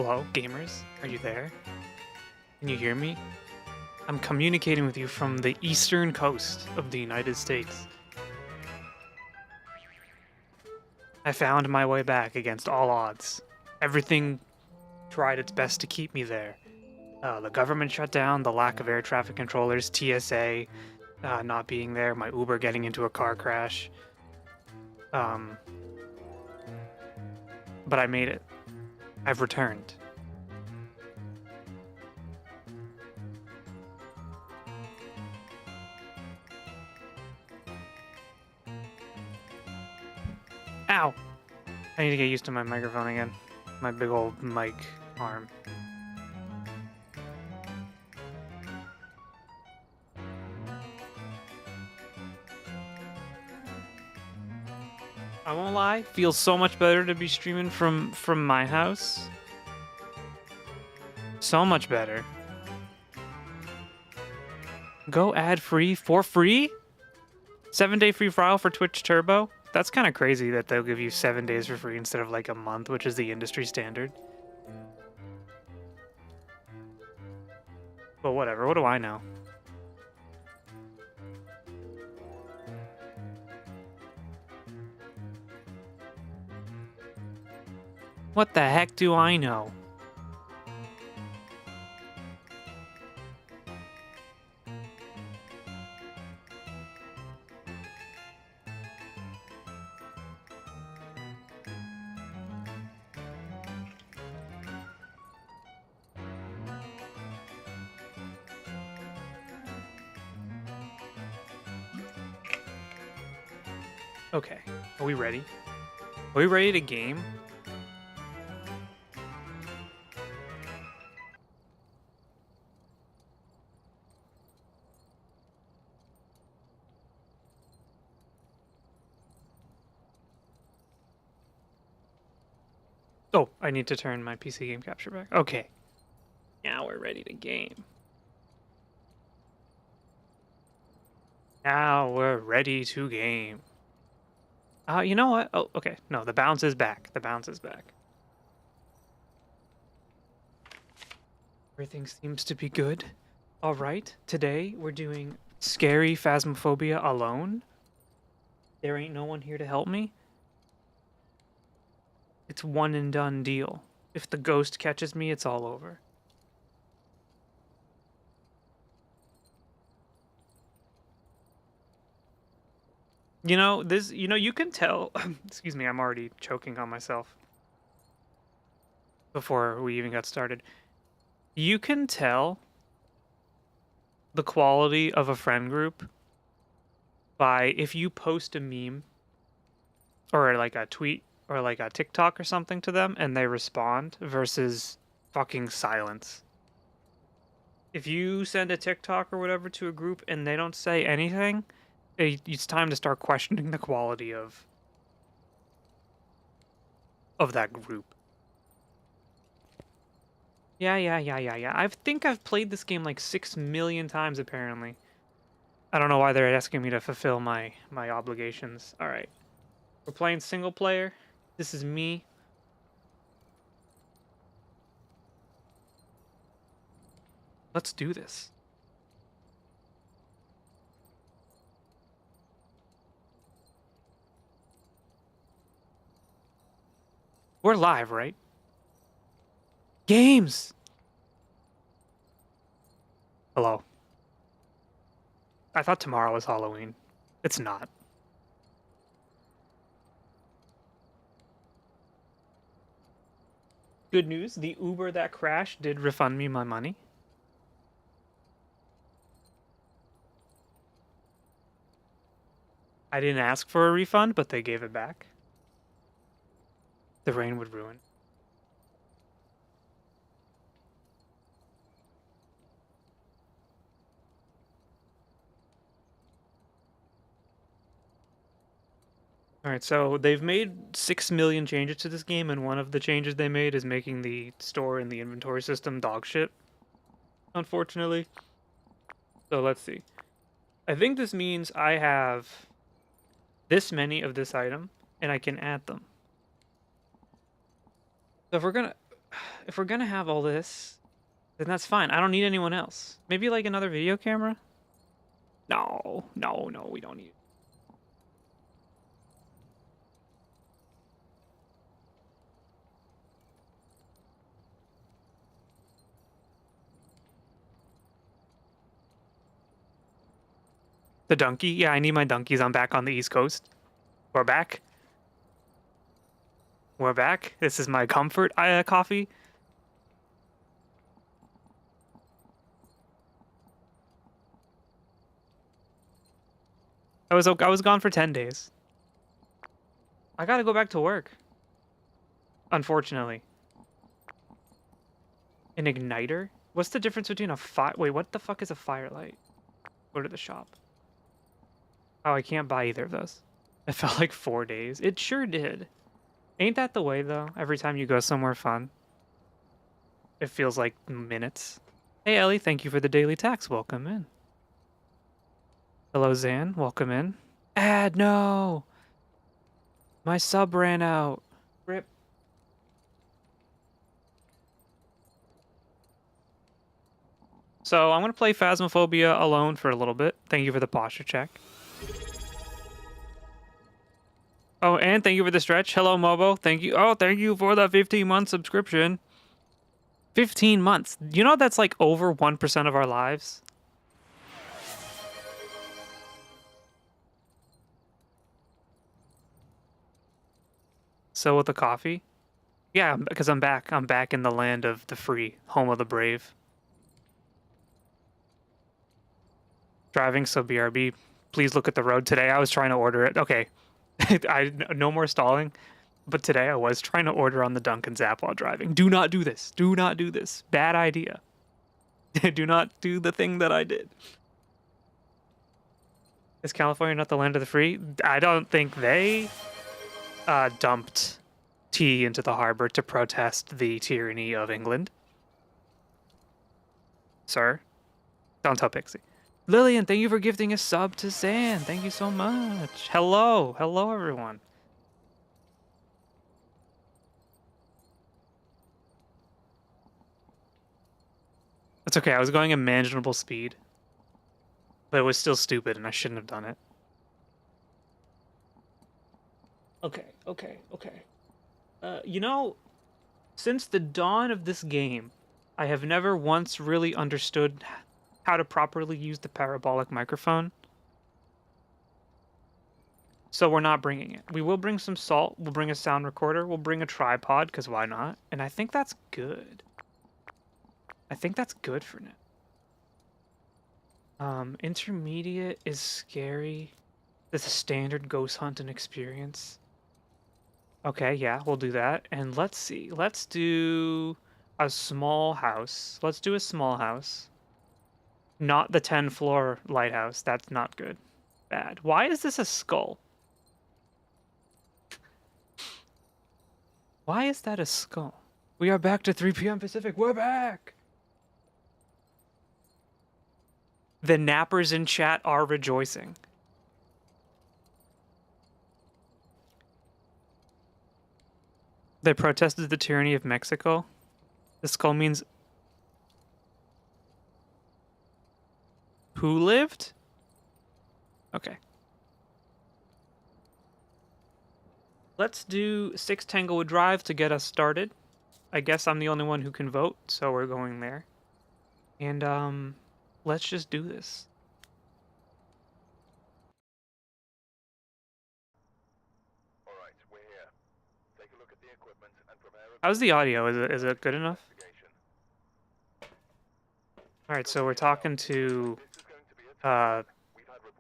Hello, gamers? Are you there? Can you hear me? I'm communicating with you from the eastern coast of the United States. I found my way back against all odds. Everything tried its best to keep me there. The government shutdown, the lack of air traffic controllers, TSA not being there, my Uber getting into a car crash. Um, but I made it. I've returned. Ow! I need to get used to my microphone again. My big old mic arm. I won't lie, feels so much better to be streaming from my house. So much better. Go ad-free for free? 7-day free trial for Twitch Turbo? That's kind of crazy that they'll give you 7 days for free instead of like a month, which is the industry standard. But whatever, what do I know? What the heck do I know? Okay, are we ready? Are we ready to game? Oh, I need to turn my PC game capture back. Okay. Now we're ready to game. Now we're ready to game. You know what? Oh, okay. No, the bounce is back. The bounce is back. Everything seems to be good. All right. Today we're doing scary Phasmophobia alone. There ain't no one here to help me. It's one and done deal. If the ghost catches me, it's all over. You know, you can tell. Excuse me, I'm already choking on myself before we even got started. You can tell the quality of a friend group by if you post a meme or like a tweet or like a TikTok or something to them and they respond versus fucking silence. If you send a TikTok or whatever to a group and they don't say anything, it's time to start questioning the quality of that group. Yeah. I think I've played this game like 6 million times apparently. I don't know why they're asking me to fulfill my obligations. All right. We're playing single player. This is me. Let's do this. We're live, right? Games! Hello. I thought tomorrow was Halloween. It's not. Good news, the Uber that crashed did refund me my money. I didn't ask for a refund, but they gave it back. The rain would ruin. Alright, so they've made 6 million changes to this game, and one of the changes they made is making the store and the inventory system dog shit. Unfortunately. So let's see. I think this means I have this many of this item, and I can add them. So if we're gonna... if we're gonna have all this, then that's fine. I don't need anyone else. Maybe like another video camera? No, no, no, we don't need it. The donkey? Yeah, I need my donkeys. I'm back on the East Coast. We're back. We're back. This is my comfort coffee. I was gone for 10 days. I gotta go back to work. Unfortunately. An igniter? What's the difference between a fire? Wait, what the fuck is a firelight? Go to the shop. Oh, I can't buy either of those. It felt like 4 days. It sure did. Ain't that the way, though? Every time you go somewhere fun, it feels like minutes. Hey, Ellie, thank you for the daily tax. Welcome in. Hello, Zan. Welcome in. Ad, no! My sub ran out. Rip. So I'm going to play Phasmophobia alone for a little bit. Thank you for the posture check. Oh, and thank you for the stretch. Hello, Mobo. Thank you. Oh, thank you for the 15-month subscription. 15 months. You know that's like over 1% of our lives? So with the coffee? Yeah, because I'm back. I'm back in the land of the free, home of the brave. Driving, so BRB. Please look at the road today. I was trying to order it. Okay. No more stalling. But today I was trying to order on the Dunkin's app while driving. Do not do this. Do not do this. Bad idea. Do not do the thing that I did. Is California not the land of the free? I don't think they dumped tea into the harbor to protest the tyranny of England. Sir, don't tell Pixie. Lillian, thank you for gifting a sub to Zan. Thank you so much. Hello. Hello, everyone. It's okay. I was going at manageable speed. But it was still stupid, and I shouldn't have done it. Okay. You know, since the dawn of this game, I have never once really understood how to properly use the parabolic microphone. So we're not bringing it. We will bring some salt. We'll bring a sound recorder. We'll bring a tripod, because why not? And I think that's good. I think that's good for now. Intermediate is scary. It's a standard ghost hunting experience. Okay, yeah, we'll do that. And let's see. Let's do a small house. Let's do a small house. Not the 10-floor lighthouse. That's not good. Bad. Why is this a skull? Why is that a skull? We are back to 3 p.m. Pacific. We're back! The nappers in chat are rejoicing. They protested the tyranny of Mexico. The skull means... Who lived? Okay. Let's do 6 Tanglewood Drive to get us started. I guess I'm the only one who can vote, so we're going there. And, let's just do this. All right, we're here. Take a look at the equipment and prepare. How's the audio? Is it good enough? All right, so we're talking to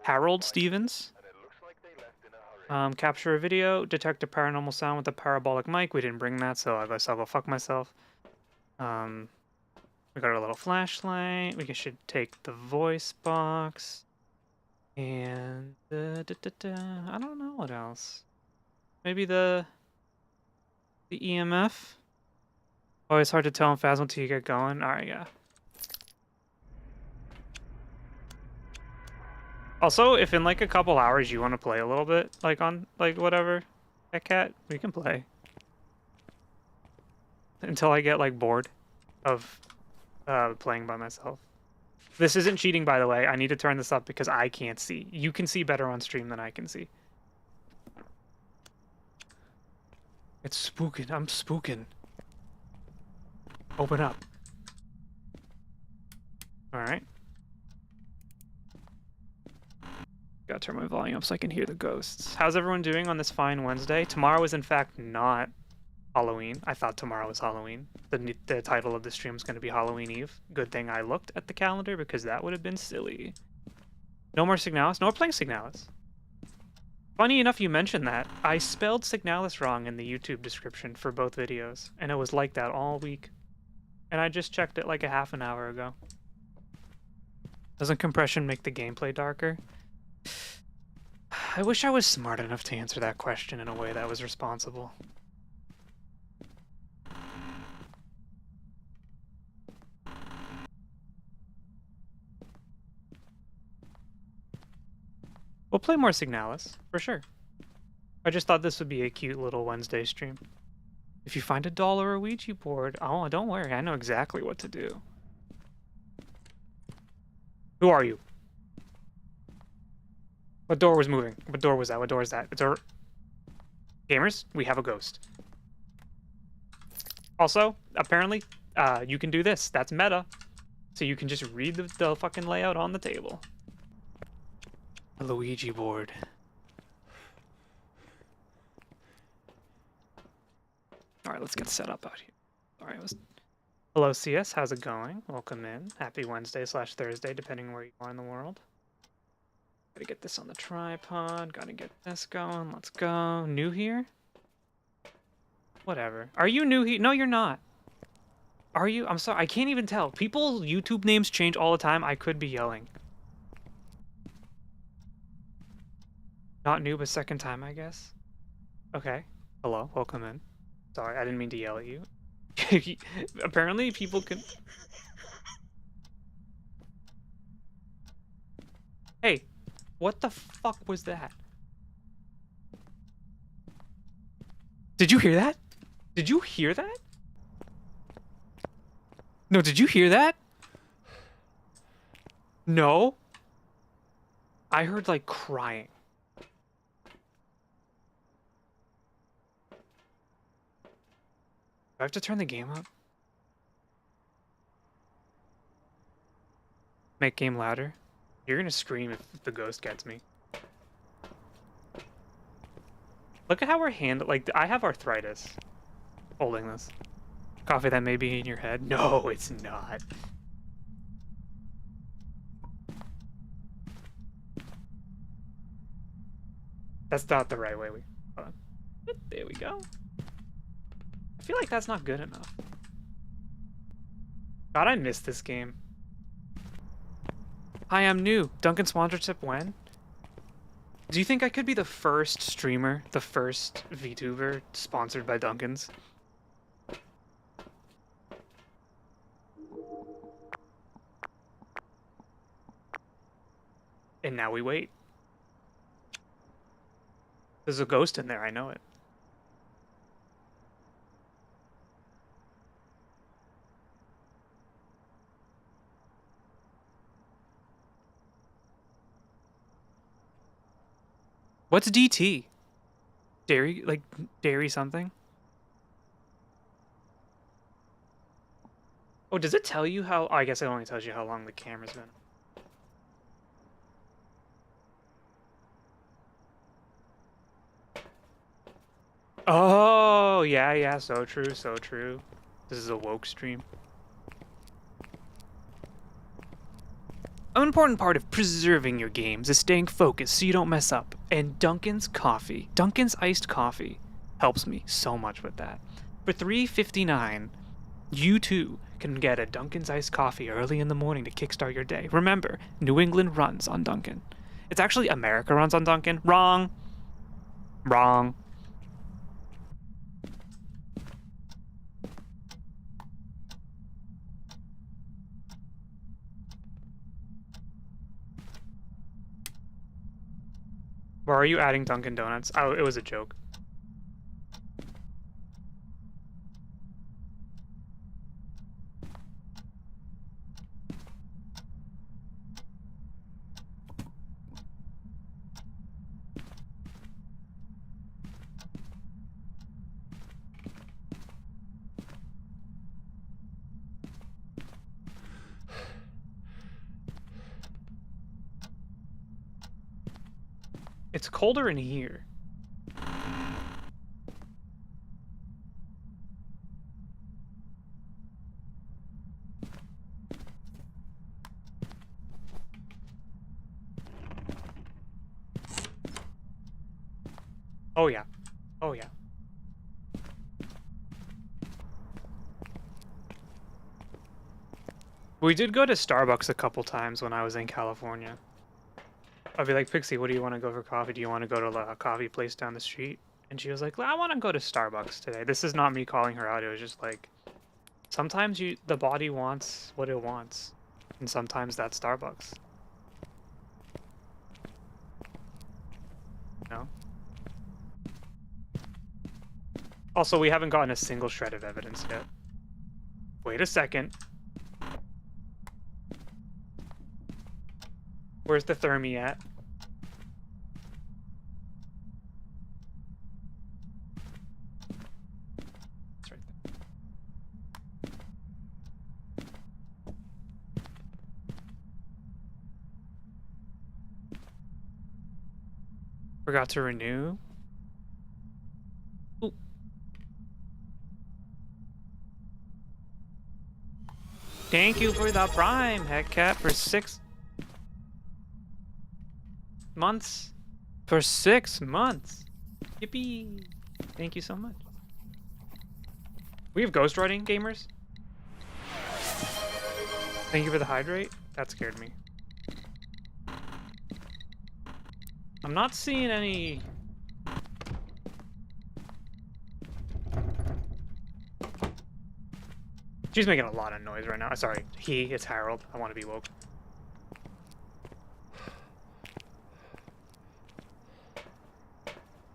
Harold Stevens. Capture a video, detect a paranormal sound with a parabolic mic. We didn't bring that, so I guess I'll go fuck myself. We got our little flashlight. We should take the voice box. And I don't know what else. Maybe the EMF? Oh, it's hard to tell in Phasmo until you get going. Alright, yeah. Also, if in like a couple hours you want to play a little bit, like on like whatever, that cat, we can play. until I get like bored of playing by myself. This isn't cheating, by the way. I need to turn this up because I can't see. You can see better on stream than I can see. It's spooking. I'm spooking. Open up. Alright. Gotta turn my volume up so I can hear the ghosts. How's everyone doing on this fine Wednesday? Tomorrow is in fact not Halloween. I thought tomorrow was Halloween. The title of the stream is going to be Halloween Eve. Good thing I looked at the calendar because that would have been silly. No more Signalis? No, we're playing Signalis. Funny enough you mentioned that. I spelled Signalis wrong in the YouTube description for both videos, and it was like that all week. And I just checked it like a half an hour ago. Doesn't compression make the gameplay darker? I wish I was smart enough to answer that question in a way that was responsible. We'll play more Signalis, for sure. I just thought this would be a cute little Wednesday stream. If you find $1 or a Ouija board, oh, don't worry, I know exactly what to do. Who are you? What door was moving? What door was that? What door is that? It's our... Gamers, we have a ghost. Also, apparently, you can do this. That's meta. So you can just read the fucking layout on the table. A Luigi board. Alright, let's get set up out here. Alright, hello CS, how's it going? Welcome in. Happy Wednesday / Thursday, depending on where you are in the world. Gotta get this on the tripod, gotta get this going, let's go. New here? Whatever. Are you new here? No, you're not. Are you? I'm sorry, I can't even tell. People, YouTube names change all the time, I could be yelling. Not new, but second time, I guess. Okay. Hello, welcome in. Sorry, I didn't mean to yell at you. Apparently, people can... Hey, what the fuck was that? Did you hear that? Did you hear that? No, did you hear that? No. I heard, like, crying. Do I have to turn the game up? Make game louder? You're gonna scream if the ghost gets me. Look at how we're handling. Like, I have arthritis holding this. Coffee that may be in your head? No, it's not. That's not the right way. Hold on. There we go. I feel like that's not good enough. God, I missed this game. Hi, I'm new. Duncan sponsorship when? Do you think I could be the first streamer, the first VTuber sponsored by Duncan's? And now we wait. There's a ghost in there, I know it. What's DT? Dairy, like, dairy something? Oh, does it tell you how... Oh, I guess it only tells you how long the camera's been. Oh, yeah, so true, so true. This is a woke stream. An important part of preserving your games is staying focused so you don't mess up. And Duncan's coffee, Duncan's iced coffee, helps me so much with that. For $3.59, you too can get a Duncan's iced coffee early in the morning to kickstart your day. Remember, New England runs on Duncan. It's actually America runs on Duncan. Wrong. Wrong. Why are you adding Dunkin' Donuts? Oh, it was a joke. It's colder in here. Oh yeah. Oh yeah. We did go to Starbucks a couple times when I was in California. I'd be like, Pixie, what do you want to go for coffee? Do you want to go to a coffee place down the street? And she was like, I want to go to Starbucks today. This is not me calling her out. It was just like, sometimes the body wants what it wants. And sometimes that's Starbucks. No. Also, we haven't gotten a single shred of evidence yet. Wait a second. Where's the thermi at? It's right there. Forgot to renew. Ooh. Thank you for the prime, Heckcat, for 6 months. For 6 months. Yippee. Thank you so much. We have ghostwriting gamers. Thank you for the hydrate. That scared me. I'm not seeing any... She's making a lot of noise right now. Sorry, it's Harold. I want to be woke.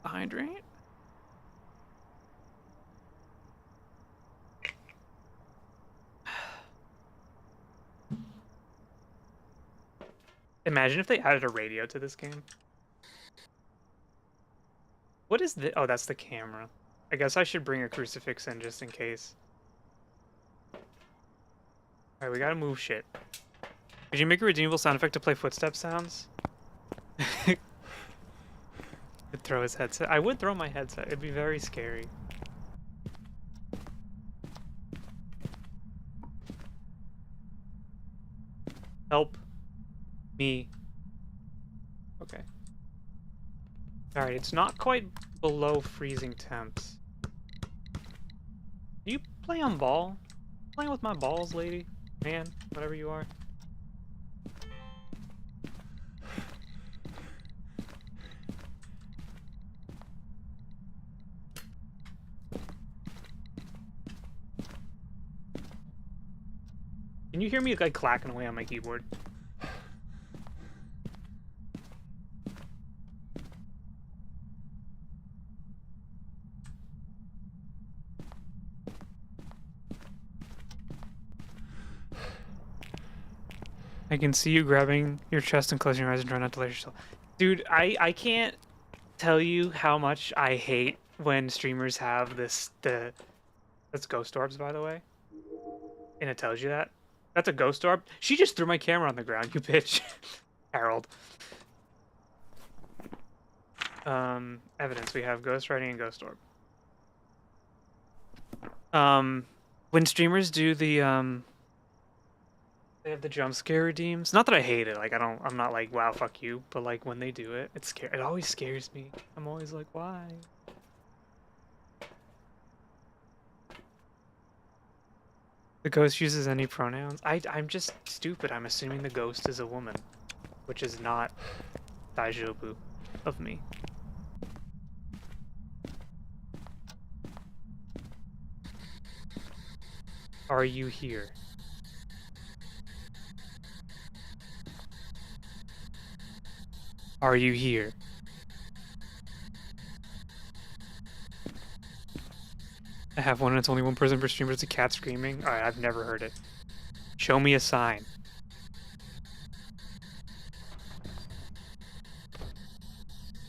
Hydrate? Imagine if they added a radio to this game. What is the... Oh, that's the camera. I guess I should bring a crucifix in just in case. Alright, we gotta move shit. Could you make a redeemable sound effect to play footstep sounds? Could throw his headset. I would throw my headset. It'd be very scary. Help me. Okay. Alright, it's not quite below freezing temps. Do you play on ball? Playing with my balls, lady? Man, whatever you are. Can you hear me like clacking away on my keyboard? I can see you grabbing your chest and closing your eyes and trying not to let yourself. Dude, I can't tell you how much I hate when streamers have this that's ghost orbs, by the way. And it tells you that. That's a ghost orb. She just threw my camera on the ground, you bitch. Harold. Evidence. We have ghost writing and ghost orb. When streamers do the they have the jump scare redeems. Not that I hate it. Like I'm not like, wow, fuck you. But like when they do it, it always scares me. I'm always like, why? The ghost uses any pronouns. I'm just stupid. I'm assuming the ghost is a woman, which is not Daijobu of me. Are you here? Are you here? I have one and it's only one person per stream, but it's a cat screaming. Alright, I've never heard it. Show me a sign.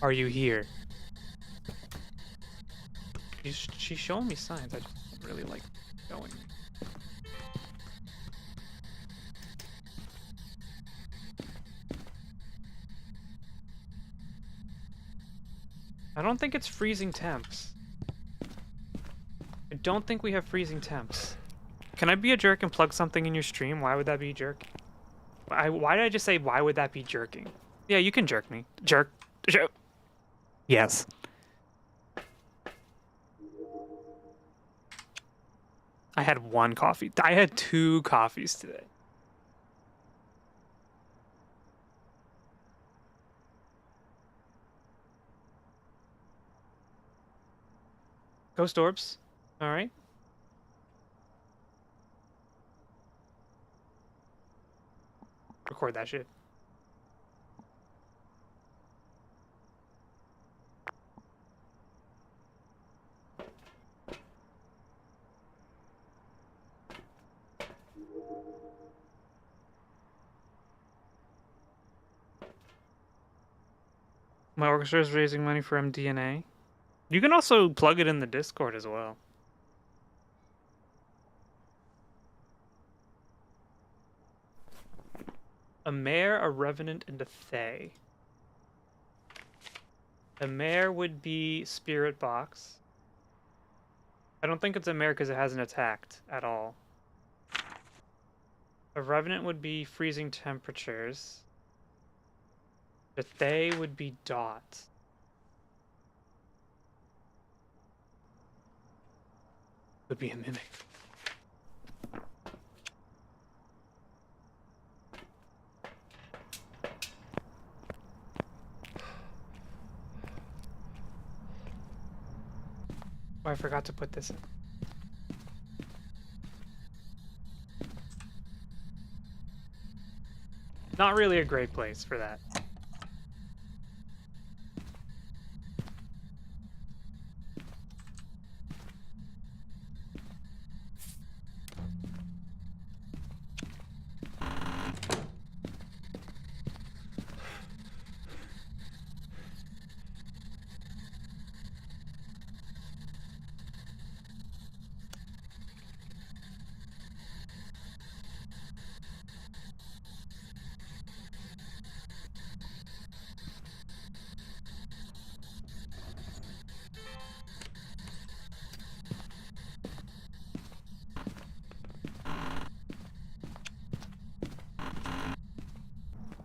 Are you here? She's showing me signs. I just don't really like going. I don't think it's freezing temps. I don't think we have freezing temps. Can I be a jerk and plug something in your stream? Why would that be jerk? Why did I just say why would that be jerking? Yeah, you can jerk me. Jerk. Yes. I had one coffee. I had 2 coffees today. Ghost orbs. All right. Record that shit. My orchestra is raising money for MDNA. You can also plug it in the Discord as well. A mare, a revenant, and a fae. A mare would be Spirit Box. I don't think it's a mare because it hasn't attacked at all. A revenant would be freezing temperatures. The fae would be Dot. Would be a mimic. Oh, I forgot to put this in. Not really a great place for that.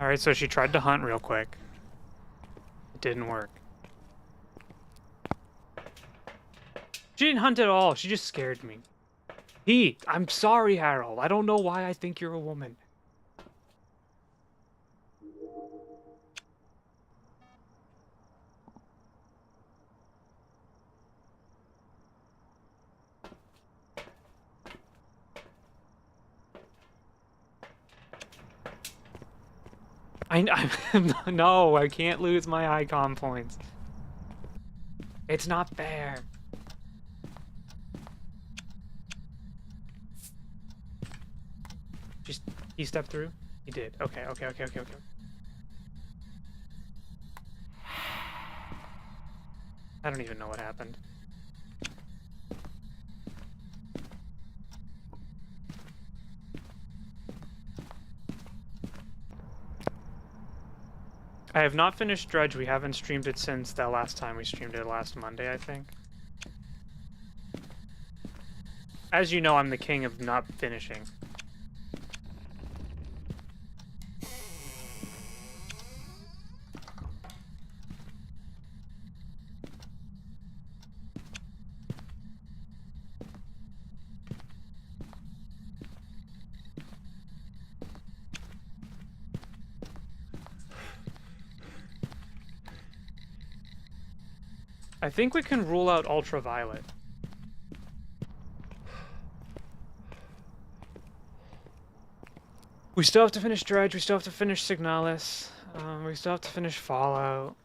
Alright, so she tried to hunt real quick. It didn't work. She didn't hunt at all. She just scared me. I'm sorry, Harold. I don't know why I think you're a woman. No, I can't lose my icon points. It's not fair. Just, he stepped through? He did. Okay. I don't even know what happened. I have not finished Dredge. We haven't streamed it since the last time we streamed it last Monday, I think. As you know, I'm the king of not finishing. I think we can rule out ultraviolet. We still have to finish Dredge, we still have to finish Signalis, we still have to finish Fallout.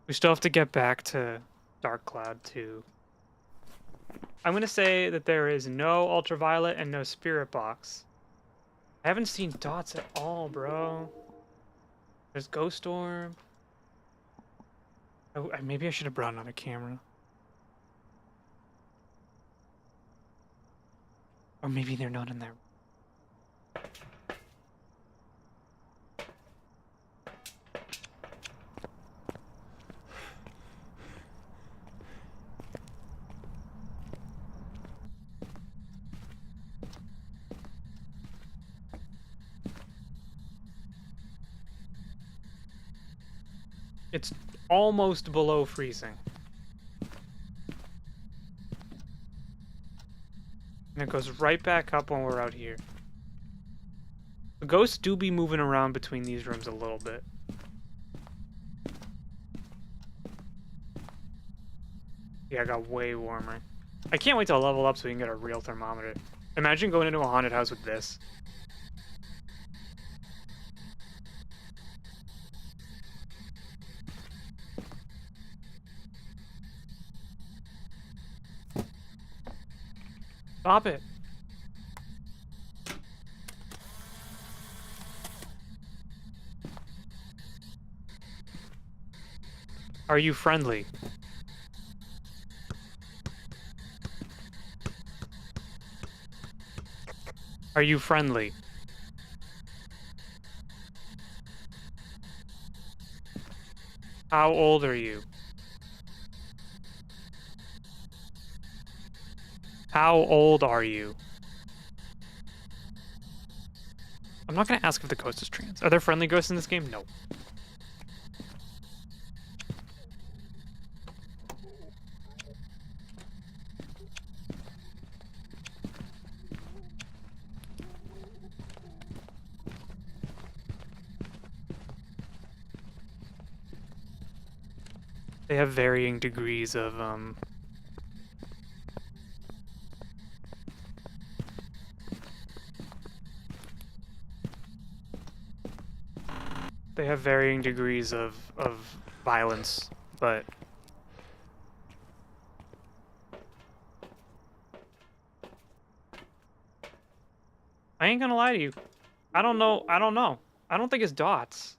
We still have to get back to Dark Cloud 2. I'm gonna say that there is no ultraviolet and no spirit box. I haven't seen dots at all, bro. There's Ghost Orb. Oh, maybe I should have brought another camera. Or maybe they're not in there. It's almost below freezing. And it goes right back up when we're out here. The ghosts do be moving around between these rooms a little bit. Yeah, it got way warmer. I can't wait to level up so we can get a real thermometer. Imagine going into a haunted house with this. Stop it. Are you friendly? Are you friendly? How old are you? How old are you? I'm not gonna ask if the ghost is trans. Are there friendly ghosts in this game? No. They have varying degrees of, They have varying degrees of violence, but... I ain't gonna lie to you. I don't know. I don't think it's dots.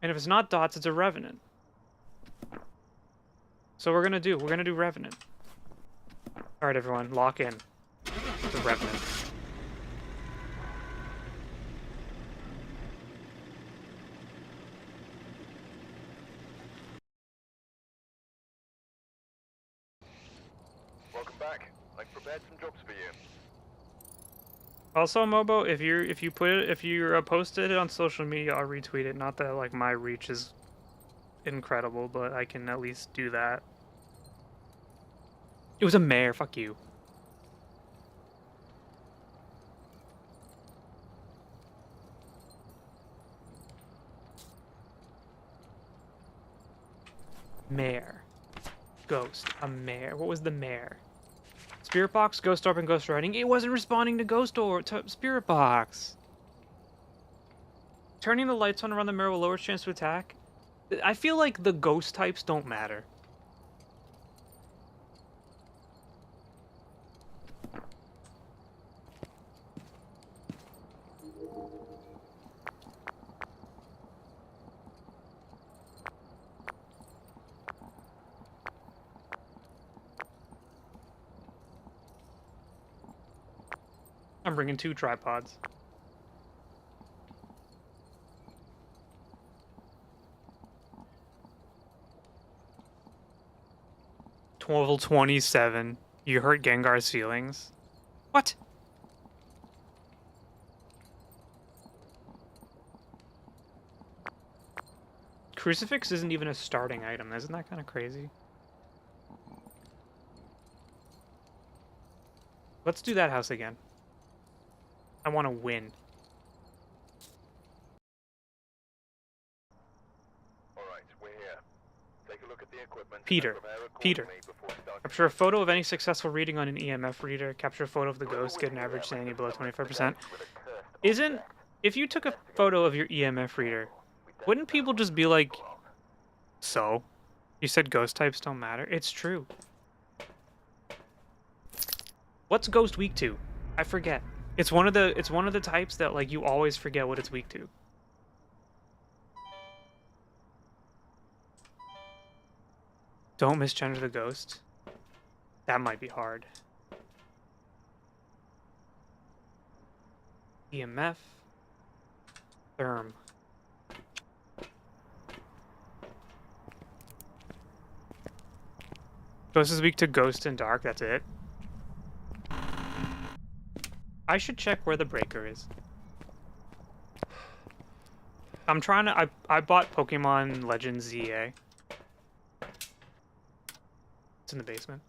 And if it's not dots, it's a revenant. So we're gonna do revenant. Alright everyone, lock in. The revenant. Welcome back. I've prepared some jobs for you. Also, Mobo, if you posted it on social media, I'll retweet it. Not that like my reach is incredible, but I can at least do that. It was a mare. Fuck you. Mare. Ghost. A mare. What was the mare? Spirit box, ghost orb, and ghost riding. It wasn't responding to ghost orb, to spirit box. Turning the lights on around the mirror will lower chance to attack. I feel like the ghost types don't matter. I'm bringing 2 tripods. Level 27. You hurt Gengar's feelings. What? Crucifix isn't even a starting item. Isn't that kind of crazy? Let's do that house again. I want to win. Alright, we're here. Take a look at the equipment. Peter. Capture a photo of any successful reading on an EMF reader. Capture a photo of the ghost. Get an average sanity below 25%. Isn't... If you took a photo of your EMF reader, wouldn't people just be like... So? You said ghost types don't matter? It's true. What's ghost weak to? I forget. It's one of the types that like you always forget what it's weak to. Don't misgender the ghost. That might be hard. EMF. Therm. Ghost is weak to ghost and dark, that's it. I should check where the breaker is. I'm trying to. I bought Pokemon Legends ZA. It's in the basement.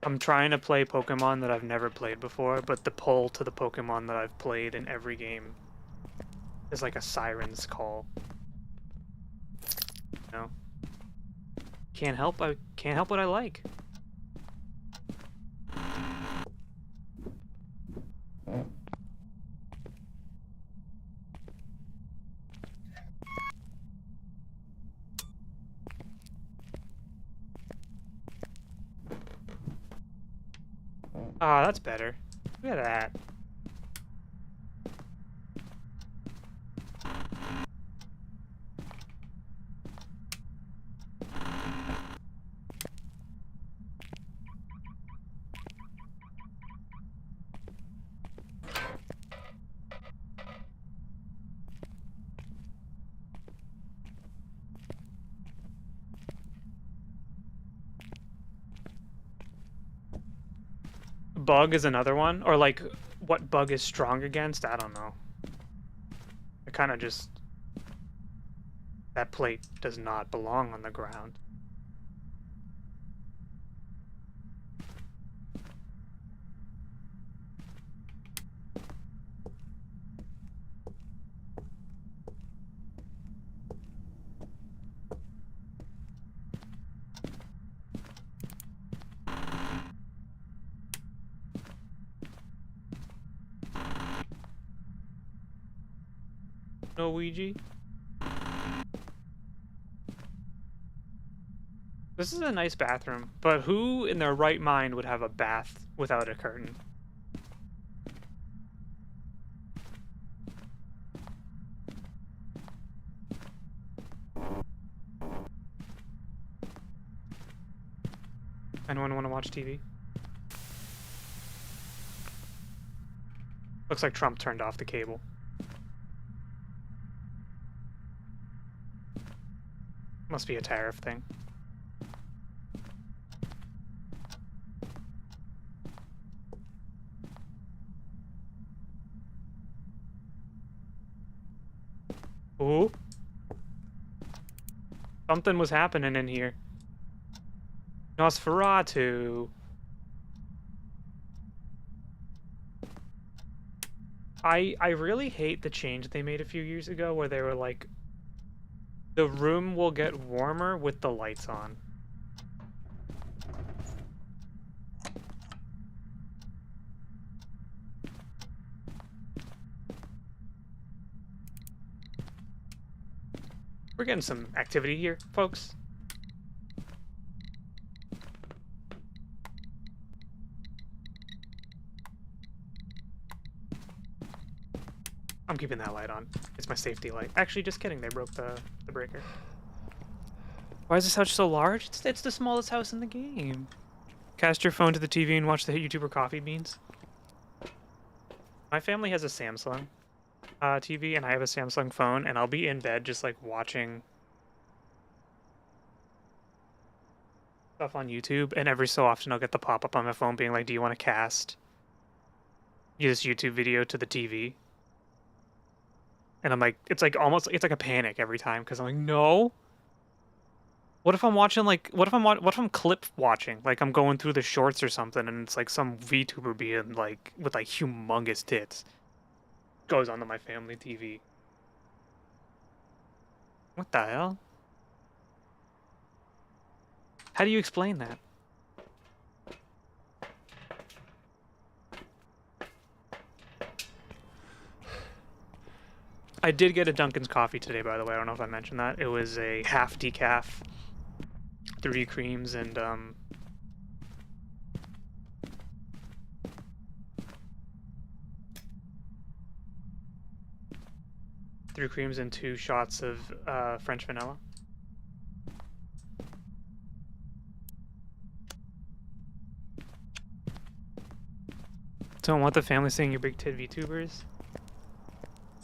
I'm trying to play Pokemon that I've never played before, but the pull to the Pokemon that I've played in every game is like a siren's call. You know? Can't help. I can't help what I like. Ah, that's better. Look at that. Bug is another one, or like what bug is strong against? I don't know. I kind of just that plate does not belong on the ground. No Ouija. This is a nice bathroom, but who in their right mind would have a bath without a curtain? Anyone want to watch TV? Looks like Trump turned off the cable. Must be a tariff thing. Ooh. Something was happening in here. Nosferatu. I really hate the change they made a few years ago where they were like, the room will get warmer with the lights on. We're getting some activity here, folks. I'm keeping that light on. It's my safety light. Actually, just kidding. They broke the breaker. Why is this house so large? It's the smallest house in the game. Cast your phone to the TV and watch the YouTuber coughyybeans. My family has a Samsung TV, and I have a Samsung phone, and I'll be in bed just like watching stuff on YouTube, and every so often I'll get the pop-up on my phone being like, do you want to cast this YouTube video to the TV? And I'm like, it's like almost, it's like a panic every time because I'm like, no. What if I'm watching like, what if I'm clip watching? Like I'm going through the shorts or something, and it's like some VTuber being like with like humongous tits goes onto my family TV. What the hell? How do you explain that? I did get a Dunkin's coffee today, by the way. I don't know if I mentioned that. It was a half decaf, 3 creams, and 3 creams and 2 shots of French vanilla. Don't want the family saying you're big tit VTubers.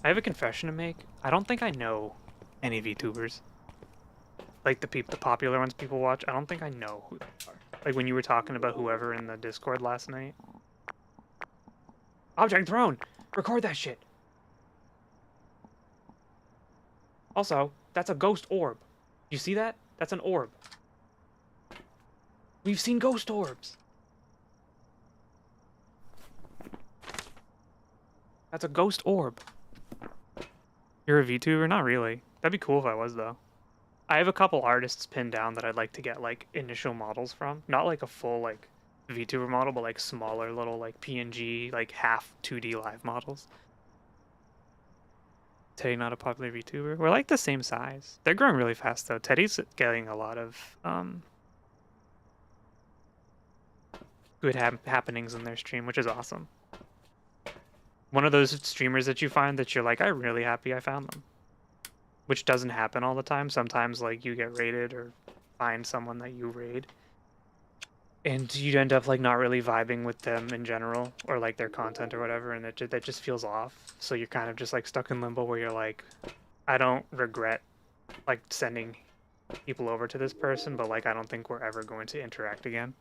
I have a confession to make. I don't think I know any VTubers. Like the popular ones people watch. I don't think I know who they are. Like when you were talking about whoever in the Discord last night. Object thrown! Record that shit! Also, that's a ghost orb. You see that? That's an orb. We've seen ghost orbs. That's a ghost orb. You're a VTuber? Not really. That'd be cool if I was, though. I have a couple artists pinned down that I'd like to get, like, initial models from. Not, like, a full, like, VTuber model, but, like, smaller little, like, PNG, like, half 2D live models. Teddy not a popular VTuber? We're, like, the same size. They're growing really fast, though. Teddy's getting a lot of, good happenings in their stream, which is awesome. One of those streamers that you find that you're like, I'm really happy I found them. Which doesn't happen all the time. Sometimes, like, you get raided or find someone that you raid. And you end up, like, not really vibing with them in general, or, like, their content or whatever, and that just feels off. So you're kind of just, like, stuck in limbo where you're like, I don't regret, like, sending people over to this person, but, like, I don't think we're ever going to interact again.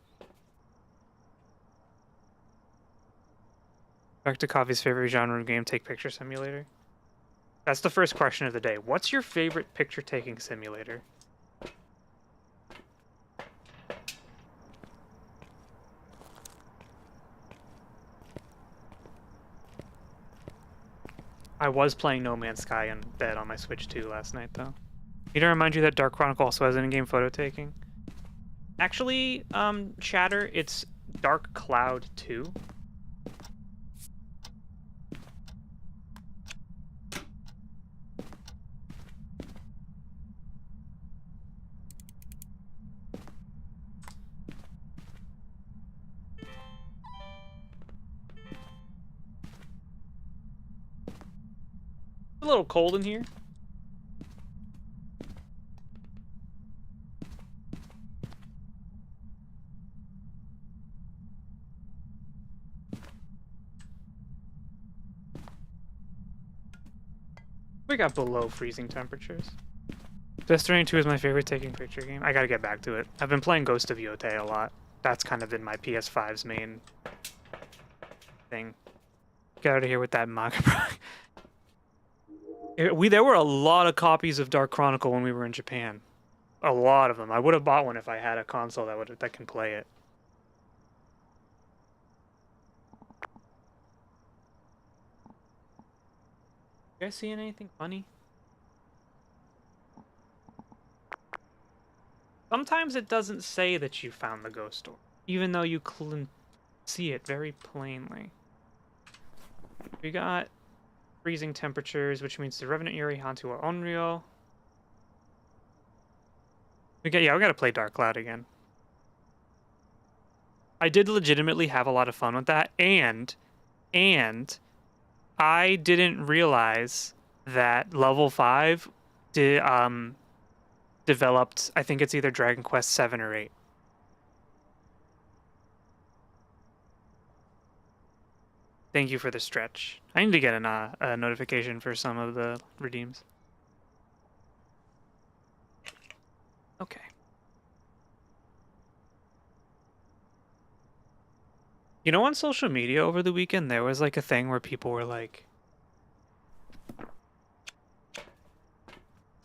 Back to Coffee's favorite genre of game, Take Picture Simulator. That's the first question of the day. What's your favorite picture-taking simulator? I was playing No Man's Sky in bed on my Switch 2 last night, though. Need to remind you that Dark Chronicle also has in-game photo taking. Actually, Chatter, it's Dark Cloud 2. It's a little cold in here. We got below freezing temperatures. Destiny 2 is my favorite taking picture game. I gotta get back to it. I've been playing Ghost of Yotei a lot. That's kind of been my PS5's main thing. Get out of here with that manga. There were a lot of copies of Dark Chronicle when we were in Japan. A lot of them. I would have bought one if I had a console that can play it. You guys seeing anything funny? Sometimes it doesn't say that you found the ghost door, even though you can see it very plainly. We got freezing temperatures, which means the Revenant Yuri Hantu are unreal. We gotta play Dark Cloud again. I did legitimately have a lot of fun with that, and I didn't realize that level 5 developed, I think it's either Dragon Quest 7 or 8. Thank you for the stretch. I need to get a notification for some of the redeems. Okay. You know, on social media over the weekend, there was like a thing where people were like,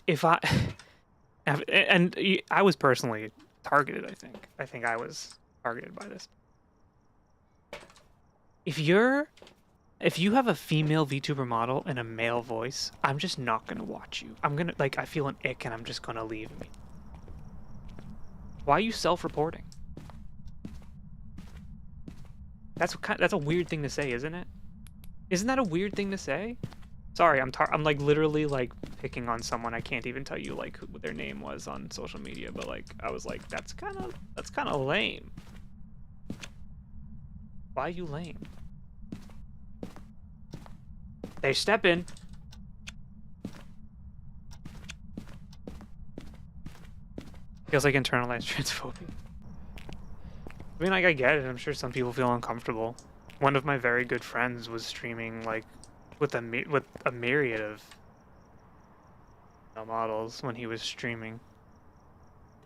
if I, and I was personally targeted, I think. I think I was targeted by this. If you have a female VTuber model and a male voice, I'm just not gonna watch you. I'm gonna, like, I feel an ick and I'm just gonna leave. Why are you self-reporting? That's a weird thing to say, isn't it? Isn't that a weird thing to say? Sorry, I'm like literally like picking on someone. I can't even tell you like what their name was on social media, but like I was like, that's kind of lame. Why are you lame? They step in. Feels like internalized transphobia. I mean, like, I get it. I'm sure some people feel uncomfortable. One of my very good friends was streaming, like, with a myriad of models when he was streaming.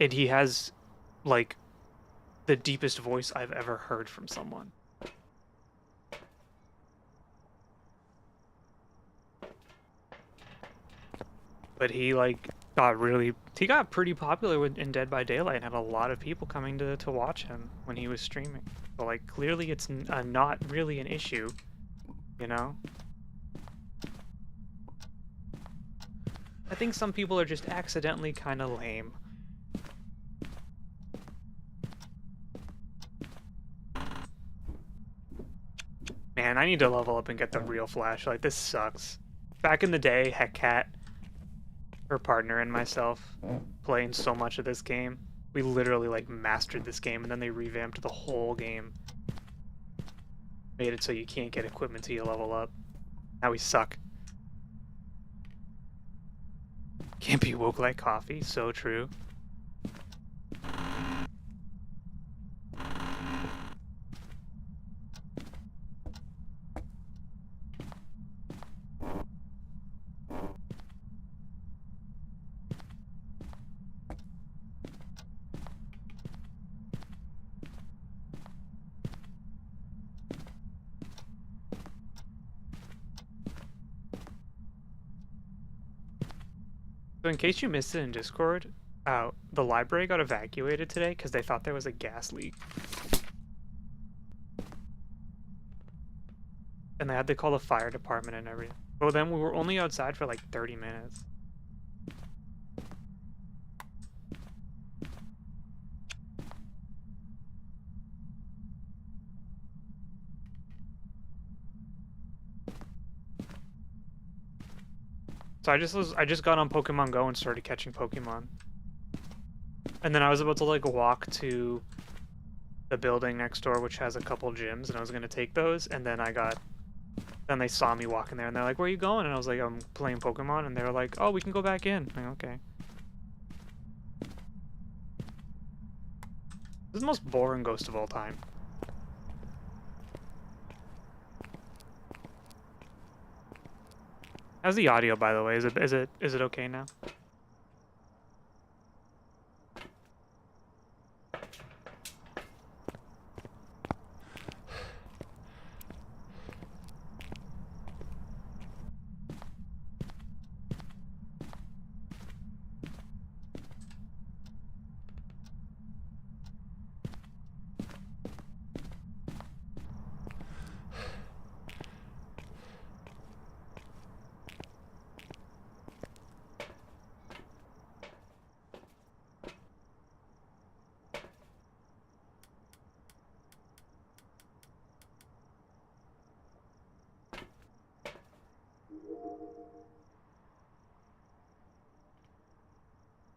And he has, like, the deepest voice I've ever heard from someone. But he like he got pretty popular in Dead by Daylight and had a lot of people coming to watch him when he was streaming. So like clearly it's not really an issue, you know? I think some people are just accidentally kind of lame. Man, I need to level up and get the real flashlight. This sucks. Back in the day, Hekkat, her partner, and myself playing so much of this game. We literally like mastered this game, and then they revamped the whole game. Made it so you can't get equipment till you level up. Now we suck. Can't be woke like coffee. So true. So in case you missed it in Discord, the library got evacuated today because they thought there was a gas leak. And they had to call the fire department and everything. Well, then we were only outside for like 30 minutes. So I just got on Pokemon Go and started catching Pokemon. And then I was about to like walk to the building next door, which has a couple gyms, and I was gonna take those, and then then they saw me walking there, and they're like, "Where are you going?" And I was like, "I'm playing Pokemon," and they were like, "Oh, we can go back in." I'm like, okay. This is the most boring ghost of all time. How's the audio, by the way? Is it okay now?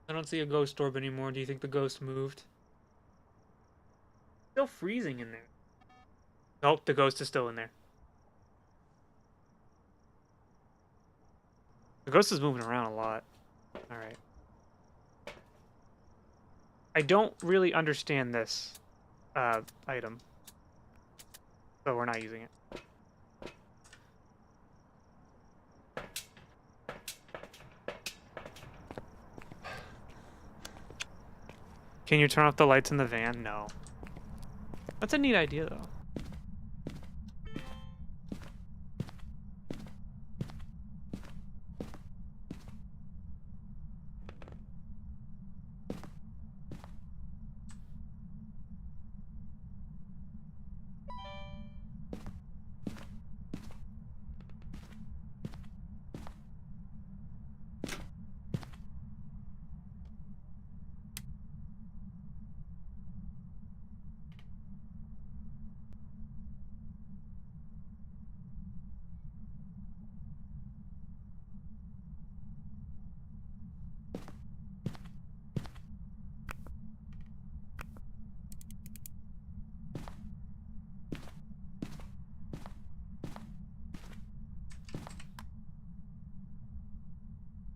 I don't see a ghost orb anymore. Do you think the ghost moved? Still freezing in there. Nope, the ghost is still in there. The ghost is moving around a lot. Alright. I don't really understand this item. So we're not using it. Can you turn off the lights in the van? No. That's a neat idea, though.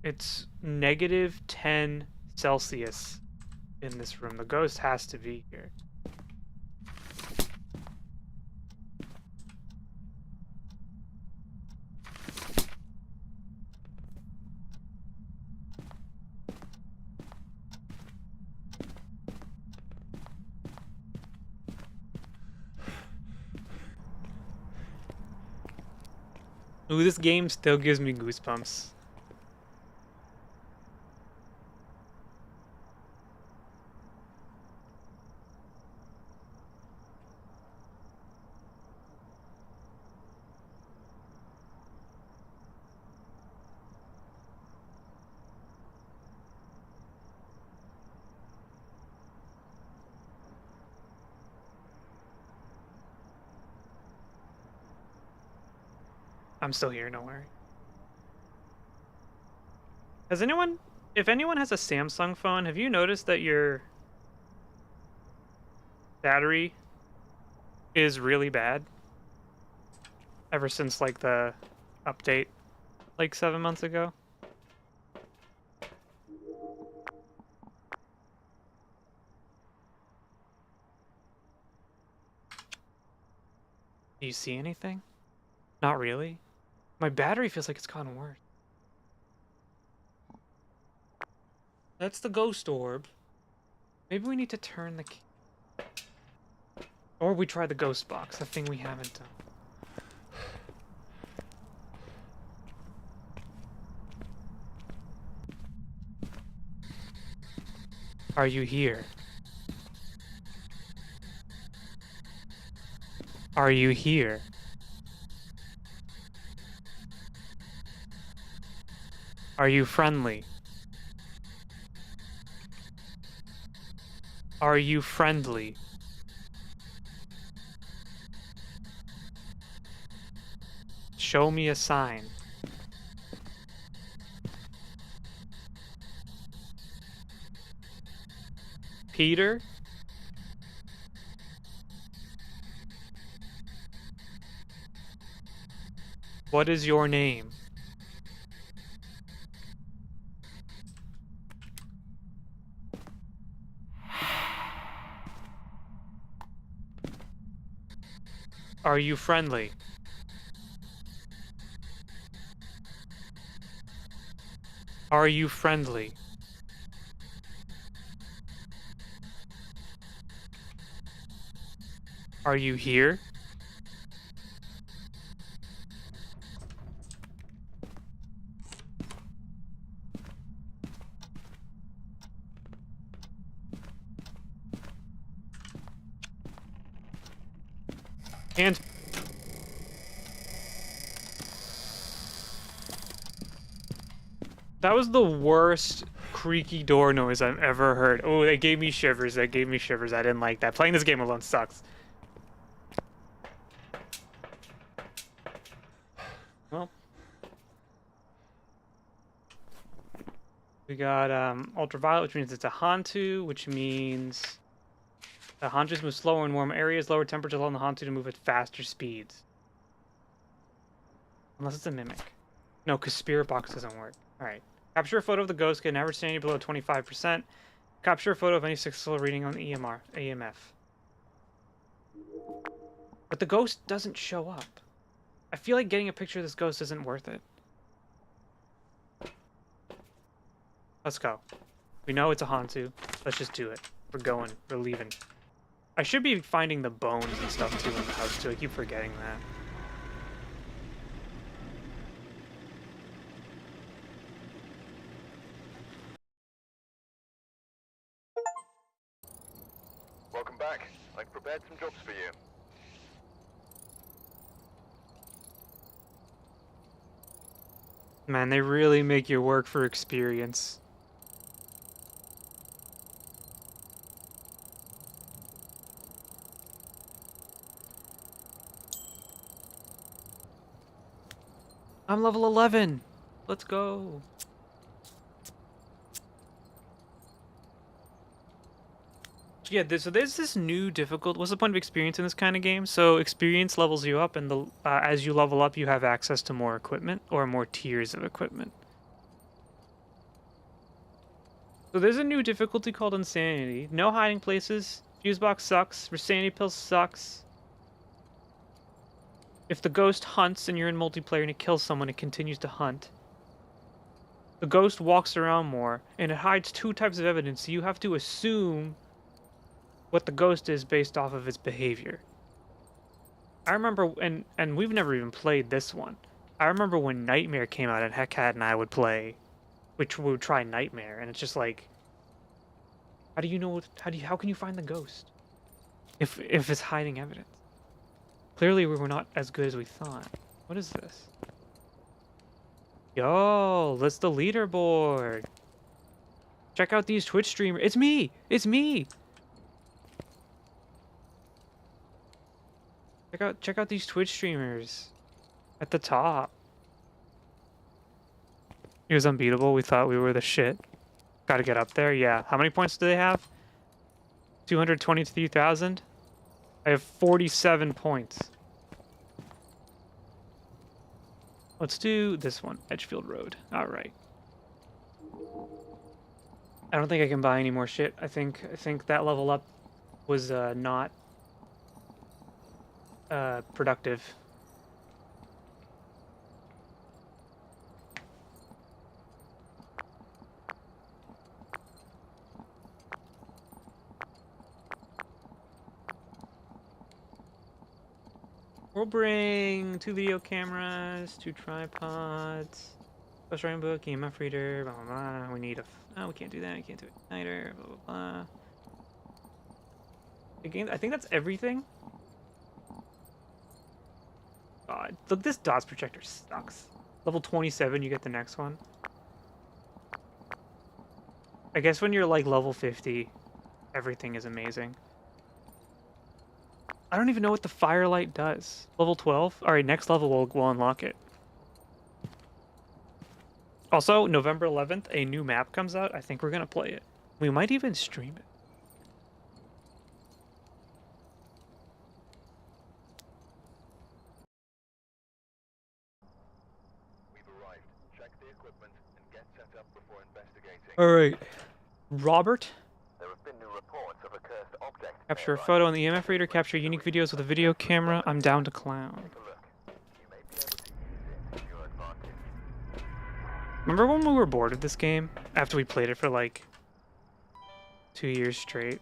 It's -10 Celsius in this room. The ghost has to be here. Ooh, this game still gives me goosebumps. I'm still here, don't worry. Has anyone... If anyone has a Samsung phone, have you noticed that your battery is really bad? Ever since, like, the update, like, 7 months ago? Do you see anything? Not really. My battery feels like it's gotten worse. That's the ghost orb. Maybe we need to turn the key. Or we try the ghost box, the thing we haven't done. Are you here? Are you here? Are you friendly? Are you friendly? Show me a sign. Peter? What is your name? Are you friendly? Are you friendly? Are you here? And that was the worst creaky door noise I've ever heard. Oh, that gave me shivers. That gave me shivers. I didn't like that. Playing this game alone sucks. Well, we got ultraviolet, which means it's a Hantu, which means the Hantus move slower in warm areas, lower temperatures allow the Hantu to move at faster speeds. Unless it's a mimic. No, because Spirit Box doesn't work. Alright. Capture a photo of the ghost, get an average sanity below 25%. Capture a photo of any successful reading on the AMF. But the ghost doesn't show up. I feel like getting a picture of this ghost isn't worth it. Let's go. We know it's a Hantu. Let's just do it. We're going. We're leaving. I should be finding the bones and stuff too in the house too. I keep forgetting that. Welcome back. I've prepared some jobs for you. Man, they really make you work for experience. I'm level 11. Let's go. Yeah, so there's this new difficult. What's the point of experience in this kind of game? So experience levels you up, and as you level up, you have access to more equipment or more tiers of equipment. So there's a new difficulty called Insanity. No hiding places. Fuse box sucks. Insanity pills sucks. If the ghost hunts and you're in multiplayer and it kills someone, it continues to hunt. The ghost walks around more, and it hides 2 types of evidence, so you have to assume what the ghost is based off of its behavior. I remember, and we've never even played this one. I remember when Nightmare came out and Heckhat and I would play, which we would try Nightmare, and it's just like, how do you know, how can you find the ghost? If it's hiding evidence? Clearly we were not as good as we thought. What is this? Yo, that's the leaderboard. Check out these Twitch streamers. It's me! It's me! Check out these Twitch streamers at the top. He was unbeatable. We thought we were the shit. Got to get up there. Yeah. How many points do they have? 223,000. I have 47 points. Let's do this one, Edgefield Road. All right. I don't think I can buy any more shit. I think that level up was not productive. We'll bring 2 video cameras, 2 tripods, bus writing book, EMF reader, blah blah blah. We need a. Oh, we can't do that. We can't do it. Igniter, blah blah blah. Again, I think that's everything. God, look, this DOTS projector sucks. Level 27, you get the next one. I guess when you're like level 50, everything is amazing. I don't even know what the firelight does. Level 12? Alright, next level we'll unlock it. Also, November 11th, a new map comes out. I think we're gonna play it. We might even stream it. We've arrived. Check the equipment and get set up before investigating. Alright. Robert? There have been new reports of a cursed object. Capture a photo on the EMF reader, capture unique videos with a video camera. I'm down to clown. Take a look. You may be able to use it to your advantage. Remember when we were bored of this game? After we played it for like 2 years straight?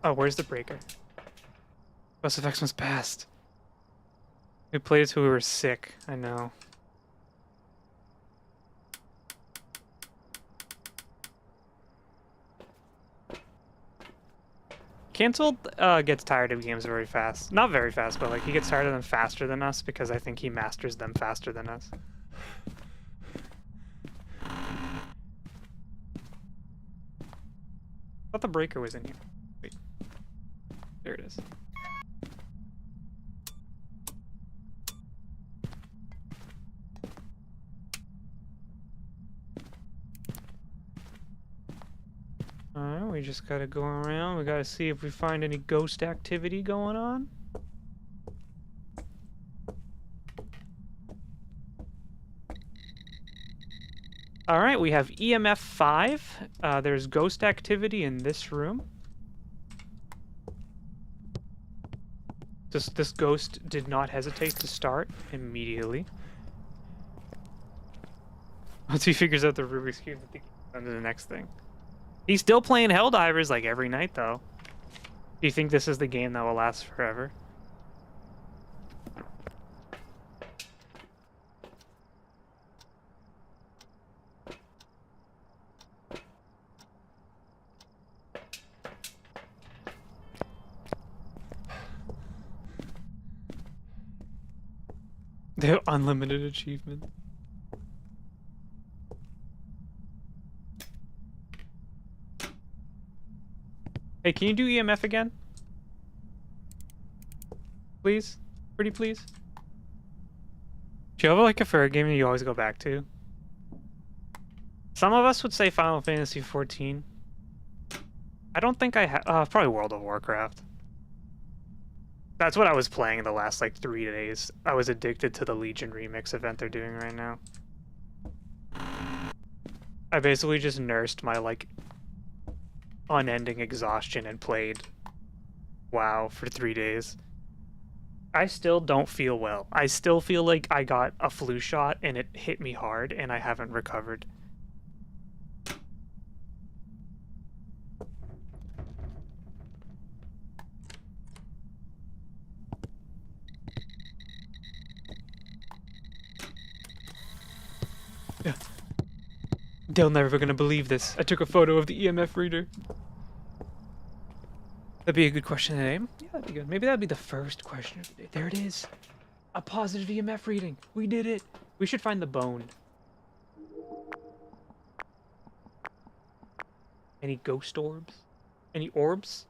Oh, where's the breaker? Bus effects must passed. We played it till we were sick, I know. Cancelled gets tired of games very fast. Not very fast, but like he gets tired of them faster than us because I think he masters them faster than us. I thought the breaker was in here. Wait. There it is. Alright, we just gotta go around. We gotta see if we find any ghost activity going on. Alright, we have EMF 5. There's ghost activity in this room. This ghost did not hesitate to start immediately. Once he figures out the Rubik's Cube, I think he's on to the next thing. He's still playing Helldivers like every night, though. Do you think this is the game that will last forever? They have unlimited achievement. Hey, can you do EMF again? Please? Pretty please? Do you have like a favorite game that you always go back to? Some of us would say Final Fantasy XIV. I don't think I have... probably World of Warcraft. That's what I was playing the last, like, 3 days. I was addicted to the Legion Remix event they're doing right now. I basically just nursed my, like, unending exhaustion and played WoW for 3 days. I still don't feel well. I still feel like I got a flu shot and it hit me hard and I haven't recovered. Yeah. They're never gonna believe this. I took a photo of the EMF reader. That'd be a good question to name. Yeah, that'd be good. Maybe that'd be the first question of the day. There it is. A positive EMF reading. We did it. We should find the bone. Any ghost orbs? Any orbs?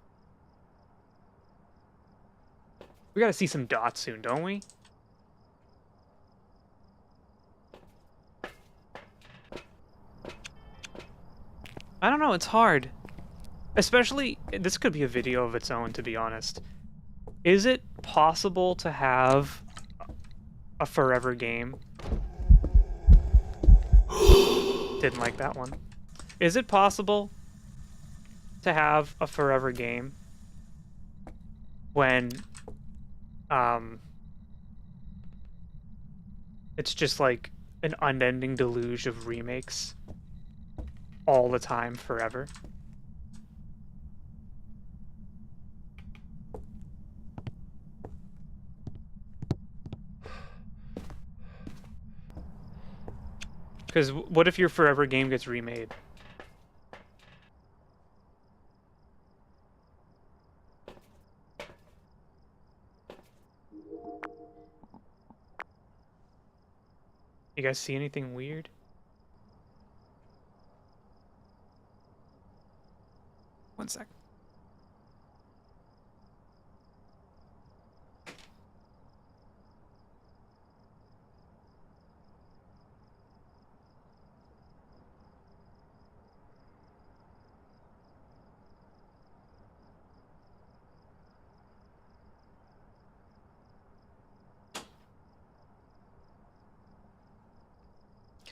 We gotta see some dots soon, don't we? I don't know, it's hard. Especially, this could be a video of its own, to be honest. Is it possible to have a forever game? Didn't like that one. Is it possible to have a forever game when it's just like an unending deluge of remakes all the time forever? Because what if your forever game gets remade? You guys see anything weird? One sec.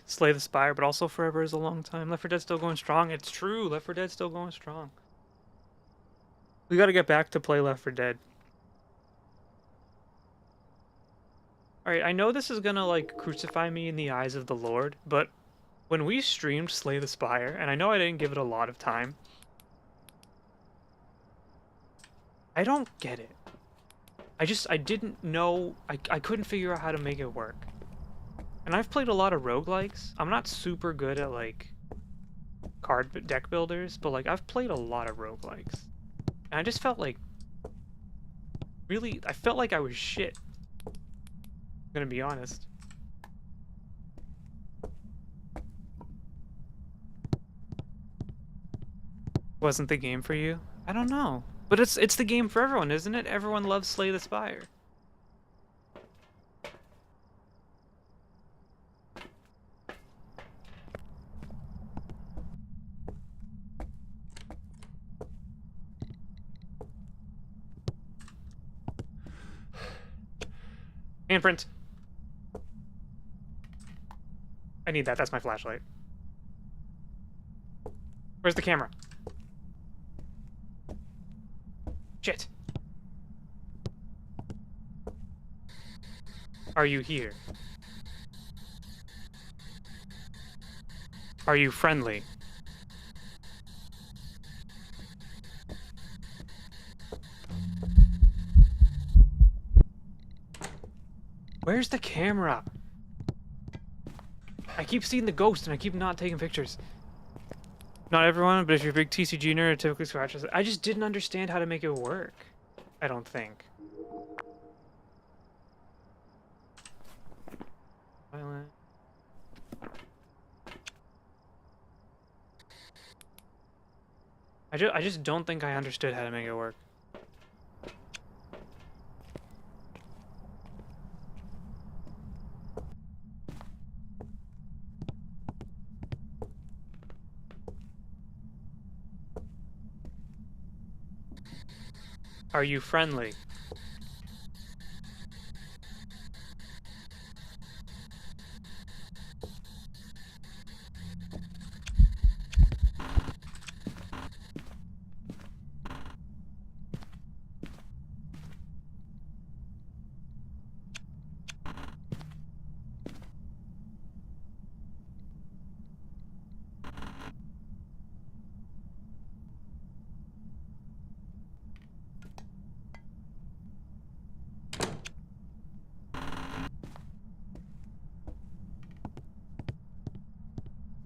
Slay the Spire, but also forever is a long time. Left 4 Dead still going strong. It's true. Left 4 Dead still going strong. We gotta get back to play Left 4 Dead. Alright, I know this is gonna, like, crucify me in the eyes of the Lord, but when we streamed Slay the Spire, and I know I didn't give it a lot of time, I don't get it. I didn't know, I couldn't figure out how to make it work. And I've played a lot of roguelikes. I'm not super good at, like, card deck builders, but, like, I've played a lot of roguelikes. And I just felt like, really, I felt like I was shit. I'm gonna be honest. Wasn't the game for you? I don't know. But it's the game for everyone, isn't it? Everyone loves Slay the Spire. Handprint. I need that. That's my flashlight. Where's the camera? Shit. Are you here? Are you friendly? Where's the camera? I keep seeing the ghost and I keep not taking pictures. Not everyone, but if you're a big TCG nerd, it typically scratches it. I just didn't understand how to make it work. I don't think. Violent. I just don't think I understood how to make it work. Are you friendly?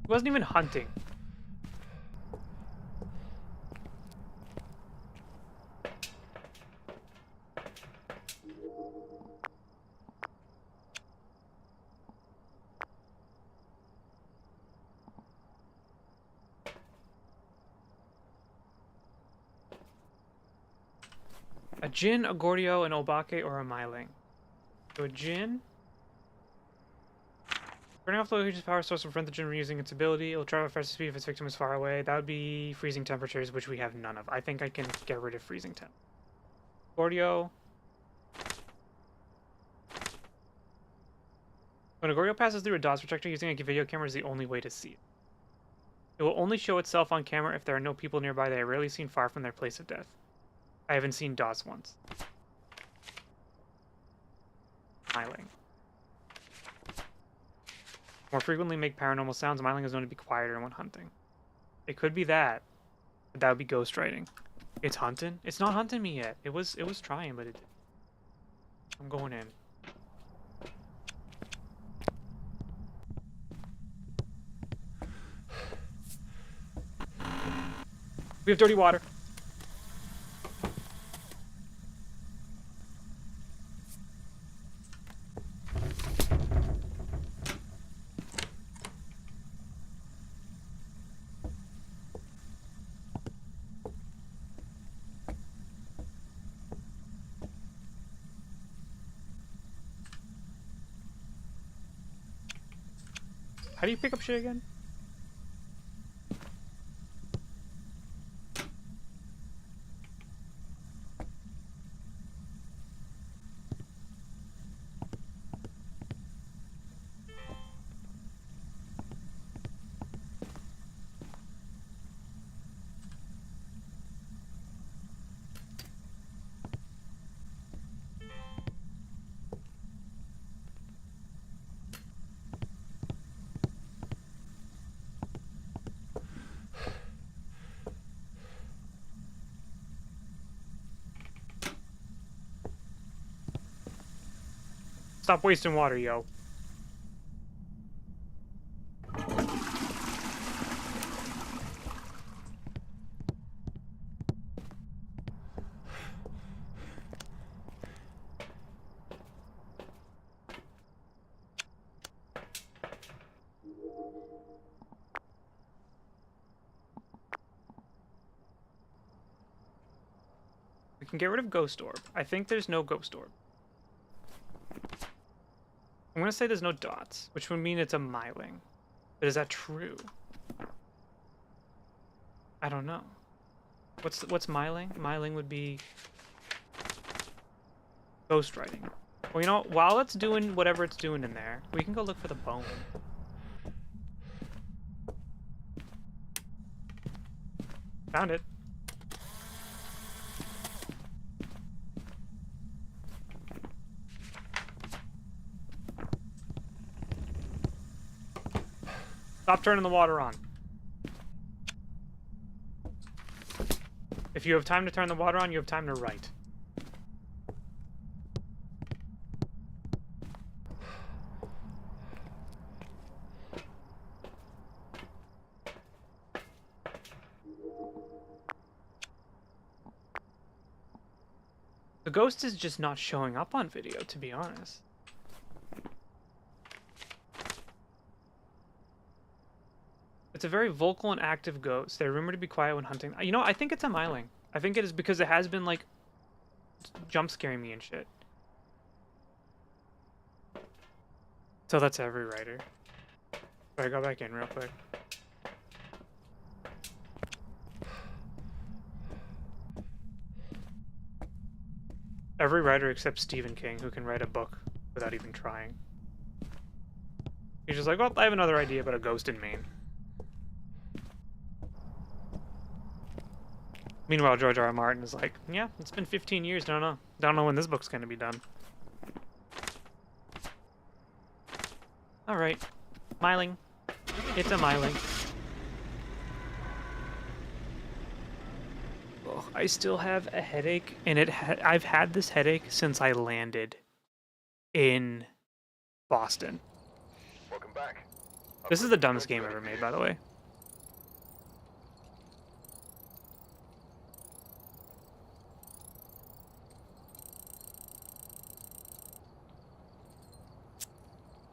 He wasn't even hunting. Jinn, a Gordio, an Obake, or a Myling. So a Jinn. Turning off the location's power source will prevent the Jinn from using its ability. It will travel at faster speed if its victim is far away. That would be freezing temperatures, which we have none of. I think I can get rid of freezing temp. Gordio. When a Gordio passes through a DOS protector, using a video camera is the only way to see it. It will only show itself on camera if there are no people nearby. They are rarely seen far from their place of death. I haven't seen DOS once. Myling. More frequently make paranormal sounds. Myling is known to be quieter when hunting. It could be that. But that would be ghostwriting. It's hunting? It's not hunting me yet. It was trying, but it didn't. I'm going in. We have dirty water. How do you pick up shit again? Stop wasting water, yo. We can get rid of Ghost Orb. I think there's no Ghost Orb. I'm gonna say there's no dots, which would mean it's a Myling. But is that true? I don't know. What's Myling? Myling would be ghostwriting. Well, you know, while it's doing whatever it's doing in there, we can go look for the bone. Found it. Stop turning the water on. If you have time to turn the water on, you have time to write. The ghost is just not showing up on video, to be honest. It's a very vocal and active ghost. They're rumored to be quiet when hunting. You know, I think it's a Myling. I think it is because it has been, like, jump scaring me and shit. So that's every writer. Sorry, go back in real quick. Every writer except Stephen King, who can write a book without even trying. He's just like, well, I have another idea about a ghost in Maine. Meanwhile, George R. R. Martin is like, yeah, it's been 15 years, don't know when this book's gonna be done. Alright. Myling. It's a Myling. Oh, I still have a headache, and I've had this headache since I landed in Boston. Welcome back. This is the dumbest game ever made, by the way.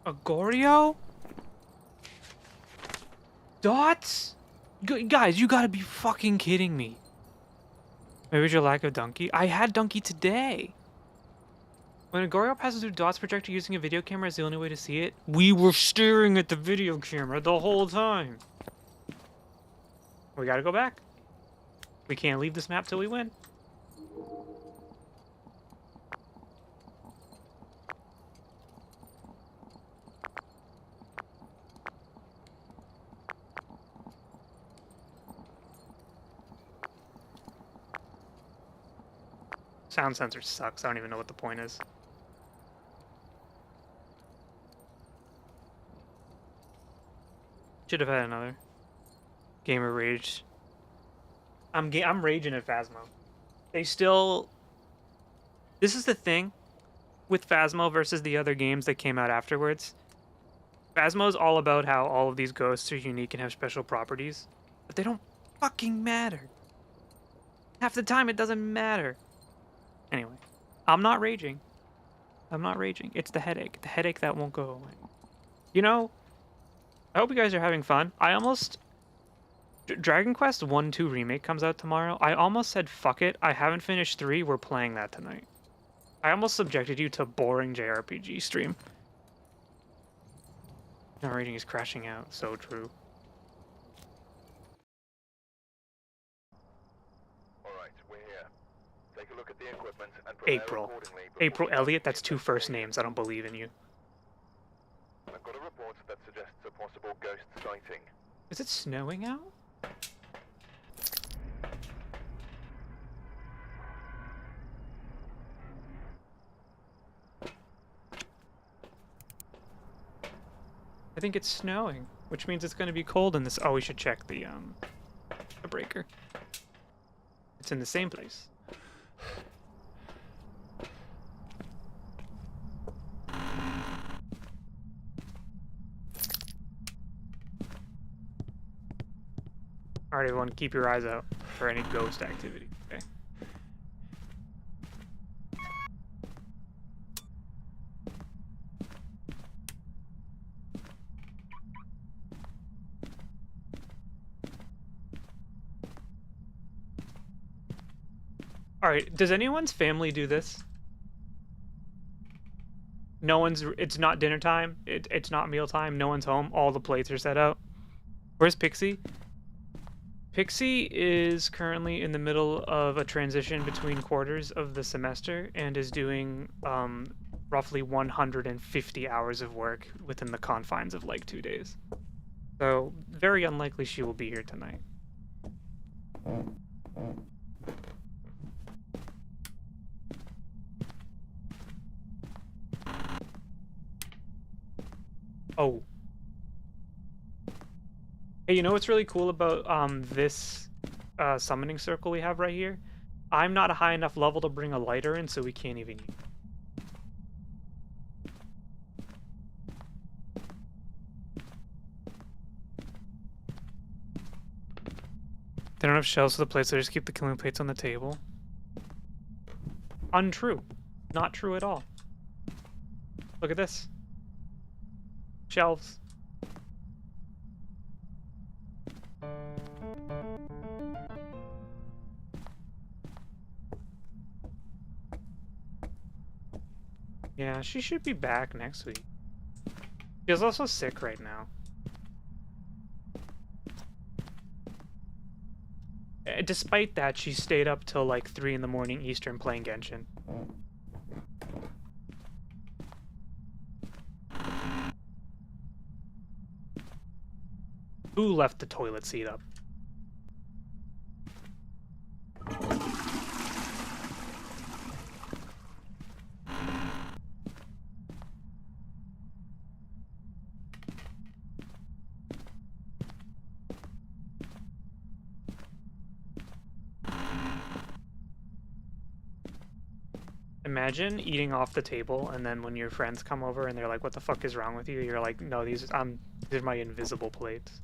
A Gordio? Dots? Guys, you gotta be fucking kidding me. Maybe it's your lack of donkey. I had donkey today. When a Goryo passes through Dot's projector using a video camera is the only way to see it. We were staring at the video camera the whole time. We gotta go back. We can't leave this map till we win. Sound sensor sucks. I don't even know what the point is. Should have had another. Gamer rage. I'm raging at Phasmo. They still... This is the thing with Phasmo versus the other games that came out afterwards. Phasmo is all about how all of these ghosts are unique and have special properties. But they don't fucking matter. Half the time it doesn't matter. Anyway, I'm not raging. I'm not raging. It's the headache. The headache that won't go away. You know, I hope you guys are having fun. I almost... Dragon Quest 1-2 Remake comes out tomorrow. I almost said, fuck it. I haven't finished 3. We're playing that tonight. I almost subjected you to boring JRPG stream. Now rating is crashing out. So true. Alright, we're here. Take a look at the equipment and prepare April. accordingly before April we Elliott, begin that's the 2 first investigation. names. I don't believe in you. I've got a report that suggests a possible ghost sighting. Is it snowing out? I think it's snowing, which means it's going to be cold in this. Oh, we should check the breaker. It's in the same place. All right, everyone, keep your eyes out for any ghost activity. Okay. All right, does anyone's family do this? No one's, it's not dinner time, it's not meal time, no one's home, all the plates are set out. Where's Pixie? Pixie is currently in the middle of a transition between quarters of the semester and is doing roughly 150 hours of work within the confines of like 2 days. So, very unlikely she will be here tonight. Oh. Hey, you know what's really cool about this summoning circle we have right here? I'm not a high enough level to bring a lighter in, so we can't even use it. They don't have shelves for the plates, so they just keep the killing plates on the table. Untrue. Not true at all. Look at this. Shelves. Yeah, she should be back next week. She is also sick right now. Despite that, she stayed up till like 3 in the morning Eastern playing Genshin. Who left the toilet seat up? Imagine eating off the table and then when your friends come over and they're like, what the fuck is wrong with you? You're like, no, these are my invisible plates.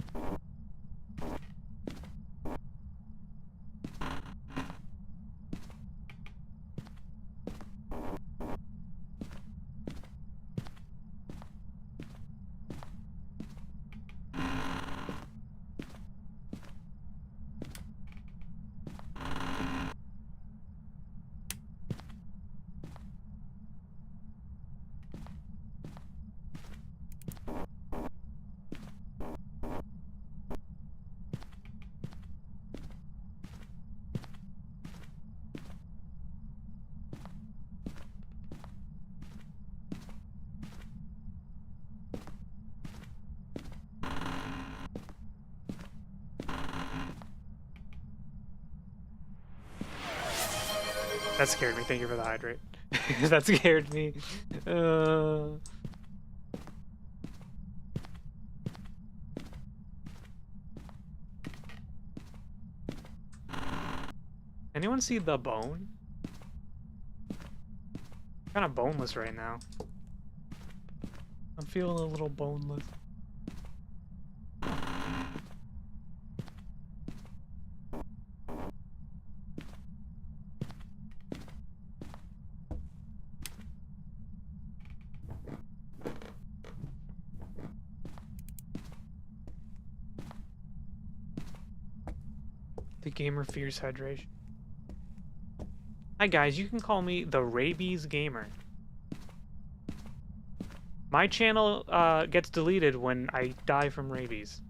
That scared me. Thank you for the hydrate. That scared me. Anyone see the bone? I'm kind of boneless right now. I'm feeling a little boneless. The gamer fears hydration. Hi guys, you can call me the Rabies Gamer. My channel gets deleted when I die from rabies.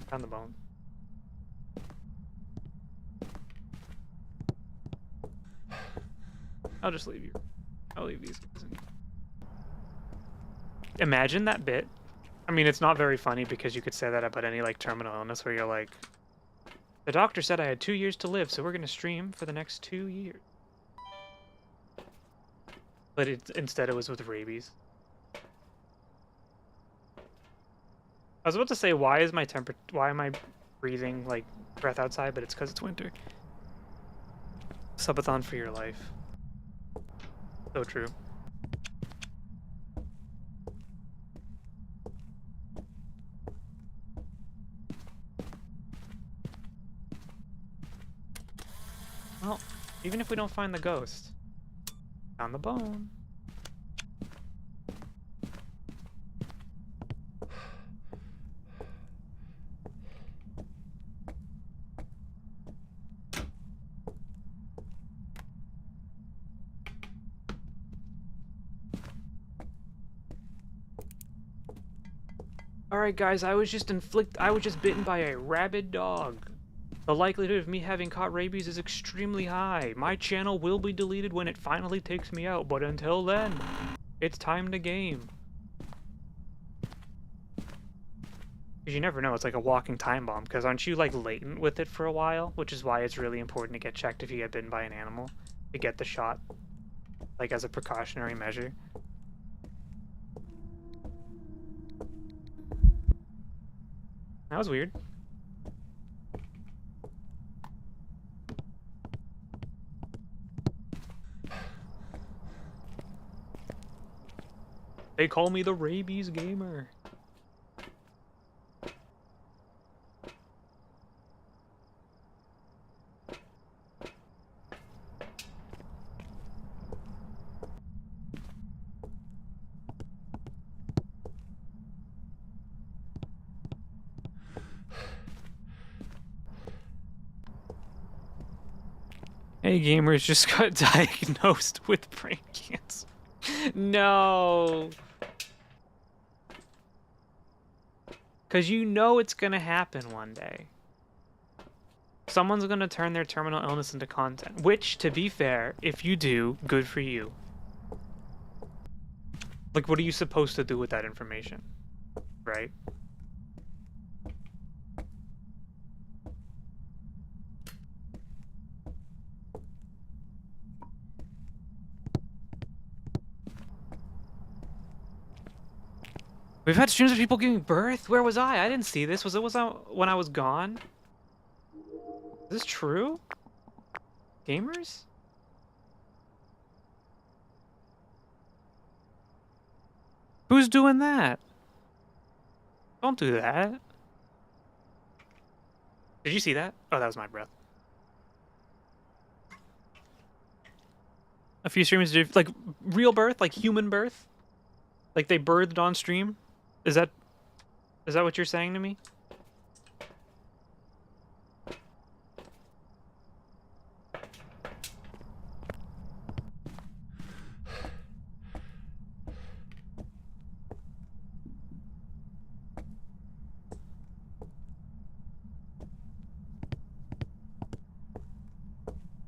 Found the bone. I'll just leave you. I'll leave these guys in. Imagine that bit. I mean, it's not very funny because you could say that about any like terminal illness where you're like, the doctor said I had 2 years to live, so we're gonna stream for the next 2 years. But instead it was with rabies. I was about to say, why am I breathing like breath outside, but it's because it's winter. Subathon for your life. So true. Well, even if we don't find the ghost, found the bone. Alright guys, I was just bitten by a rabid dog. The likelihood of me having caught rabies is extremely high. My channel will be deleted when it finally takes me out, but until then, it's time to game. Because you never know, it's like a walking time bomb, because aren't you like latent with it for a while? Which is why it's really important to get checked if you get bitten by an animal, to get the shot, like as a precautionary measure. That was weird. They call me the Rabies Gamer. Hey gamers, just got diagnosed with brain cancer. No. Because you know it's gonna happen one day. Someone's gonna turn their terminal illness into content. Which, to be fair, if you do, good for you. Like, what are you supposed to do with that information? Right? We've had streams of people giving birth? Where was I? I didn't see this. Was when I was gone? Is this true? Gamers? Who's doing that? Don't do that. Did you see that? Oh, that was my breath. A few streamers did, like, real birth? Like, human birth? Like, they birthed on stream? Is that what you're saying to me?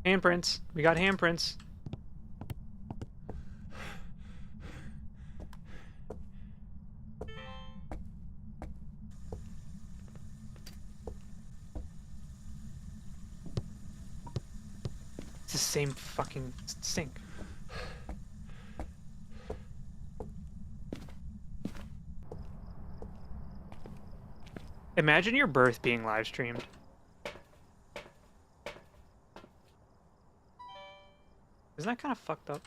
Handprints. We got handprints. It's same fucking sink. Imagine your birth being live streamed. Isn't that kind of fucked up?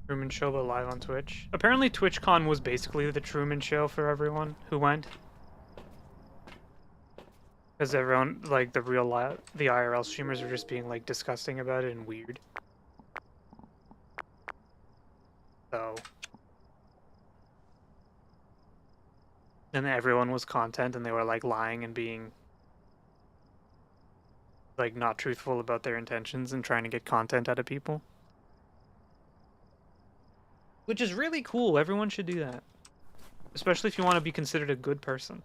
Truman Show, but live on Twitch. Apparently TwitchCon was basically the Truman Show for everyone who went. Because everyone, like, the IRL streamers were just being, like, disgusting about it and weird. So... And everyone was content and they were, like, lying and being... like, not truthful about their intentions and trying to get content out of people. Which is really cool. Everyone should do that. Especially if you want to be considered a good person.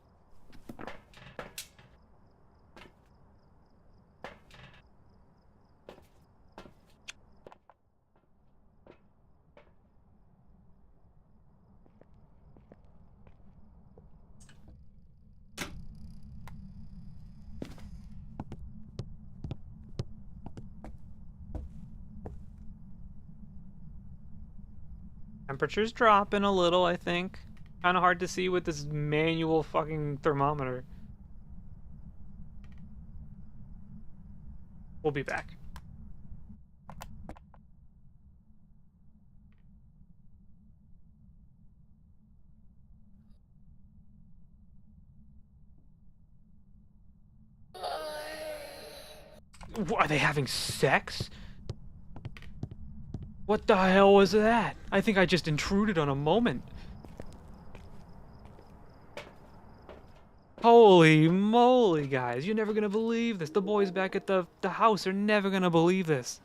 Temperature's dropping a little, I think. Kind of hard to see with this manual fucking thermometer. We'll be back. What, are they having sex? What the hell was that? I think I just intruded on a moment. Holy moly, guys. You're never gonna believe this. The boys back at the house are never gonna believe this.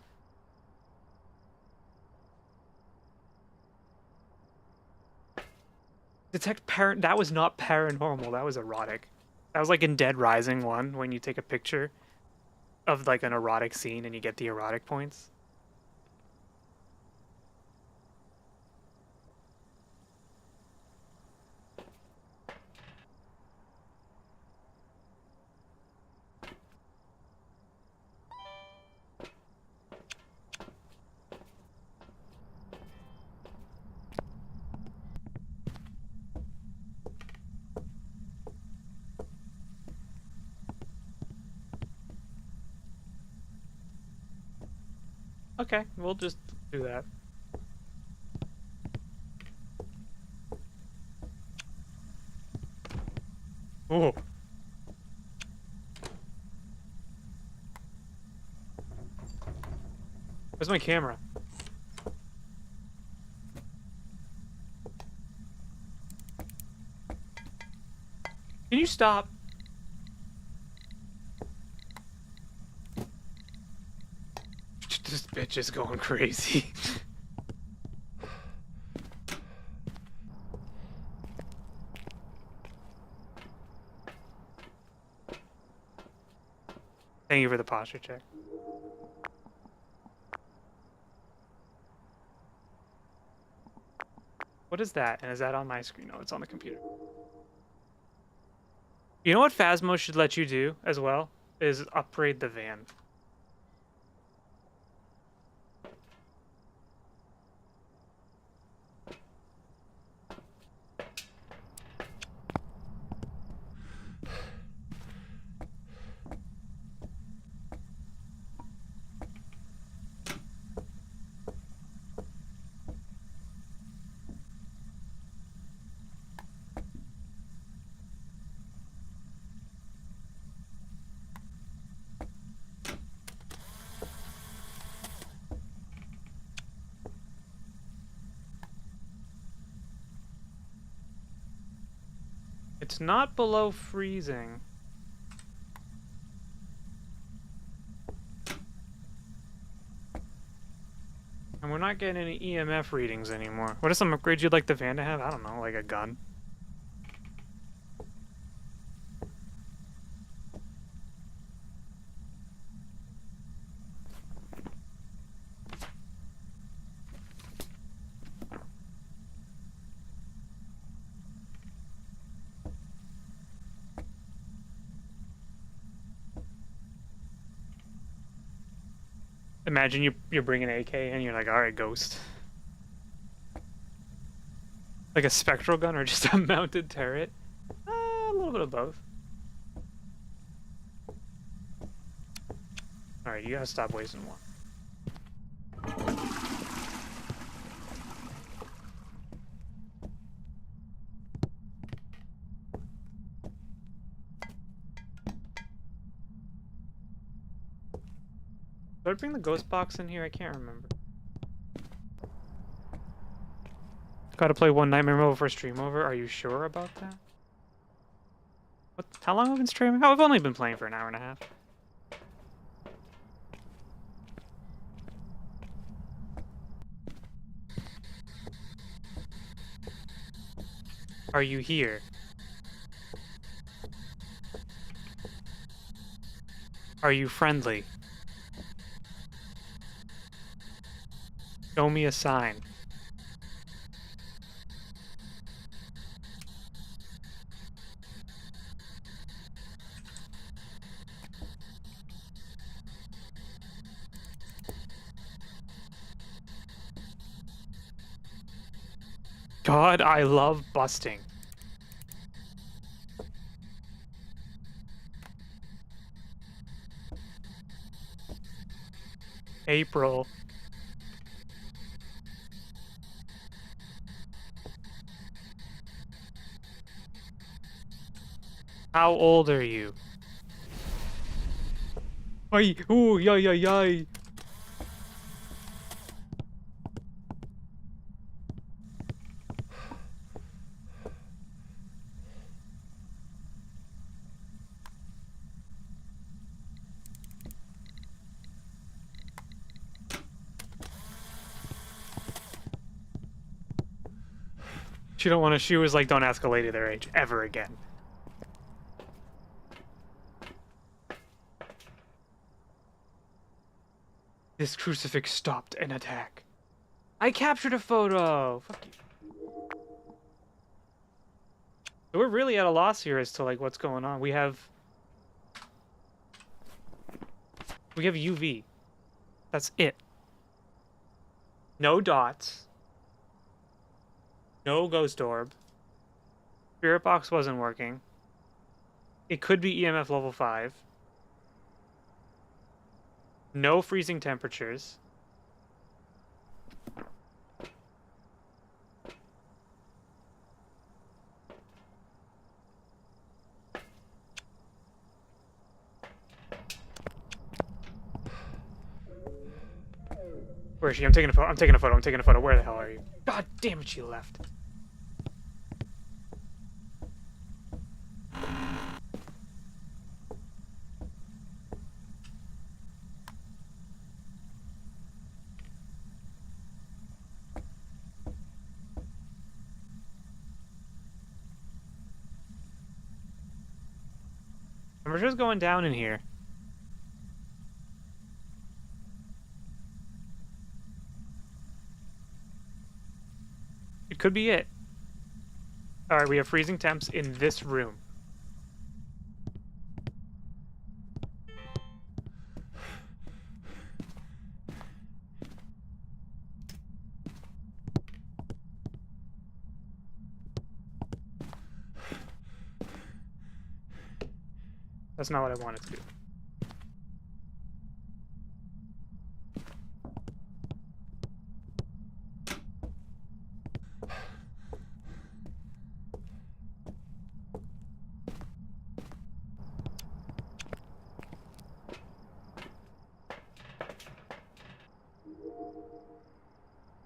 Detect parent. That was not paranormal. That was erotic. That was like in Dead Rising 1 when you take a picture of like an erotic scene and you get the erotic points. Okay, we'll just do that. Oh. Where's my camera? Can you stop? This bitch is going crazy. Thank you for the posture check. What is that? And is that on my screen? No, it's on the computer. You know what Phasmo should let you do as well? Is upgrade the van. It's not below freezing. And we're not getting any EMF readings anymore. What are some upgrades you'd like the van to have? I don't know, like a gun. Imagine you're bringing an AK and you're like, all right, ghost. Like a spectral gun or just a mounted turret? A little bit of both. All right, you gotta stop wasting one. Did I bring the ghost box in here? I can't remember. Gotta play one Nightmare mode before stream over. Are you sure about that? What? How long have we been streaming? Oh, I've only been playing for an hour and a half. Are you here? Are you friendly? Show me a sign. God, I love busting. April. How old are you? Ay, ooh, yay, yay, yay. She was like, don't ask a lady their age ever again. This crucifix stopped an attack. I captured a photo. Fuck you. So we're really at a loss here as to like what's going on. We have UV. That's it. No dots. No ghost orb. Spirit box wasn't working. It could be EMF level 5. No freezing temperatures. Where is she? I'm taking a photo. I'm taking a photo. I'm taking a photo. Where the hell are you? God damn it, she left. Temperature's going down in here. It could be it. Alright, we have freezing temps in this room. That's not what I wanted to do.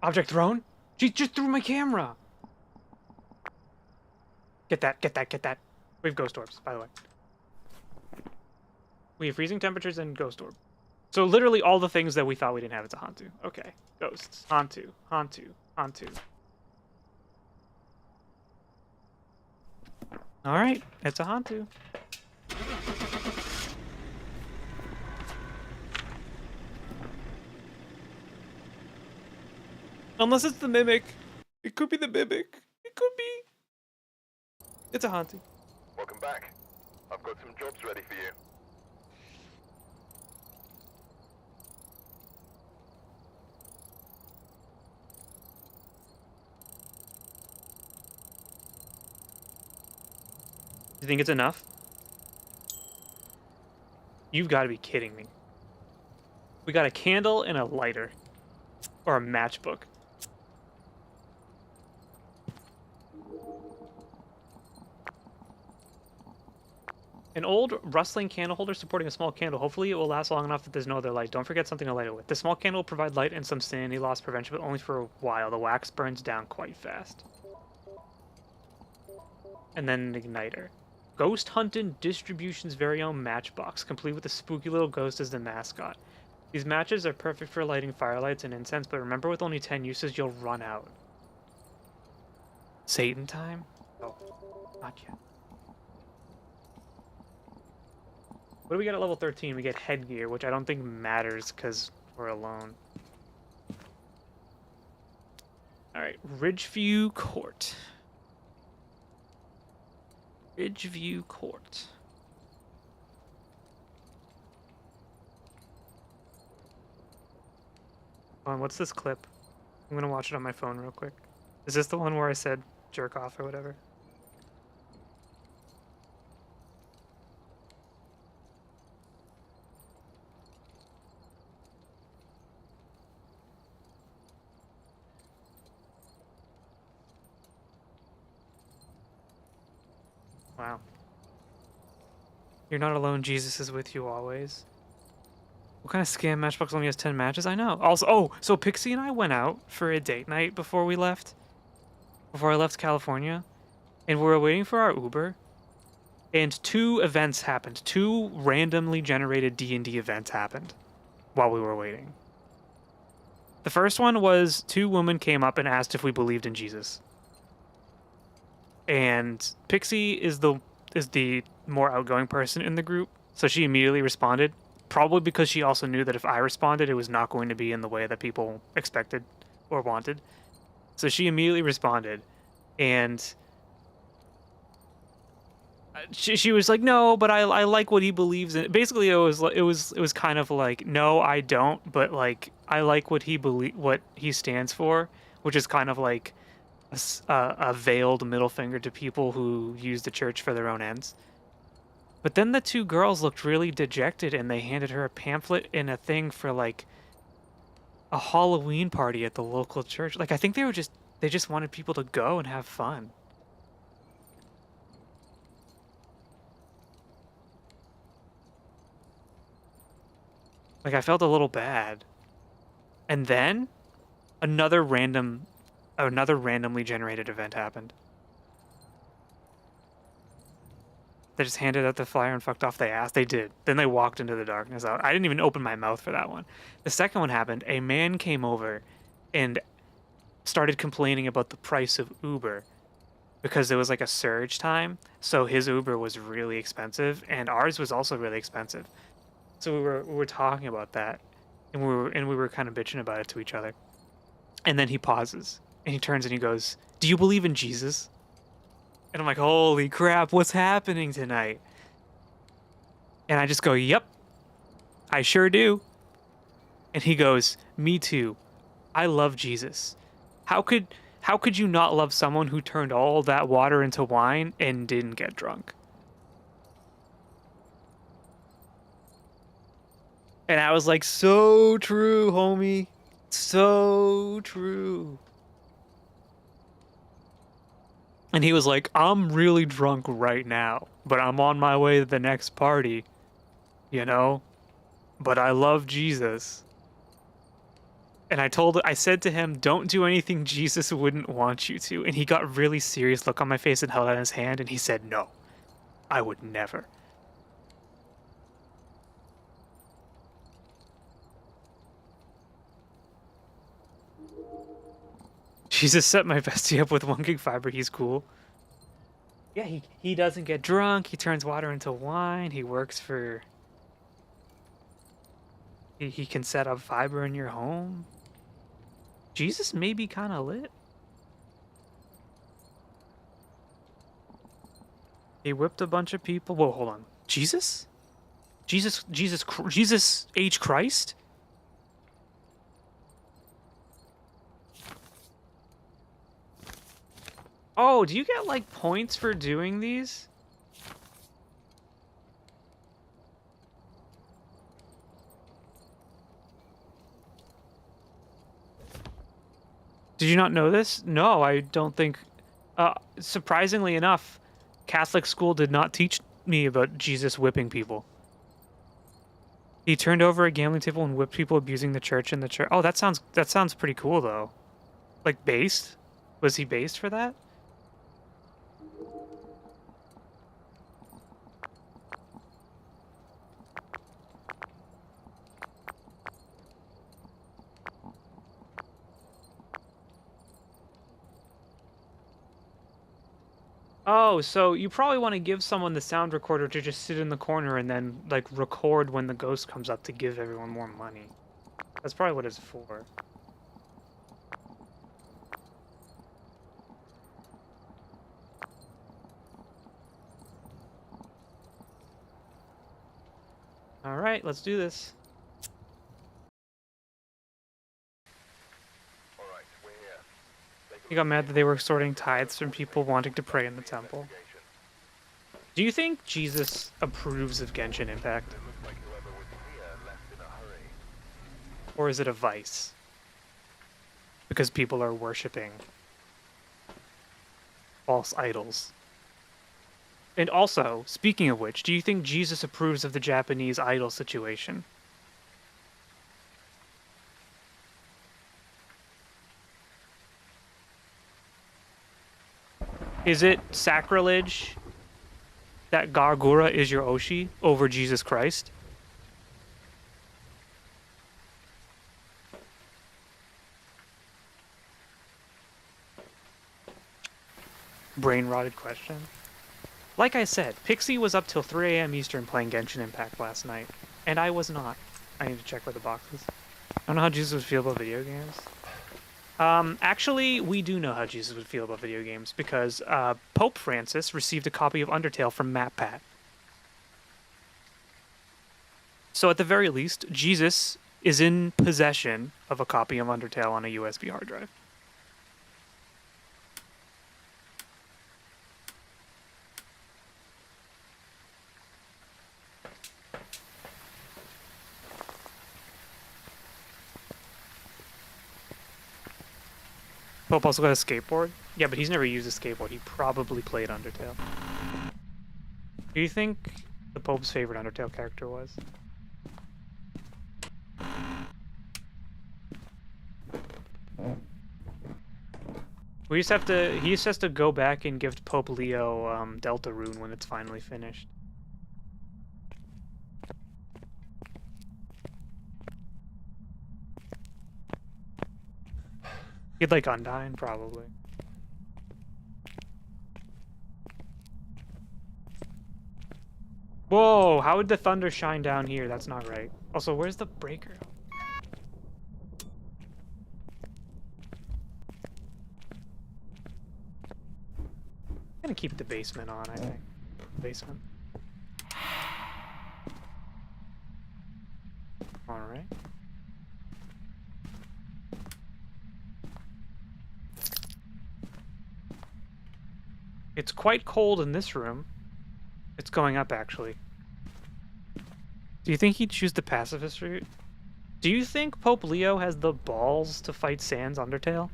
Object thrown? She just threw my camera! Get that, get that, get that. We have ghost orbs, by the way. We have freezing temperatures and ghost orb. So literally all the things that we thought we didn't have, it's a Hantu. Okay. Ghosts. Hantu. Hantu. Hantu. Alright. It's a Hantu. Unless it's the Mimic. It could be the Mimic. It could be. It's a Hantu. Welcome back. I've got some jobs ready for you. You think it's enough? You've got to be kidding me. We got a candle and a lighter. Or a matchbook. An old rustling candle holder supporting a small candle. Hopefully it will last long enough that there's no other light. Don't forget something to light it with. The small candle will provide light and some sanity loss prevention, but only for a while. The wax burns down quite fast. And then an igniter. Ghost Hunting Distribution's very own matchbox, complete with a spooky little ghost as the mascot. These matches are perfect for lighting firelights and incense, but remember with only 10 uses, you'll run out. Satan time? Oh, not yet. What do we get at level 13? We get headgear, which I don't think matters because we're alone. Alright, Ridgeview Court. Ridgeview Court. Hold on, what's this clip? I'm gonna watch it on my phone real quick. Is this the one where I said jerk off or whatever? Wow. You're not alone, Jesus is with you always. What kind of scam matchbox only has 10 matches? I know. Also, oh, so Pixie and I went out for a date night before we left. Before I left California. And we were waiting for our Uber. And 2 events happened. 2 randomly generated D&D events happened while we were waiting. The first one was 2 women came up and asked if we believed in Jesus. And Pixie is the more outgoing person in the group, so she immediately responded, probably because she also knew that if I responded, it was not going to be in the way that people expected or wanted. So she immediately responded, and she was like, "No, but I like what he believes in." Basically, it was kind of like, "No, I don't, but like I like what he stands for," which is kind of like a veiled middle finger to people who use the church for their own ends. But then the 2 girls looked really dejected, and they handed her a pamphlet and a thing for like a Halloween party at the local church. Like, I think they just wanted people to go and have fun. Like, I felt a little bad. And then another randomly generated event happened. They just handed out the flyer and fucked off. They asked. They did. Then they walked into the darkness out. I didn't even open my mouth for that one. The second one happened. A man came over and started complaining about the price of Uber because there was like a surge time. So his Uber was really expensive and ours was also really expensive. So we were talking about that, and we were kind of bitching about it to each other. And then he pauses and he turns and he goes, "Do you believe in Jesus?" And I'm like, "Holy crap, what's happening tonight?" And I just go, "Yep, I sure do." And he goes, "Me too. I love Jesus. How could you not love someone who turned all that water into wine and didn't get drunk?" And I was like, "So true, homie. So true." And he was like, "I'm really drunk right now, but I'm on my way to the next party, you know? But I love Jesus." And I said to him, "Don't do anything Jesus wouldn't want you to." And he got really serious look on my face and held out his hand, and he said, "No." I would never. Jesus set my bestie up with 1 gig fiber. He's cool. Yeah, he doesn't get drunk. He turns water into wine. He works for... He can set up fiber in your home. Jesus may be kind of lit. He whipped a bunch of people. Whoa, hold on. Jesus? Jesus H. Christ? Oh, do you get, like, points for doing these? Did you not know this? No, I don't think... surprisingly enough, Catholic school did not teach me about Jesus whipping people. He turned over a gambling table and whipped people abusing the church in the church. Oh, that sounds pretty cool, though. Like, based? Was he based for that? Oh, so you probably want to give someone the sound recorder to just sit in the corner and then, like, record when the ghost comes up to give everyone more money. That's probably what it's for. Alright, let's do this. Alright, we're here. Take a He got look mad at that the they were equipment sorting and tithes from people wanting to pray in the temple. investigation. Do you think Jesus approves of Genshin Impact? It looks like whoever was here left in a hurry. Or is it a vice? Because people are worshipping false idols. And also, speaking of which, do you think Jesus approves of the Japanese idol situation? Is it sacrilege that Gargura is your Oshi over Jesus Christ? Brain-rotted question. Like I said, Pixie was up till 3 a.m. Eastern playing Genshin Impact last night, and I was not. I need to check where the box is. I don't know how Jesus would feel about video games. Actually, we do know how Jesus would feel about video games, because Pope Francis received a copy of Undertale from MatPat. So at the very least, Jesus is in possession of a copy of Undertale on a USB hard drive. Pope also got a skateboard? Yeah, but he's never used a skateboard. He probably played Undertale. Do you think the Pope's favorite Undertale character was? He just has to go back and give Pope Leo Delta Rune when it's finally finished. He'd like Undyne, probably. Whoa, how would the thunder shine down here? That's not right. Also, where's the breaker? I'm gonna keep the basement on, I think. Basement. Alright. It's quite cold in this room. It's going up, actually. Do you think he'd choose the pacifist route? Do you think Pope Leo has the balls to fight Sans Undertale?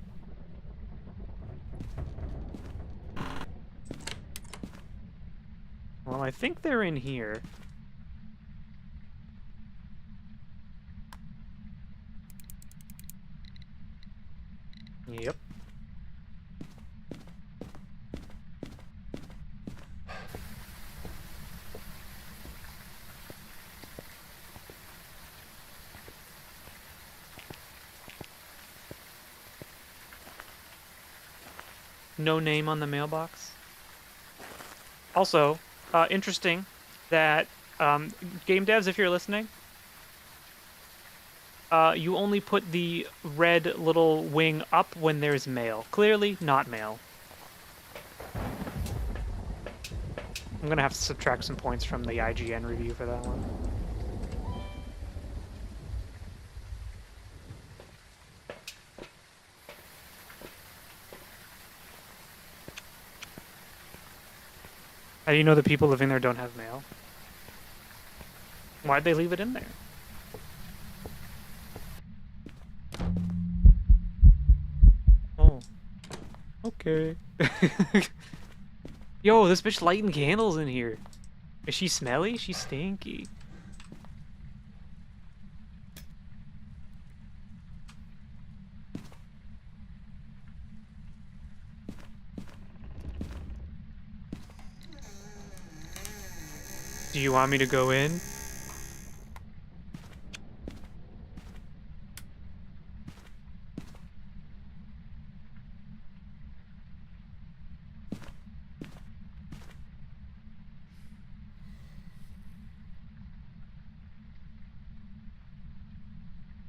Well, I think they're in here. Yep. No name on the mailbox. Also, interesting that game devs, if you're listening, you only put the red little wing up when there's mail. Clearly not mail. I'm gonna have to subtract some points from the IGN review for that one. How do you know the people living there don't have mail? Why'd they leave it in there? Oh. Okay. Yo, this bitch lighting candles in here. Is she smelly? She's stinky. Do you want me to go in?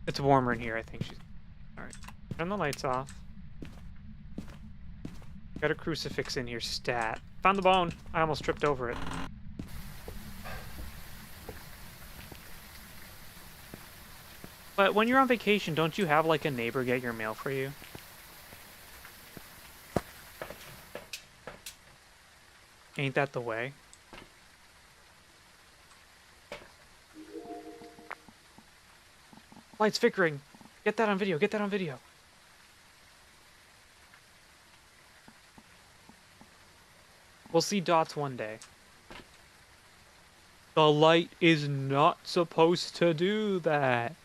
It's warmer in here, I think she's... Alright. Turn the lights off. Got a crucifix in here, stat. Found the bone! I almost tripped over it. But when you're on vacation, don't you have, like, a neighbor get your mail for you? Ain't that the way? Lights flickering! Get that on video, get that on video! We'll see dots one day. The light is not supposed to do that.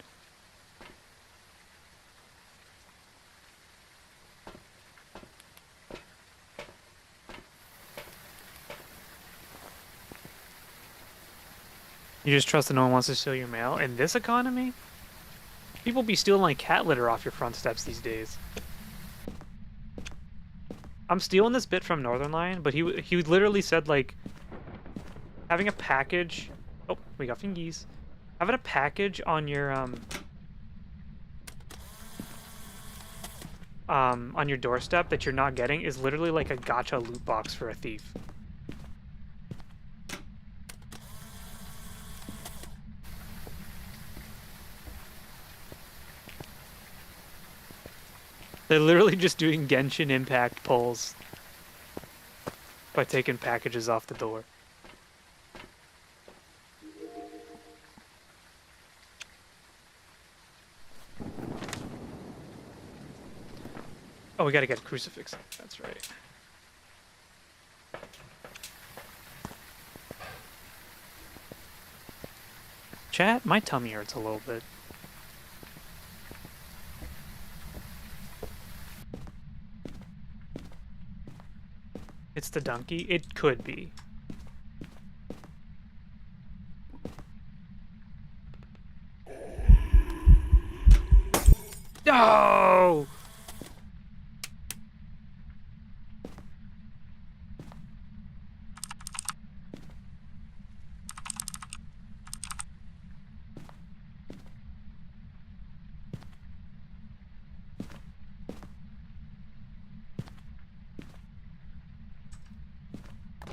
You just trust that no one wants to steal your mail? In this economy? People be stealing like cat litter off your front steps these days. I'm stealing this bit from Northern Lion, but he literally said like having a package. Oh, we got fingies. Having a package on your on your doorstep that you're not getting is literally like a gacha loot box for a thief. They're literally just doing Genshin Impact pulls by taking packages off the door. Oh, we gotta get a crucifix. That's right. Chat, my tummy hurts a little bit. It's the donkey? It could be. No!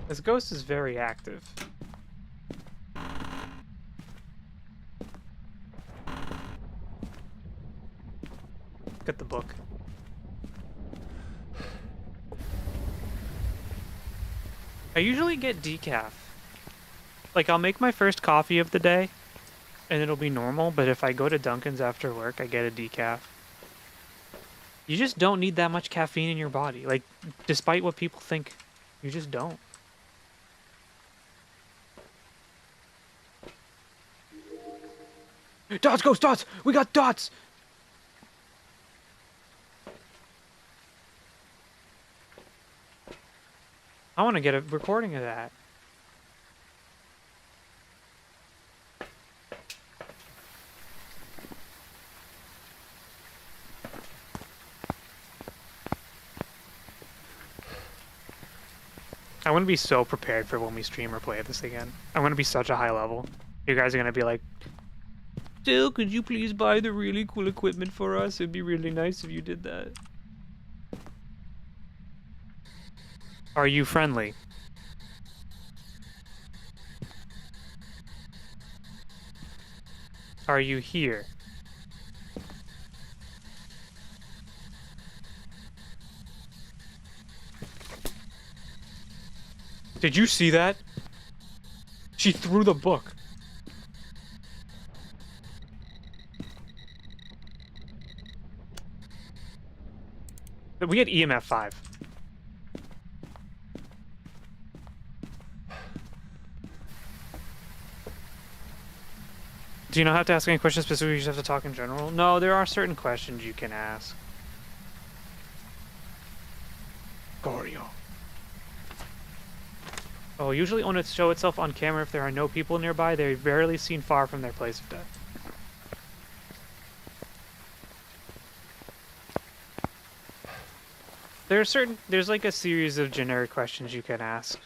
This ghost is very active. Get the book. I usually get decaf. Like, I'll make my first coffee of the day, and it'll be normal, but if I go to Dunkin's after work, I get a decaf. You just don't need that much caffeine in your body. Like, despite what people think, you just don't. Dots, ghost, dots! We got dots! I want to get a recording of that. going to be so prepared for when we stream or play this again. I'm going to be such a high level. You guys are going to be like, Still, could you please buy the really cool equipment for us? It'd be really nice if you did that. Are you friendly? Are you here? Did you see that? She threw the book. We had EMF 5. Do you not have to ask any questions specifically? You just have to talk in general? No, there are certain questions you can ask. Gorio. Oh, usually when it shows itself on camera if there are no people nearby, they're rarely seen far from their place of death. There's like a series of generic questions you can ask.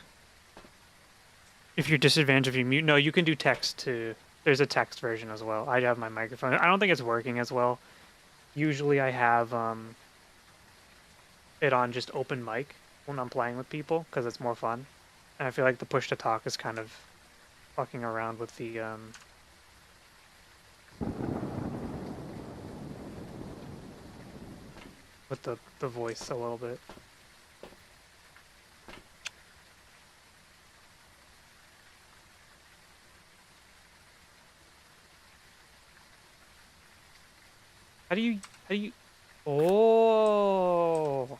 If you're disadvantaged, if you mute, no, you can do text too. There's a text version as well. I have my microphone. I don't think it's working as well. Usually I have it on just open mic when I'm playing with people because it's more fun. And I feel like the push to talk is kind of fucking around with the voice a little bit. How do you Oh,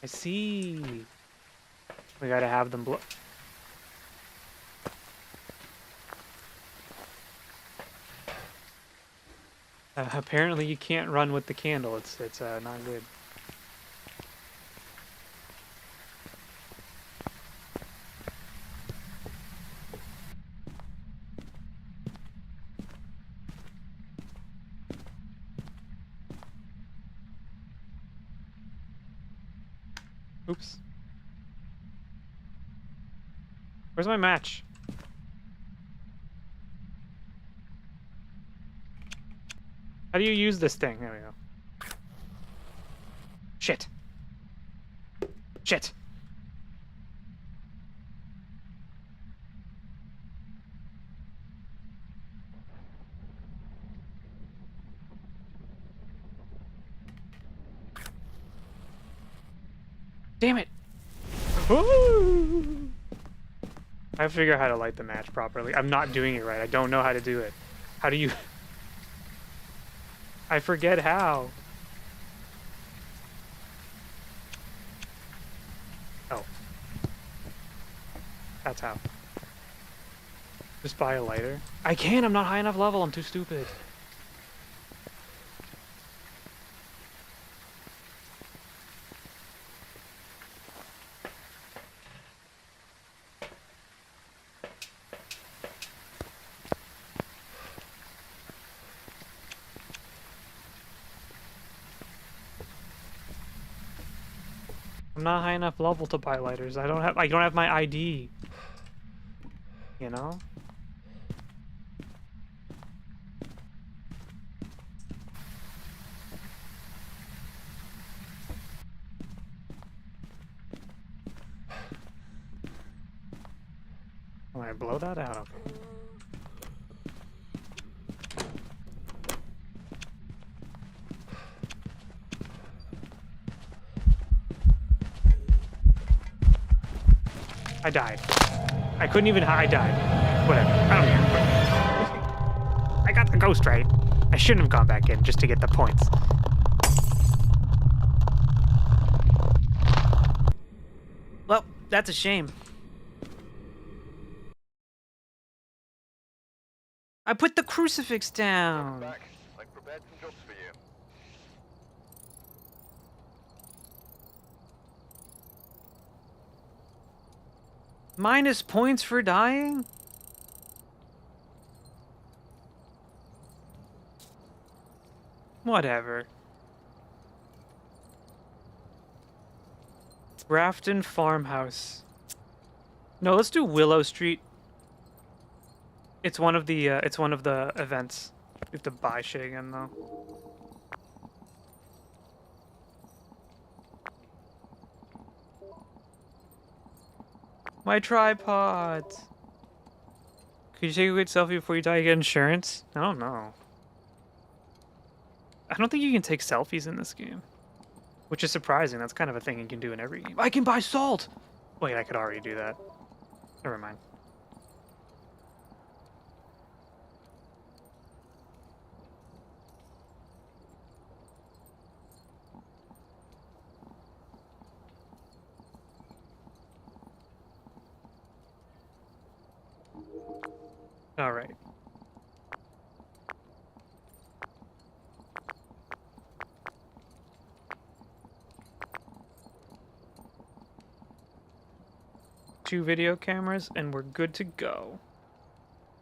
I see. We gotta have them blow. Apparently you can't run with the candle. It's not good. Oops. Where's my match? How do you use this thing? There we go. Shit. Shit. Damn it. Ooh. I have to figure out how to light the match properly. I'm not doing it right. I don't know how to do it. How do you... I forget how. Oh. That's how. Just buy a lighter. I can't. I'm not high enough level. I'm too stupid. I'm not high enough level to buy lighters. I don't have my ID. You know? Am I blow that out? Okay. I died. I couldn't even I died. Whatever. I don't care. I got the ghost right. I shouldn't have gone back in just to get the points. Well, that's a shame. I put the crucifix down. Back. I've prepared some jobs for you. Minus points for dying? Whatever. Grafton Farmhouse. No, let's do Willow Street. It's one of the events. You have to buy shit again though. My tripod. Could you take a good selfie before you die? You get insurance? I don't know. I don't think you can take selfies in this game, which is surprising. That's kind of a thing you can do in every game. I can buy salt. Wait, I could already do that. Never mind. All right. Two video cameras and we're good to go.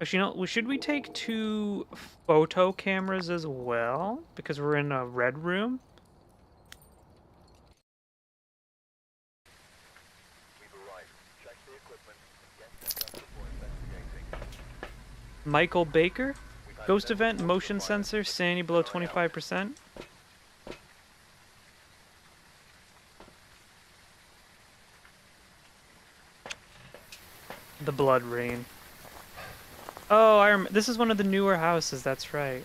Actually, you know, should we take two photo cameras as well? Because we're in a red room? We've arrived. Check the equipment and get set up before investigating. Michael Baker? We've had Ghost several event, motion required. sensor, sanity below 25%. The blood rain. Oh, this is one of the newer houses, that's right.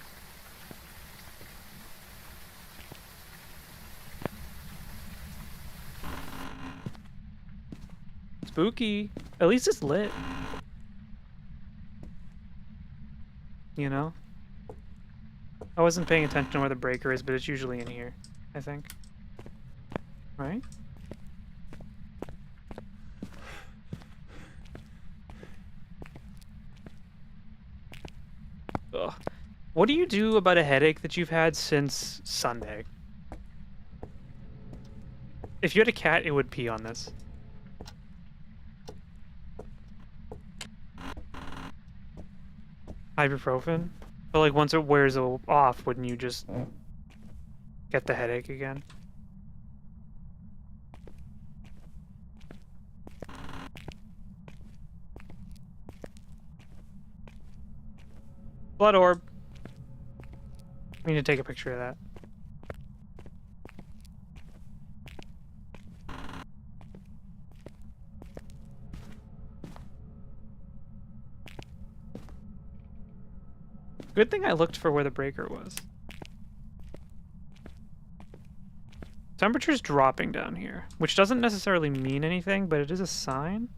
Spooky. At least it's lit. You know? I wasn't paying attention to where the breaker is, but it's usually in here, I think. Right? Ugh. What do you do about a headache that you've had since Sunday? If you had a cat, it would pee on this. Ibuprofen? But like once it wears off, wouldn't you just get the headache again? Blood orb. We need to take a picture of that. Good thing I looked for where the breaker was. Temperature's dropping down here, which doesn't necessarily mean anything, but it is a sign.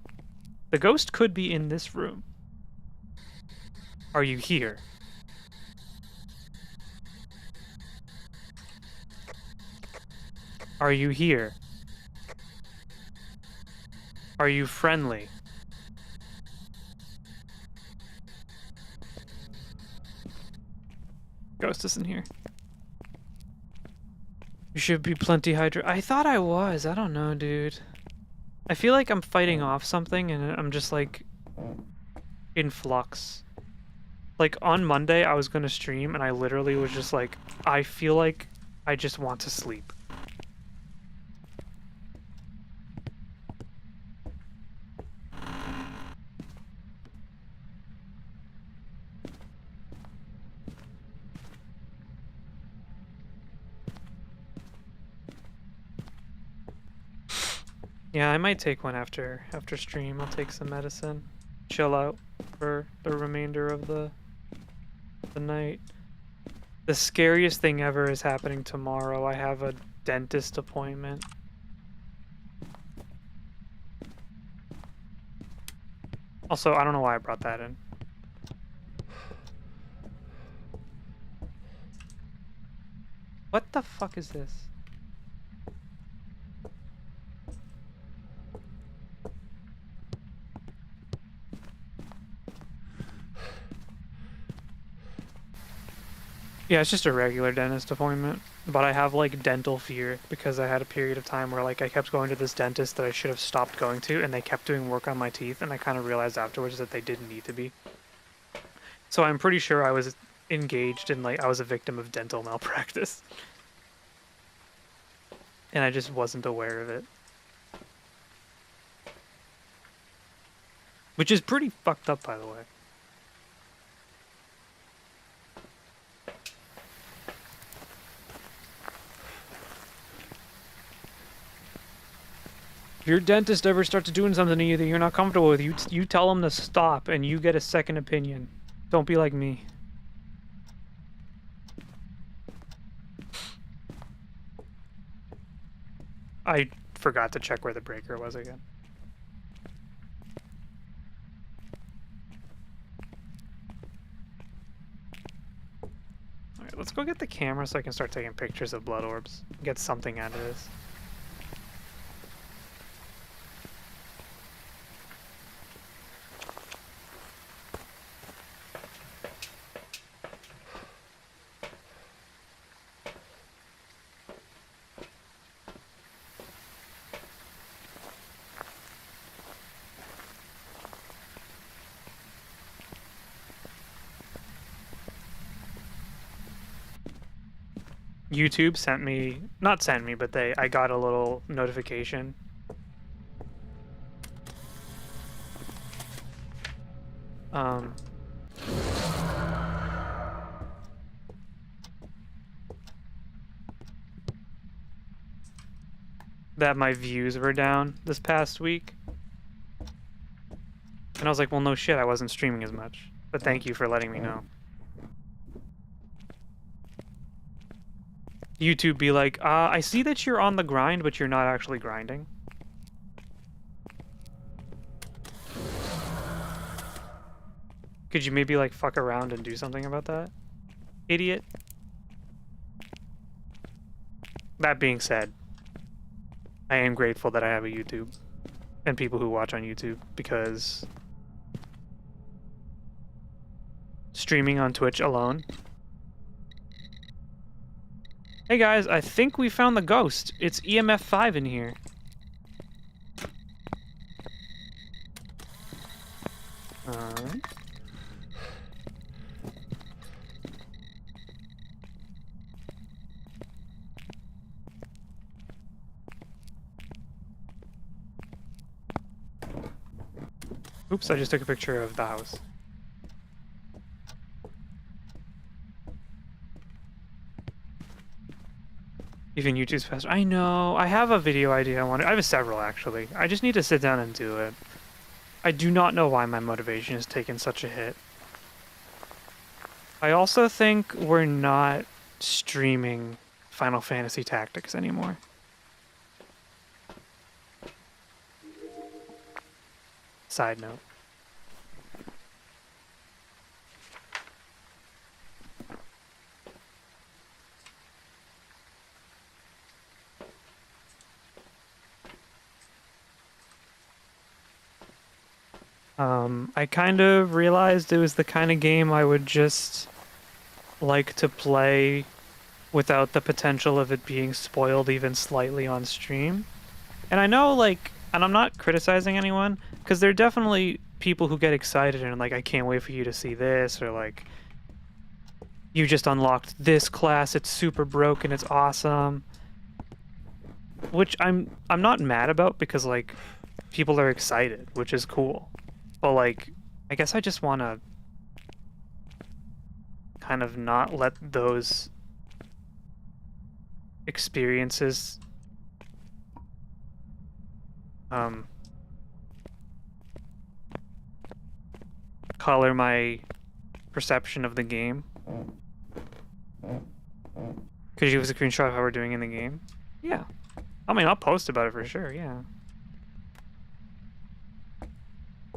The ghost could be in this room. Are you here? Are you here? Are you friendly? Ghost isn't here. You should be plenty hydrated. I thought I was. I don't know, dude. I feel like I'm fighting off something and I'm just like in flux. Like on Monday I was gonna stream and I literally was just like, I feel like I just want to sleep. Yeah, I might take one after stream. I'll take some medicine. Chill out for the remainder of the night. The scariest thing ever is happening tomorrow. I have a dentist appointment. Also, I don't know why I brought that in. What the fuck is this? Yeah, it's just a regular dentist appointment, but I have like dental fear because I had a period of time where like I kept going to this dentist that I should have stopped going to, and they kept doing work on my teeth, and I kind of realized afterwards that they didn't need to be. So I'm pretty sure I was engaged in like I was a victim of dental malpractice. And I just wasn't aware of it. Which is pretty fucked up, by the way. If your dentist ever starts doing something to you that you're not comfortable with, you tell them to stop and you get a second opinion. Don't be like me. I forgot to check where the breaker was again. Alright, let's go get the camera so I can start taking pictures of blood orbs. Get something out of this. YouTube sent me, not sent me, but I got a little notification. That my views were down this past week. And I was like, well, no shit, I wasn't streaming as much. But thank you for letting me know. YouTube be like, I see that you're on the grind, but you're not actually grinding. Could you maybe, like, fuck around and do something about that? Idiot. That being said, I am grateful that I have a YouTube and people who watch on YouTube, because streaming on Twitch alone. Hey guys, I think we found the ghost. It's EMF 5 in here. Alright. Oops, I just took a picture of the house. Even YouTube's faster. I know. I have a video idea I want. I have several, actually. I just need to sit down and do it. I do not know why my motivation has taken such a hit. I also think we're not streaming Final Fantasy Tactics anymore. Side note. I kind of realized it was the kind of game I would just like to play without the potential of it being spoiled even slightly on stream. And I know, like, and I'm not criticizing anyone, because there are definitely people who get excited and like, I can't wait for you to see this, or like, you just unlocked this class, it's super broken, it's awesome. Which I'm not mad about, because like, people are excited, which is cool. But like, I guess I just want to kind of not let those experiences color my perception of the game. Could you give us a screenshot of how we're doing in the game? Yeah. I mean, I'll post about it for sure, yeah.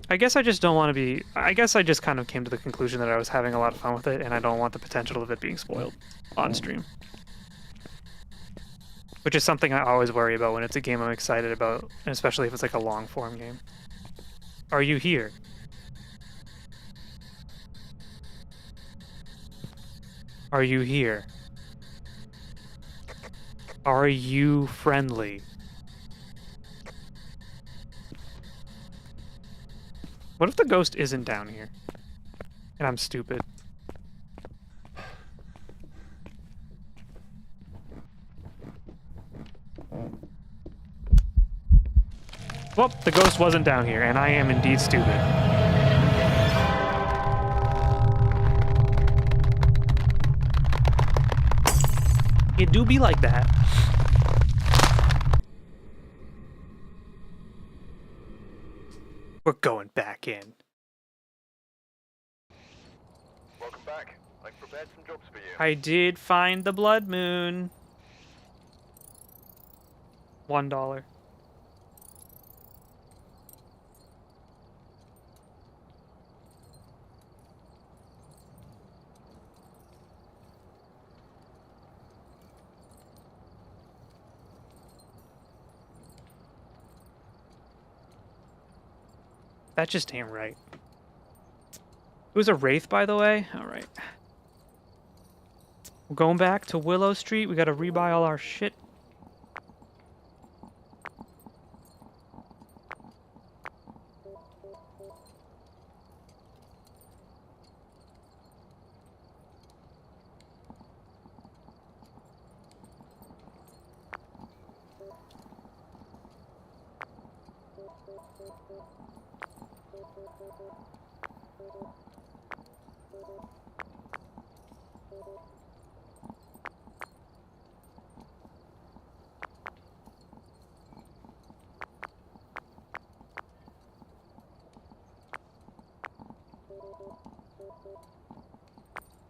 I guess I just don't want to be... I guess I just kind of came to the conclusion that I was having a lot of fun with it, and I don't want the potential of it being spoiled on stream. Which is something I always worry about when it's a game I'm excited about, and especially if it's like a long-form game. Are you here? Are you here? Are you friendly? What if the ghost isn't down here? And I'm stupid. Well, the ghost wasn't down here, and I am indeed stupid. It do be like that. We're going back in. Welcome back. I've prepared some jobs for you. I did find the blood moon. $1. That just ain't right. It was a wraith, by the way. All right. We're going back to Willow Street. We gotta rebuy all our shit.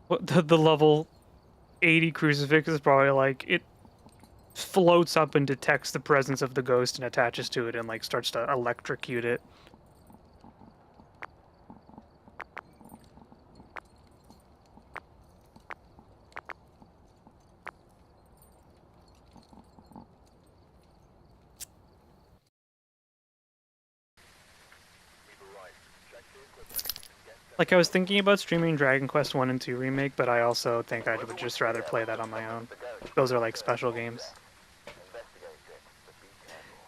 What the level 80 crucifix is probably like it floats up and detects the presence of the ghost and attaches to it and like starts to electrocute it. Like, I was thinking about streaming Dragon Quest 1 and 2 Remake, but I also think I would just rather play that on my own. Those are like special games.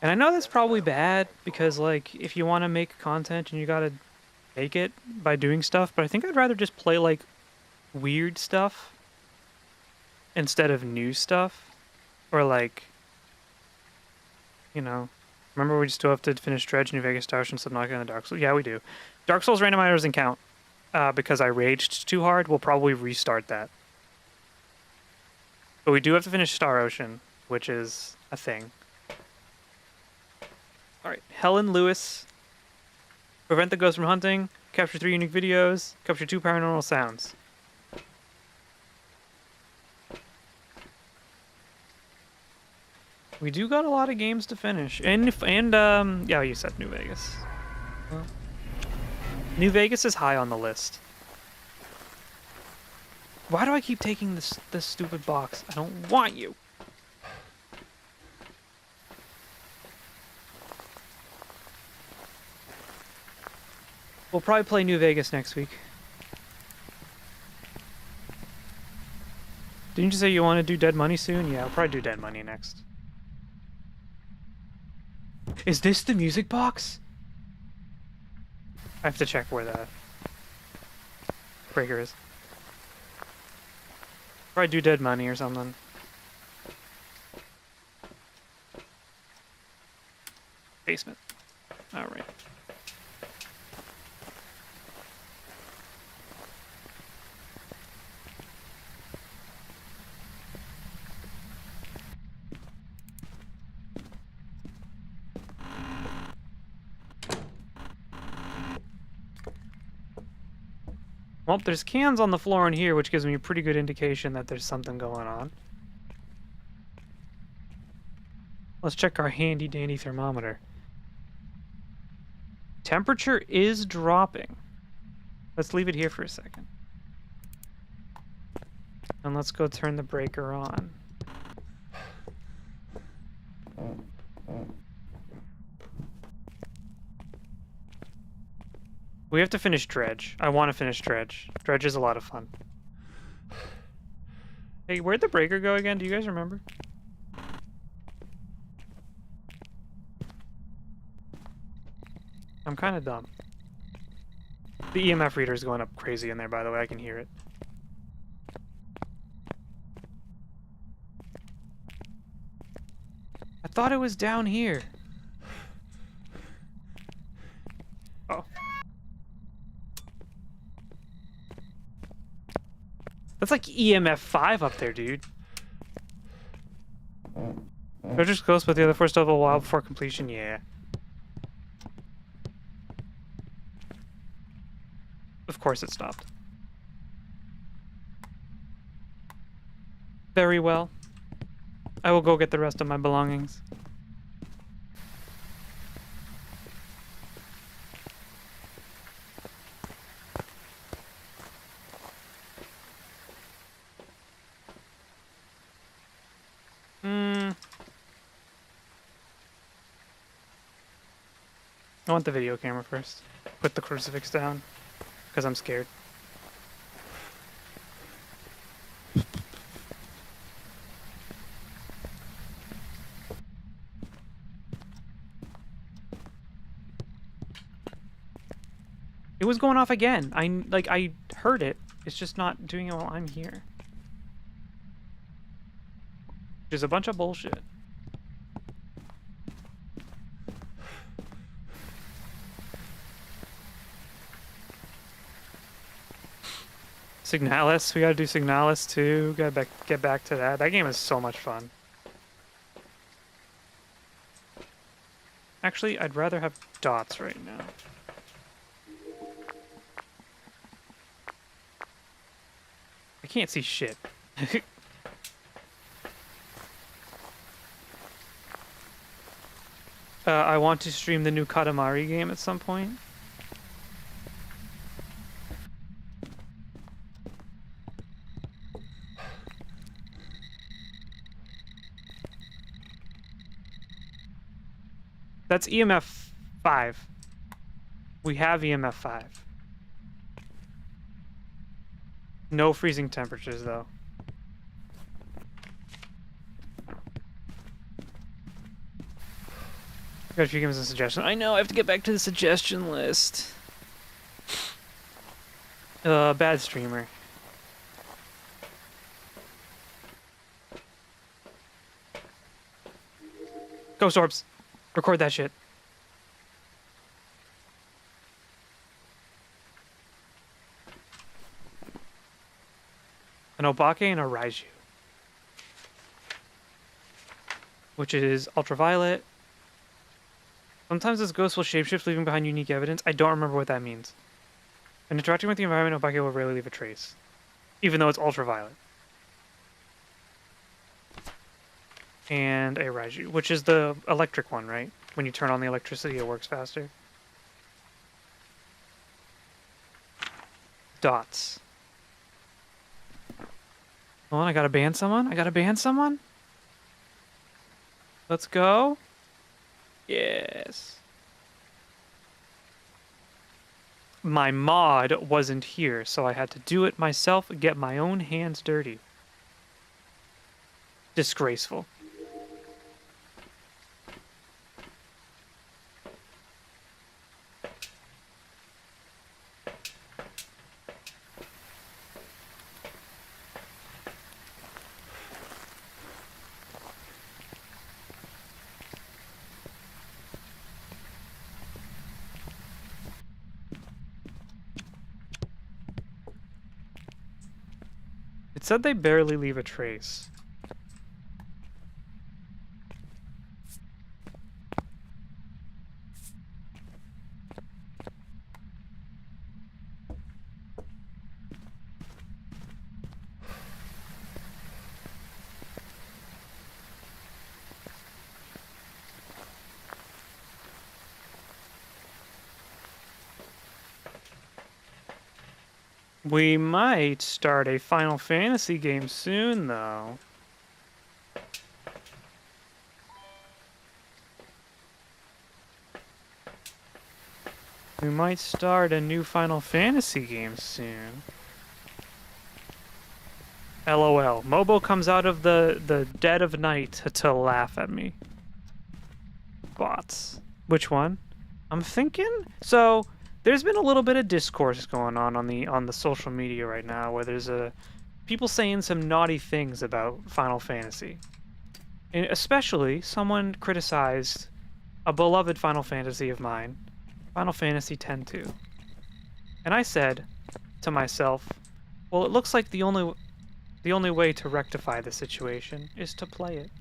And I know that's probably bad, because like, if you want to make content and you gotta make it by doing stuff, but I think I'd rather just play like weird stuff instead of new stuff. Or like, you know, remember we still have to finish Dredge, New Vegas, Star Ocean, Subnautica, and Dark Souls? Yeah, we do. Dark Souls randomizer doesn't count. Because I raged too hard, we'll probably restart that. But we do have to finish Star Ocean, which is a thing. Alright, Helen Lewis. Prevent the ghost from hunting. Capture 3 unique videos. Capture 2 paranormal sounds. We do got a lot of games to finish. And yeah, you said New Vegas. New Vegas is high on the list. Why do I keep taking this stupid box? I don't want you. We'll probably play New Vegas next week. Didn't you say you want to do Dead Money soon? Yeah, I'll probably do Dead Money next. Is this the music box? I have to check where the breaker is. Probably do Dead Money or something. Basement. Alright. Well, there's cans on the floor in here, which gives me a pretty good indication that there's something going on. Let's check our handy-dandy thermometer. Temperature is dropping. Let's leave it here for a second. And let's go turn the breaker on. We have to finish Dredge. I want to finish Dredge. Dredge is a lot of fun. Hey, where'd the breaker go again? Do you guys remember? I'm kind of dumb. The EMF reader is going up crazy in there, by the way. I can hear it. I thought it was down here. Oh. That's like EMF 5 up there, dude. Treasure's close, but the other four still have a while before completion. Yeah. Of course it stopped. Very well. I will go get the rest of my belongings. I want the video camera first. Put the crucifix down, because I'm scared. It was going off again. I heard it. It's just not doing it while I'm here. Which is a bunch of bullshit. Signalis, we gotta do Signalis too. Gotta get back to that. That game is so much fun. Actually, I'd rather have dots right now. I can't see shit. I want to stream the new Katamari game at some point. That's EMF 5. We have EMF 5. No freezing temperatures, though. Got a few games and suggestions. I know, I have to get back to the suggestion list. Bad streamer. Ghost orbs. Record that shit. An Obake and a Raiju. Which is ultraviolet. Sometimes this ghost will shapeshift, leaving behind unique evidence. I don't remember what that means. And interacting with the environment, Obake will rarely leave a trace. Even though it's ultraviolet. And a Raiju, which is the electric one, right? When you turn on the electricity, it works faster. Dots. Hold on, I gotta ban someone? I gotta ban someone? Let's go. Yes. My mod wasn't here, so I had to do it myself, get my own hands dirty. Disgraceful. It said they barely leave a trace. We might start a Final Fantasy game soon, though. We might start a new Final Fantasy game soon. LOL. Mobo comes out of the dead of night to laugh at me. Bots. Which one? I'm thinking... So... There's been a little bit of discourse going on the social media right now, where there's people saying some naughty things about Final Fantasy, and especially someone criticized a beloved Final Fantasy of mine, Final Fantasy X-2, and I said to myself, well, it looks like the only way to rectify the situation is to play it.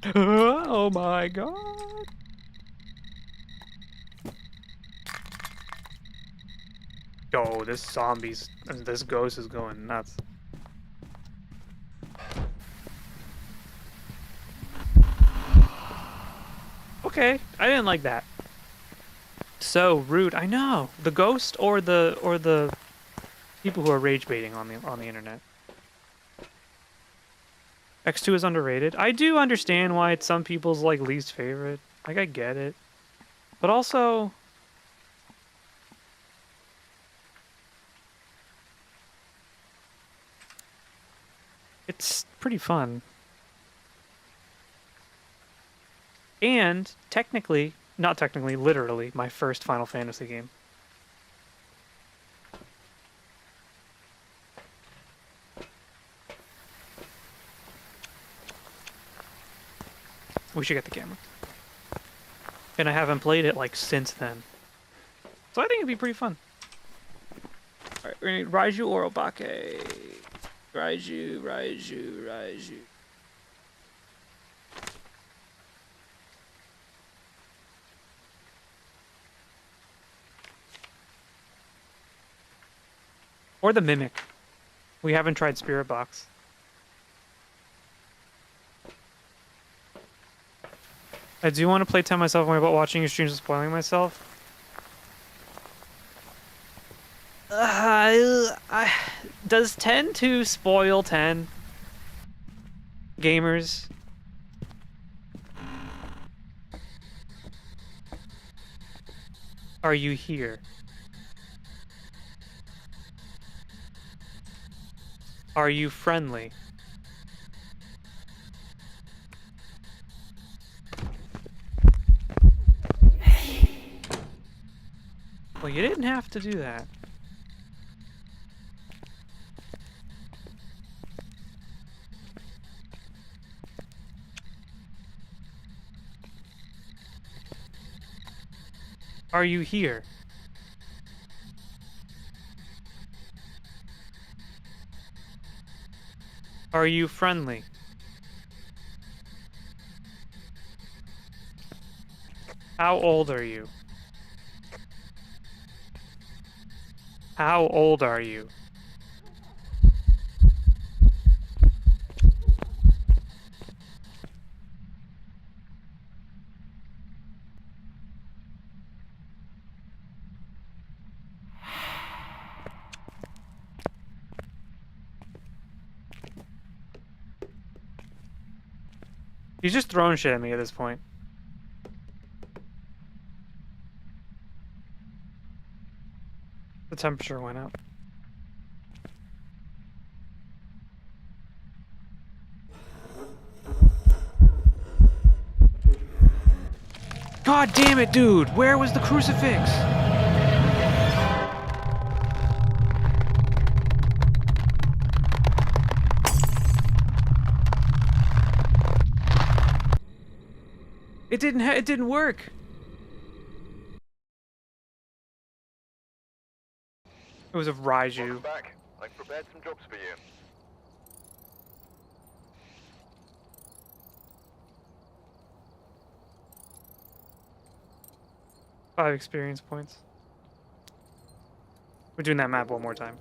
Oh my god. Yo, this ghost is going nuts. Okay, I didn't like that. So rude. I know. The ghost or the people who are rage baiting on the internet. X2 is underrated. I do understand why it's some people's like least favorite. Like I get it. But also it's pretty fun. And technically, not technically, literally, my first Final Fantasy game. We should get the camera. And I haven't played it like since then. So I think it'd be pretty fun. Alright, we're gonna need Raiju or Obake. Raiju. Or the Mimic. We haven't tried Spirit Box. I do want to play 10 myself and worry about watching your streams and spoiling myself. Does 10 to spoil 10? Gamers? Are you here? Are you friendly? Well, you didn't have to do that. Are you here? Are you friendly? How old are you? How old are you? He's just throwing shit at me at this point. The temperature went up. God damn it, dude! Where was the crucifix? It didn't work. It was a Raiju. Welcome back. I've prepared some jobs for you. 5 experience points. We're doing that map one more time.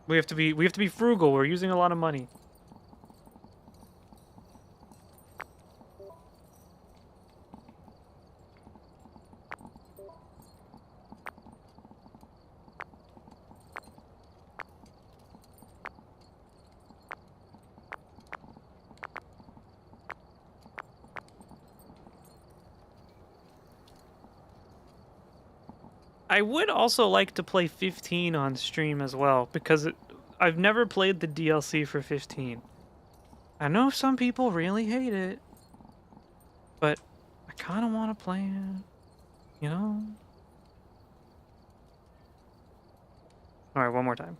We have to be frugal. We're using a lot of money. I would also like to play 15 on stream as well, because I've never played the DLC for 15. I know some people really hate it, but I kind of want to play it, you know? Alright, one more time.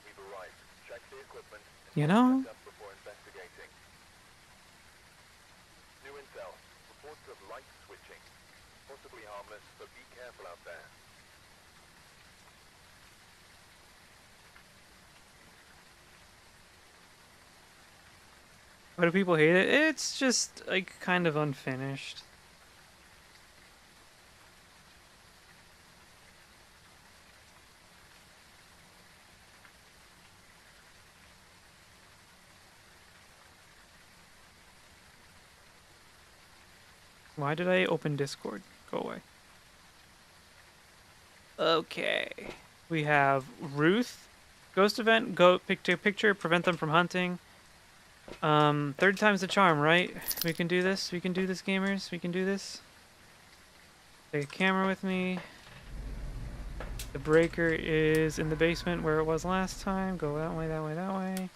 We've arrived. Check the equipment. You know? Before investigating. light switching. Possibly harmless, but be careful out there. Why do people hate it? It's just, like, kind of unfinished. Why did I open Discord? Go away. Okay. We have Ruth. Ghost event, go picture, prevent them from hunting. Third time's the charm, right? We can do this. We can do this, gamers. We can do this. Take a camera with me. The breaker is in the basement where it was last time. Go that way, that way, that way.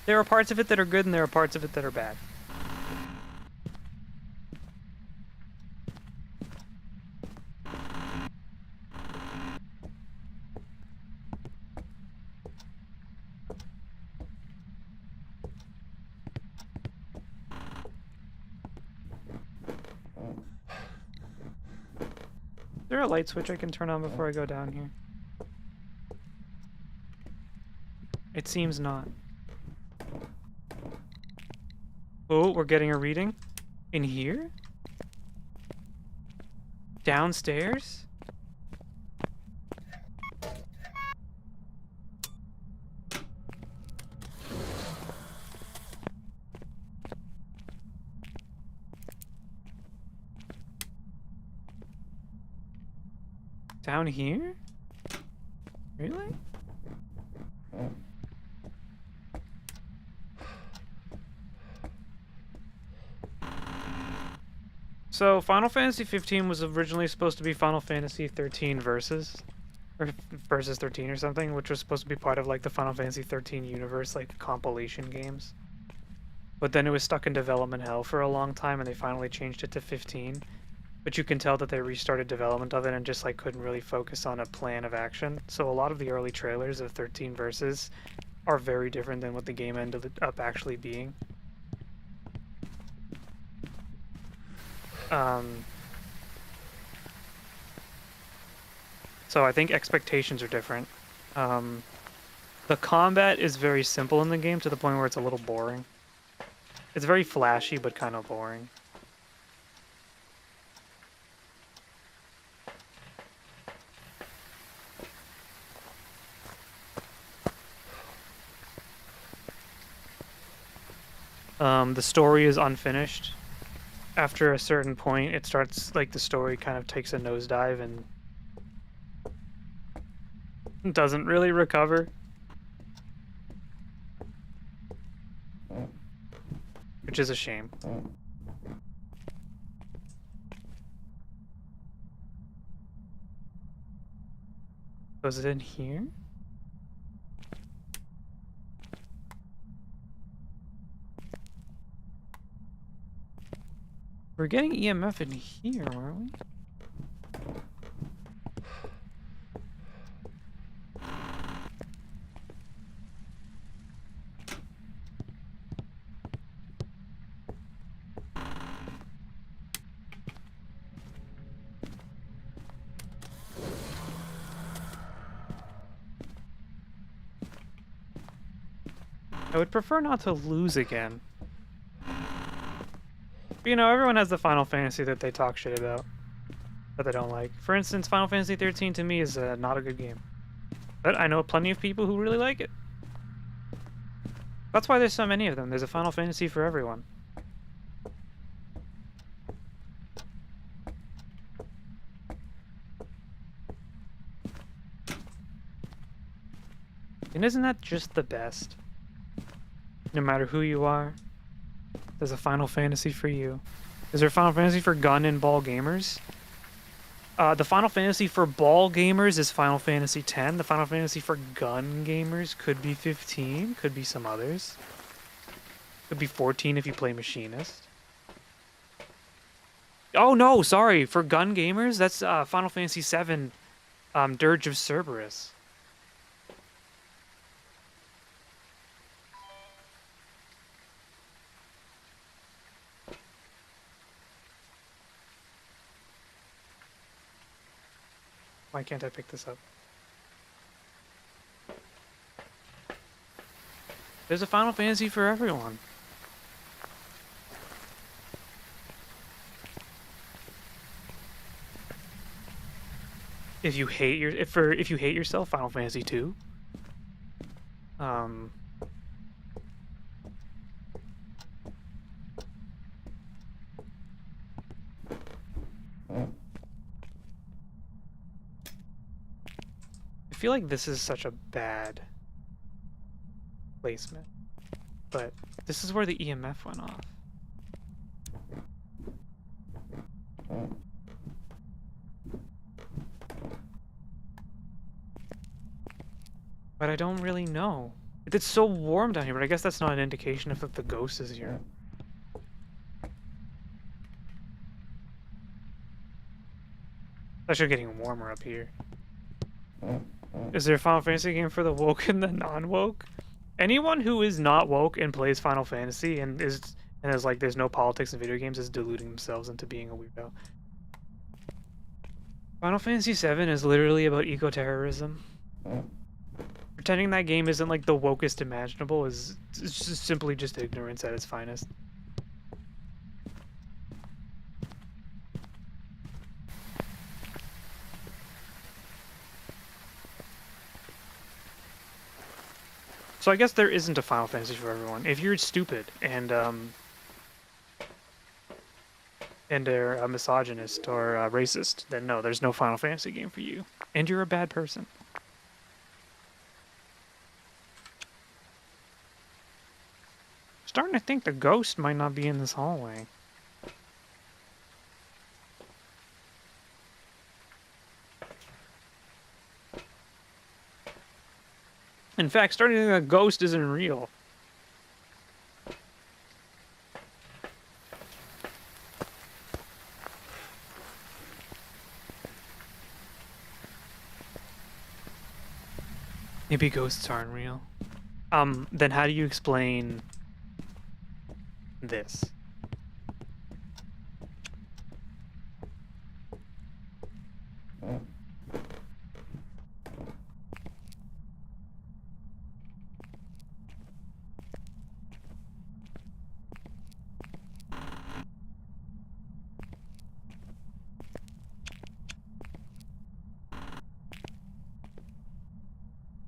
There are parts of it that are good and there are parts of it that are bad. Is there a light switch I can turn on before I go down here? It seems not. Oh, we're getting a reading? In here? Downstairs? Down here? Really? So, Final Fantasy 15 was originally supposed to be Final Fantasy 13 Versus. Or Versus 13 or something, which was supposed to be part of, like, the Final Fantasy 13 universe, like, compilation games. But then it was stuck in development hell for a long time, and they finally changed it to 15. But you can tell that they restarted development of it and just, like, couldn't really focus on a plan of action. So a lot of the early trailers of 13 Versus are very different than what the game ended up actually being. So I think expectations are different. The combat is very simple in the game to the point where it's a little boring. It's very flashy, but kind of boring. The story is unfinished. After a certain point, it starts, like, the story kind of takes a nosedive and doesn't really recover. Which is a shame. Was it in here? We're getting EMF in here, aren't we? I would prefer not to lose again. But, you know, everyone has the Final Fantasy that they talk shit about, that they don't like. For instance, Final Fantasy 13 to me is not a good game. But I know plenty of people who really like it. That's why there's so many of them. There's a Final Fantasy for everyone. And isn't that just the best? No matter who you are, there's a Final Fantasy for you. Is there a Final Fantasy for gun and ball gamers? The Final Fantasy for ball gamers is Final Fantasy X. The Final Fantasy for gun gamers could be 15, could be some others. Could be 14 if you play Machinist. Oh no, sorry, for gun gamers, that's Final Fantasy VII, Dirge of Cerberus. Why can't I pick this up? There's a Final Fantasy for everyone. If you hate if you hate yourself, Final Fantasy 2. I feel like this is such a bad placement, but this is where the EMF went off. But I don't really know. It's so warm down here, but I guess that's not an indication if the ghost is here. It's actually getting warmer up here. Is there a Final Fantasy game for the woke and the non-woke? Anyone who is not woke and plays Final Fantasy and is like there's no politics in video games is deluding themselves into being a weirdo. Final Fantasy VII is literally about eco-terrorism. Pretending that game isn't like the wokest imaginable is just simply just ignorance at its finest. So I guess there isn't a Final Fantasy for everyone. If you're stupid and are a misogynist or a racist, then no, there's no Final Fantasy game for you. And you're a bad person. Starting to think the ghost might not be in this hallway. In fact, starting to think the ghost isn't real. Maybe ghosts aren't real. Then how do you explain this?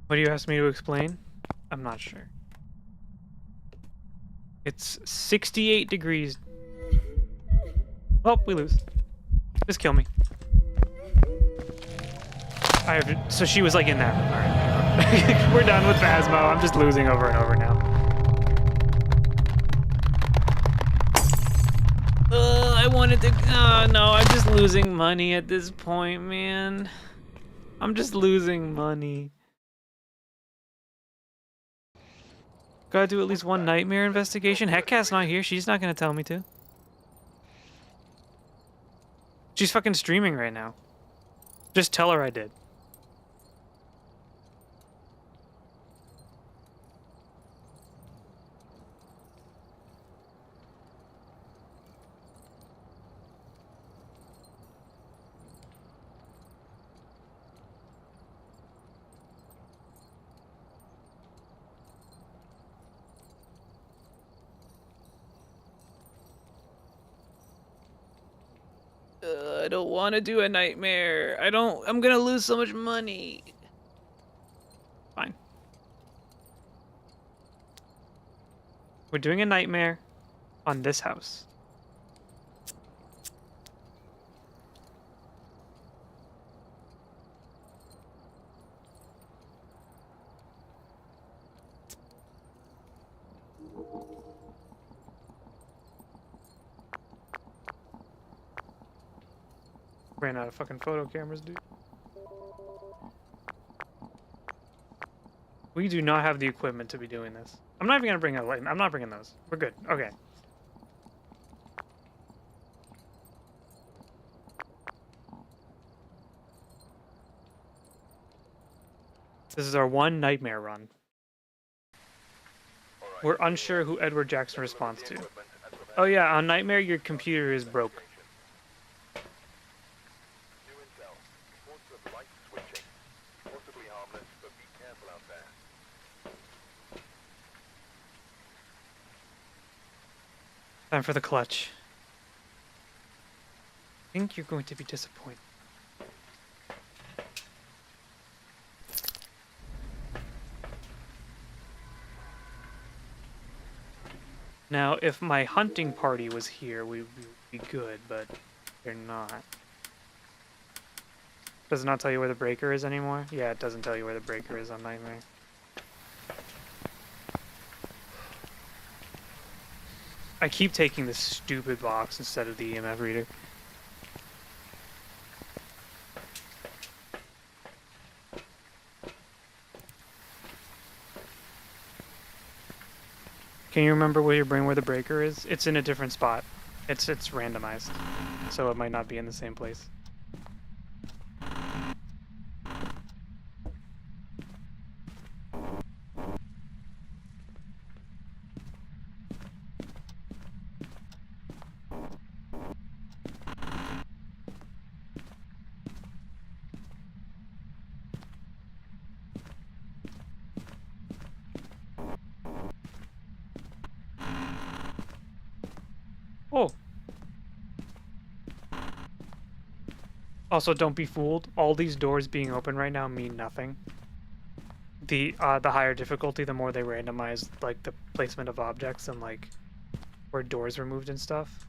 What do you ask me to explain? I'm not sure. It's 68 degrees. Oh, we lose. Just kill me. I have to, so she was like in that room. Alright. We're done with Phasmo. I'm just losing over and over now. I wanted to... Oh, no, I'm just losing money at this point, man. I'm just losing money. Gotta do at least one nightmare investigation. Heckcat's not here. She's not gonna tell me to. She's fucking streaming right now. Just tell her I did. I don't want to do a nightmare. I'm gonna lose so much money. Fine. We're doing a nightmare on this house. Ran out of fucking photo cameras, dude. We do not have the equipment to be doing this. I'm not even gonna bring a light. I'm not bringing those. We're good. Okay. This is our one nightmare run. We're unsure who Edward Jackson responds to. Oh yeah, on Nightmare your computer is broke. Time for the clutch. I think you're going to be disappointed. Now, if my hunting party was here, we would be good, but they're not. Does it not tell you where the breaker is anymore? Yeah, it doesn't tell you where the breaker is on Nightmare. I keep taking this stupid box instead of the EMF reader. Can you remember where your brain where the breaker is? It's in a different spot. It's randomized, so it might not be in the same place. Oh. Also, don't be fooled. All these doors being open right now mean nothing. The higher difficulty, the more they randomize like the placement of objects and like where doors are moved and stuff.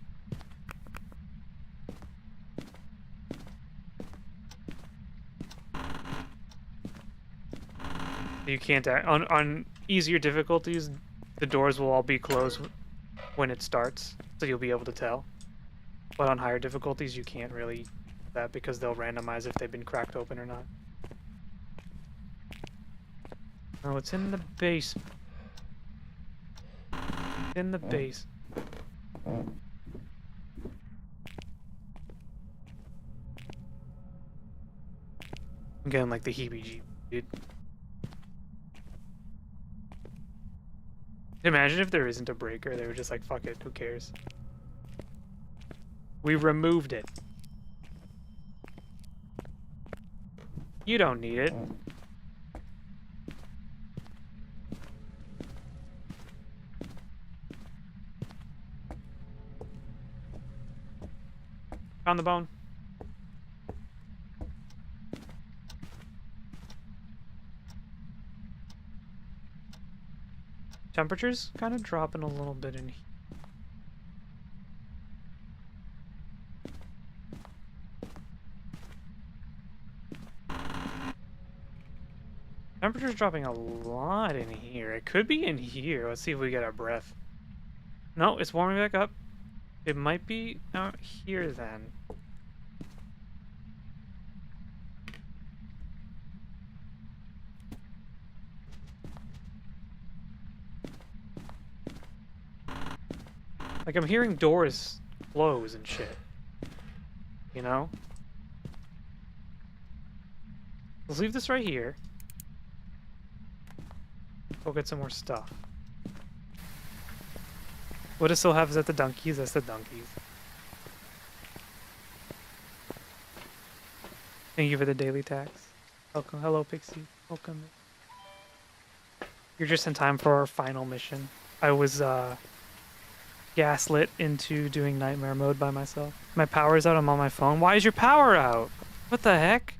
You can't on easier difficulties, the doors will all be closed when it starts, so you'll be able to tell. But on higher difficulties, you can't really do that because they'll randomize if they've been cracked open or not. Oh, it's in the base. In the base. I'm getting like the heebie-jeebies, dude. Imagine if there isn't a breaker, they were just like, fuck it, who cares? We removed it. You don't need it. Found the bone. Temperature's kind of dropping a little bit in here. Temperature's dropping a lot in here. It could be in here. Let's see if we get our breath. No, it's warming back up. It might be out here then. Like, I'm hearing doors close and shit. You know? Let's leave this right here. Go get some more stuff. What it still have is at the donkeys? That's the donkeys. Thank you for the daily tax. Welcome. Hello, Pixie. Welcome. You're just in time for our final mission. I was, gaslit into doing nightmare mode by myself. My power's out. I'm on my phone. Why is your power out? What the heck?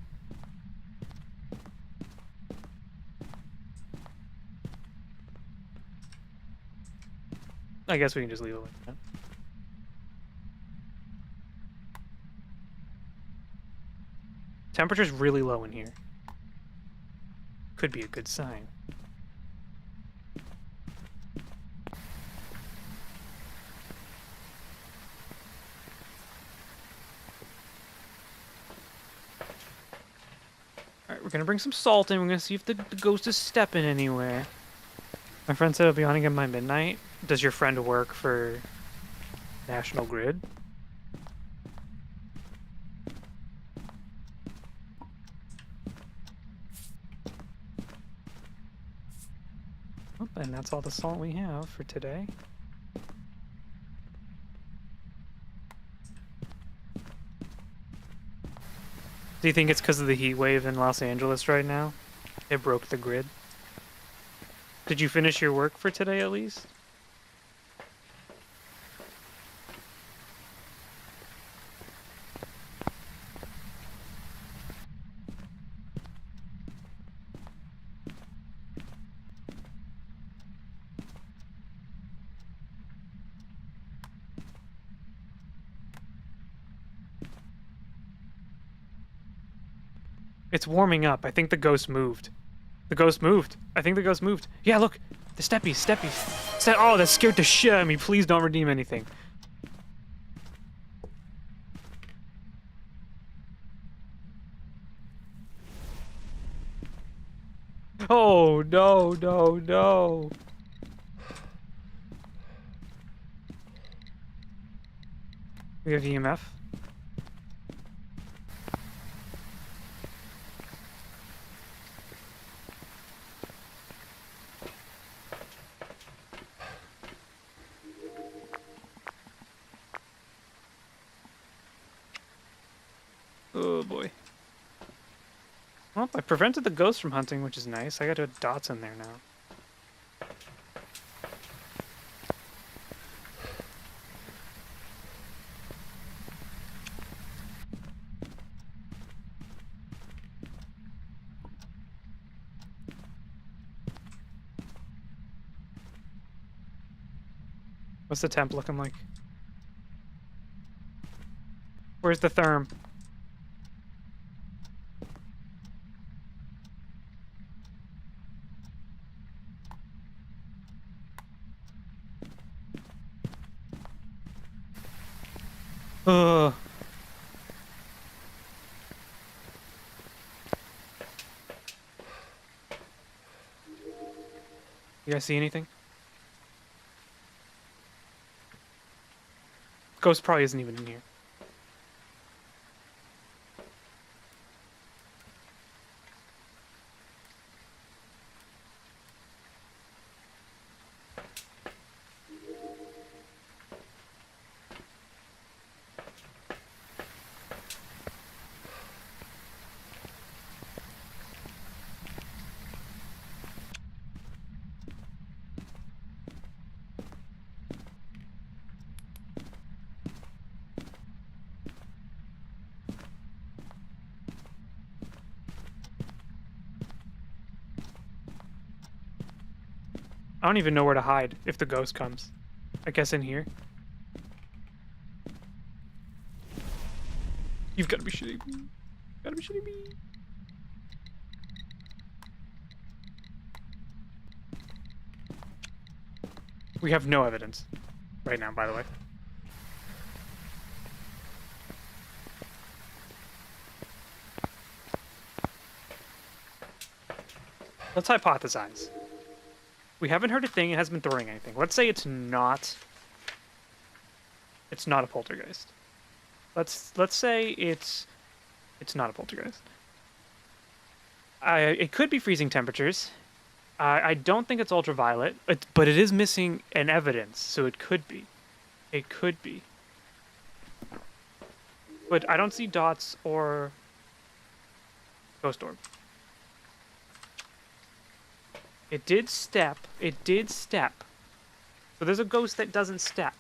I guess we can just leave it like that. Temperature's really low in here. Could be a good sign. Alright, we're gonna bring some salt in. We're gonna see if the ghost is stepping anywhere. My friend said it'll be on again by midnight. Does your friend work for National Grid? Oh, and that's all the salt we have for today. Do you think it's because of the heat wave in Los Angeles right now? It broke the grid. Did you finish your work for today at least? It's warming up. I think the ghost moved. The ghost moved. I think the ghost moved. Yeah, look. The steppies. Oh, that scared the shit out of me. Please don't redeem anything. Oh, no. We have EMF. Oh, boy. Well, I prevented the ghost from hunting, which is nice. I got dots in there now. What's the temp looking like? Where's the therm? Ugh. You guys see anything? Ghost probably isn't even in here. I don't even know where to hide if the ghost comes. I guess in here. You've got to be shitting me. Gotta be shitting me. We have no evidence right now, by the way. Let's hypothesize. We haven't heard a thing. It hasn't been throwing anything. Let's say it's not a poltergeist. Let's say it's not a poltergeist. It could be freezing temperatures. I don't think it's ultraviolet, but it is missing an evidence, so it could be. It could be. But I don't see dots or ghost orb. It did step. It did step. So there's a ghost that doesn't step.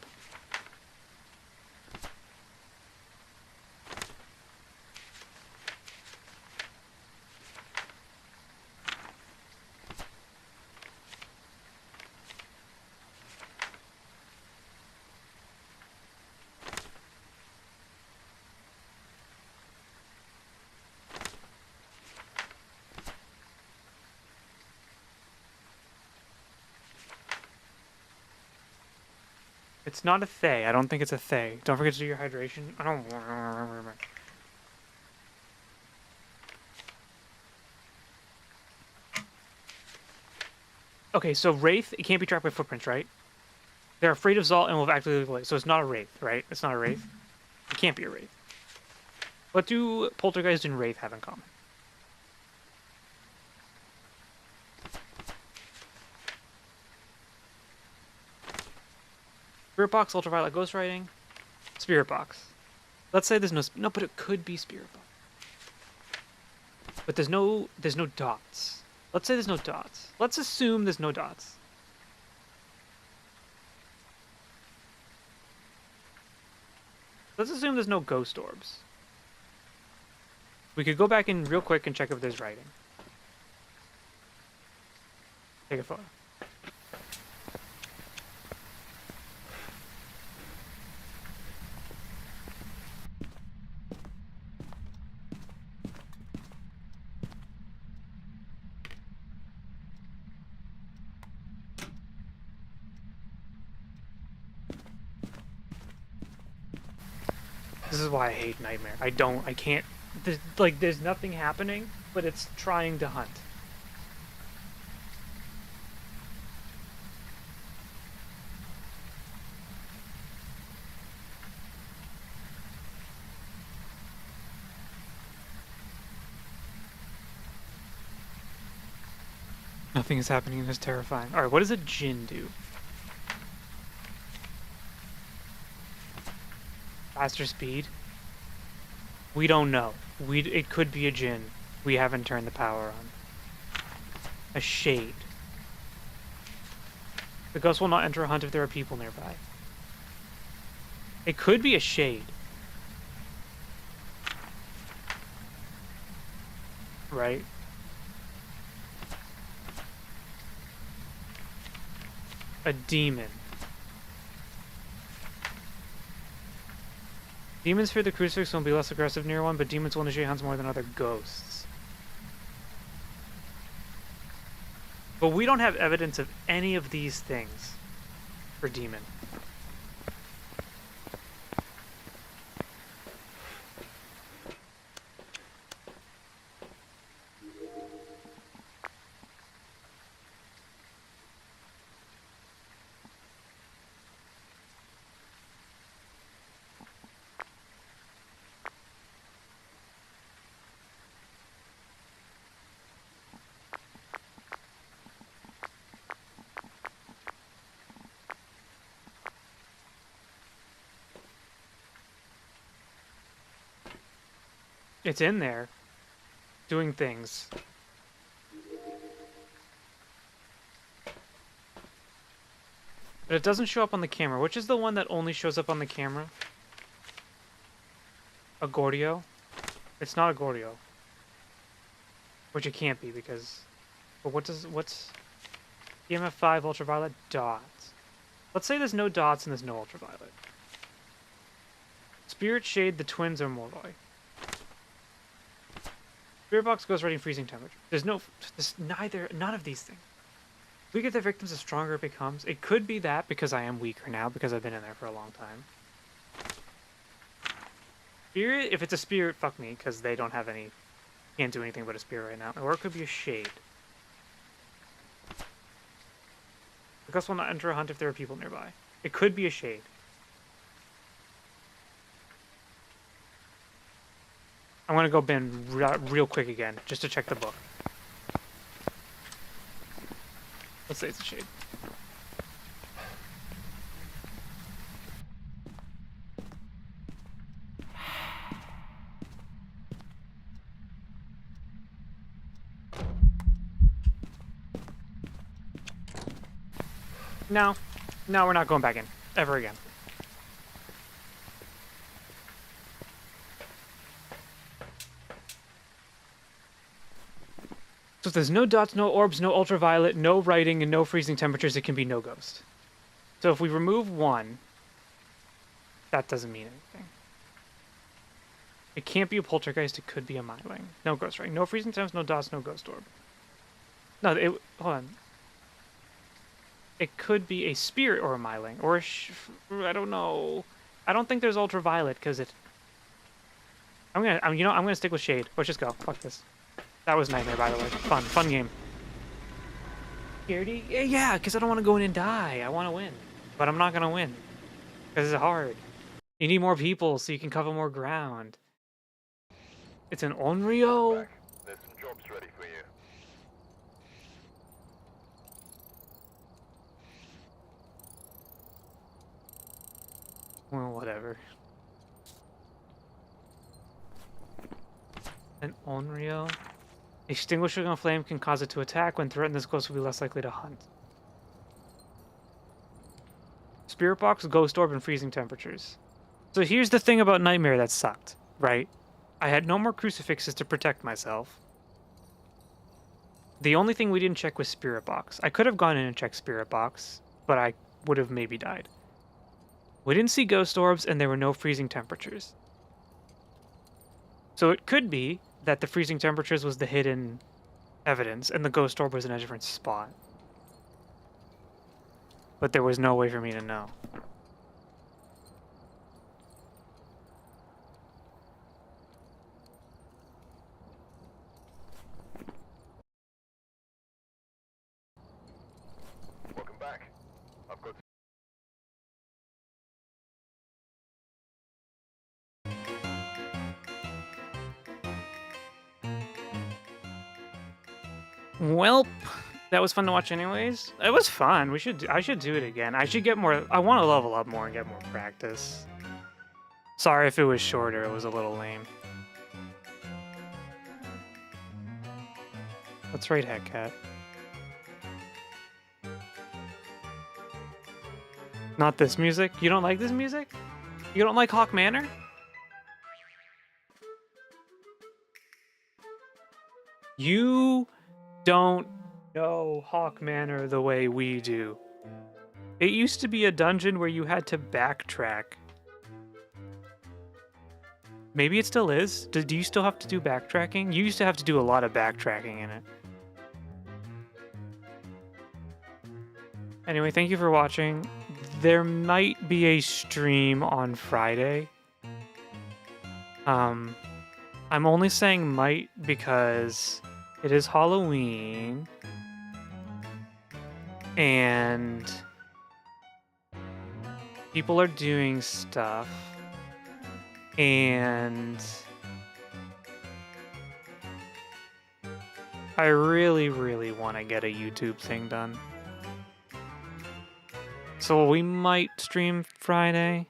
It's not a Thay. I don't think it's a Thay. Don't forget to do your hydration. I don't. Okay, so Wraith, it can't be tracked by footprints, right? They're afraid of Zalt and will actively leave a light. So it's not a Wraith, right? It's not a Wraith. It can't be a Wraith. What do Poltergeist and Wraith have in common? Spirit Box, Ultraviolet Ghostwriting, Spirit Box. Let's say there's no, but it could be Spirit Box. But there's no dots. Let's say there's no dots. Let's assume there's no dots. Let's assume there's no ghost orbs. We could go back in real quick and check if there's writing. Take a photo. This is why I hate Nightmare. I can't, there's nothing happening, but it's trying to hunt. Nothing is happening and it's terrifying. Alright, what does a djinn do? Faster speed? We don't know. It could be a djinn. We haven't turned the power on. A shade. The ghost will not enter a hunt if there are people nearby. It could be a shade. Right? A demon. Demons fear the crucifix and will be less aggressive near one, but demons will initiate hunts more than other ghosts. But we don't have evidence of any of these things for demon. It's in there, doing things. But it doesn't show up on the camera. Which is the one that only shows up on the camera? A Gordio? It's not a Gordio. Which it can't be because... But what's... EMF 5, ultraviolet, dots. Let's say there's no dots and there's no ultraviolet. Spirit Shade, the twins are Moroi. Spirit Box, Ghost Writing, Freezing Temperature. None of these things. We get the victims, the stronger it becomes. It could be that because I am weaker now because I've been in there for a long time. Spirit, if it's a spirit, fuck me, because they don't have any, can't do anything but a spirit right now. Or it could be a shade. The ghost will not enter a hunt if there are people nearby. It could be a shade. I'm gonna go bin real quick again, just to check the book. Let's say it's a shade. No. No, we're not going back in. Ever again. So if there's no dots, no orbs, no ultraviolet, no writing, and no freezing temperatures, it can be no ghost. So if we remove one, that doesn't mean anything. It can't be a poltergeist, it could be a myling. No ghost writing. No freezing temps, no dots, no ghost orb. No, hold on. It could be a spirit or a myling, or I don't know. I don't think there's ultraviolet, because I'm gonna stick with shade. Let's just go. Fuck this. That was Nightmare, by the way. Fun game. Scaredy? Yeah, because I don't want to go in and die. I want to win. But I'm not going to win. Because it's hard. You need more people so you can cover more ground. It's an Onryo? There's some jobs ready for you. Well, whatever. An Onryo? Extinguishing a flame can cause it to attack. When threatened, this ghost will be less likely to hunt. Spirit Box, Ghost Orb, and Freezing Temperatures. So here's the thing about Nightmare that sucked, right? I had no more crucifixes to protect myself. The only thing we didn't check was Spirit Box. I could have gone in and checked Spirit Box, but I would have maybe died. We didn't see Ghost Orbs, and there were no freezing temperatures. So it could be that the freezing temperatures was the hidden evidence, and the ghost orb was in a different spot. But there was no way for me to know. Welp, that was fun to watch anyways. It was fun. I should do it again. I should get more. I want to level up more and get more practice. Sorry if it was shorter. It was a little lame. Let's rate Heckcat. Not this music? You don't like this music? You don't like Hawk Manor? You don't know Hawk Manor the way we do. It used to be a dungeon where you had to backtrack. Maybe it still is. Do you still have to do backtracking? You used to have to do a lot of backtracking in it. Anyway, thank you for watching. There might be a stream on Friday. I'm only saying might because it is Halloween. And people are doing stuff. And I really, really want to get a YouTube thing done. So we might stream Friday,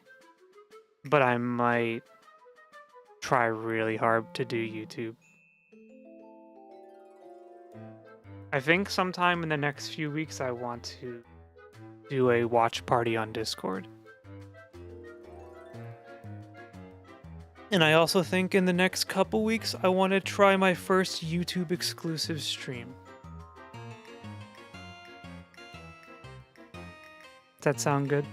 but I might try really hard to do YouTube. I think sometime in the next few weeks I want to do a watch party on Discord. And I also think in the next couple weeks I want to try my first YouTube exclusive stream. Does that sound good?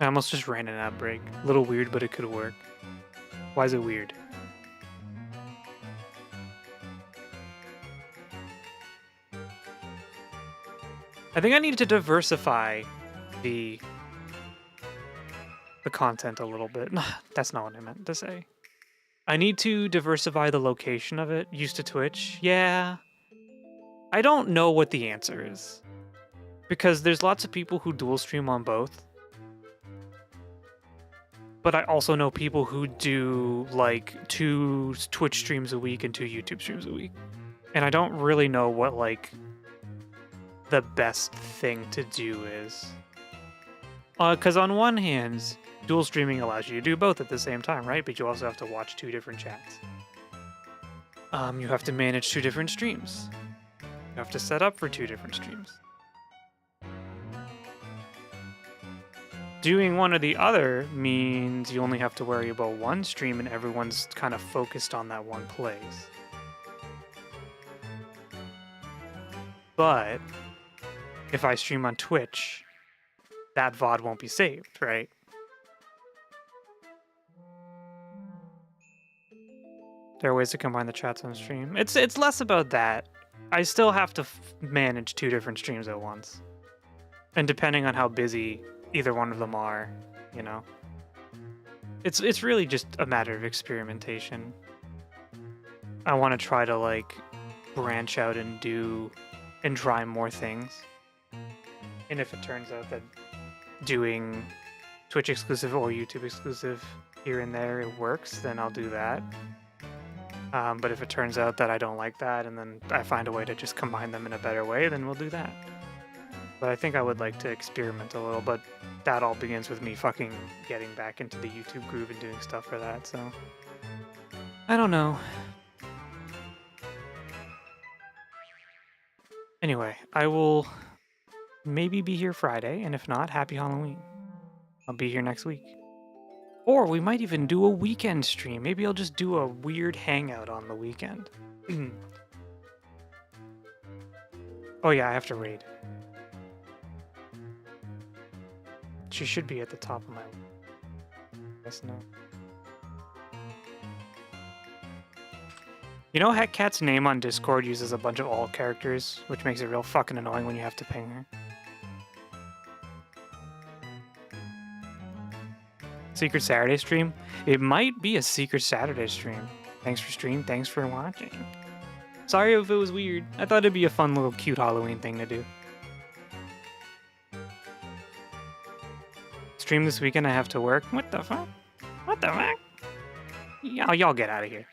I almost just ran an ad break. A little weird, but it could work. Why is it weird? I think I need to diversify the content a little bit. That's not what I meant to say. I need to diversify the location of it. Used to Twitch? Yeah. I don't know what the answer is. Because there's lots of people who dual stream on both. But I also know people who do like 2 Twitch streams a week and 2 YouTube streams a week. And I don't really know what like the best thing to do is. Because on one hand, dual streaming allows you to do both at the same time, right? But you also have to watch 2 different chats. You have to manage 2 different streams. You have to set up for 2 different streams. Doing one or the other means you only have to worry about one stream and everyone's kind of focused on that one place. But if I stream on Twitch, that VOD won't be saved, right? There are ways to combine the chats on stream. It's less about that. I still have to manage 2 different streams at once. And depending on how busy either one of them are, you know. It's really just a matter of experimentation. I want to try to like branch out and try more things. And if it turns out that doing Twitch exclusive or YouTube exclusive here and there it works, then I'll do that. But if it turns out that I don't like that and then I find a way to just combine them in a better way, then we'll do that. But I think I would like to experiment a little, but that all begins with me fucking getting back into the YouTube groove and doing stuff for that, so I don't know. Anyway, I will maybe be here Friday, and if not, happy Halloween. I'll be here next week. Or we might even do a weekend stream. Maybe I'll just do a weird hangout on the weekend. Oh yeah, I have to raid. She should be at the top of my list now. You know Heckcat's name on Discord uses a bunch of alt characters, which makes it real fucking annoying when you have to ping her. Secret Saturday stream? It might be a Secret Saturday stream. Thanks for stream, thanks for watching. Sorry if it was weird. I thought it'd be a fun little cute Halloween thing to do. Stream this weekend, I have to work. What the fuck? What the fuck? Y'all get out of here.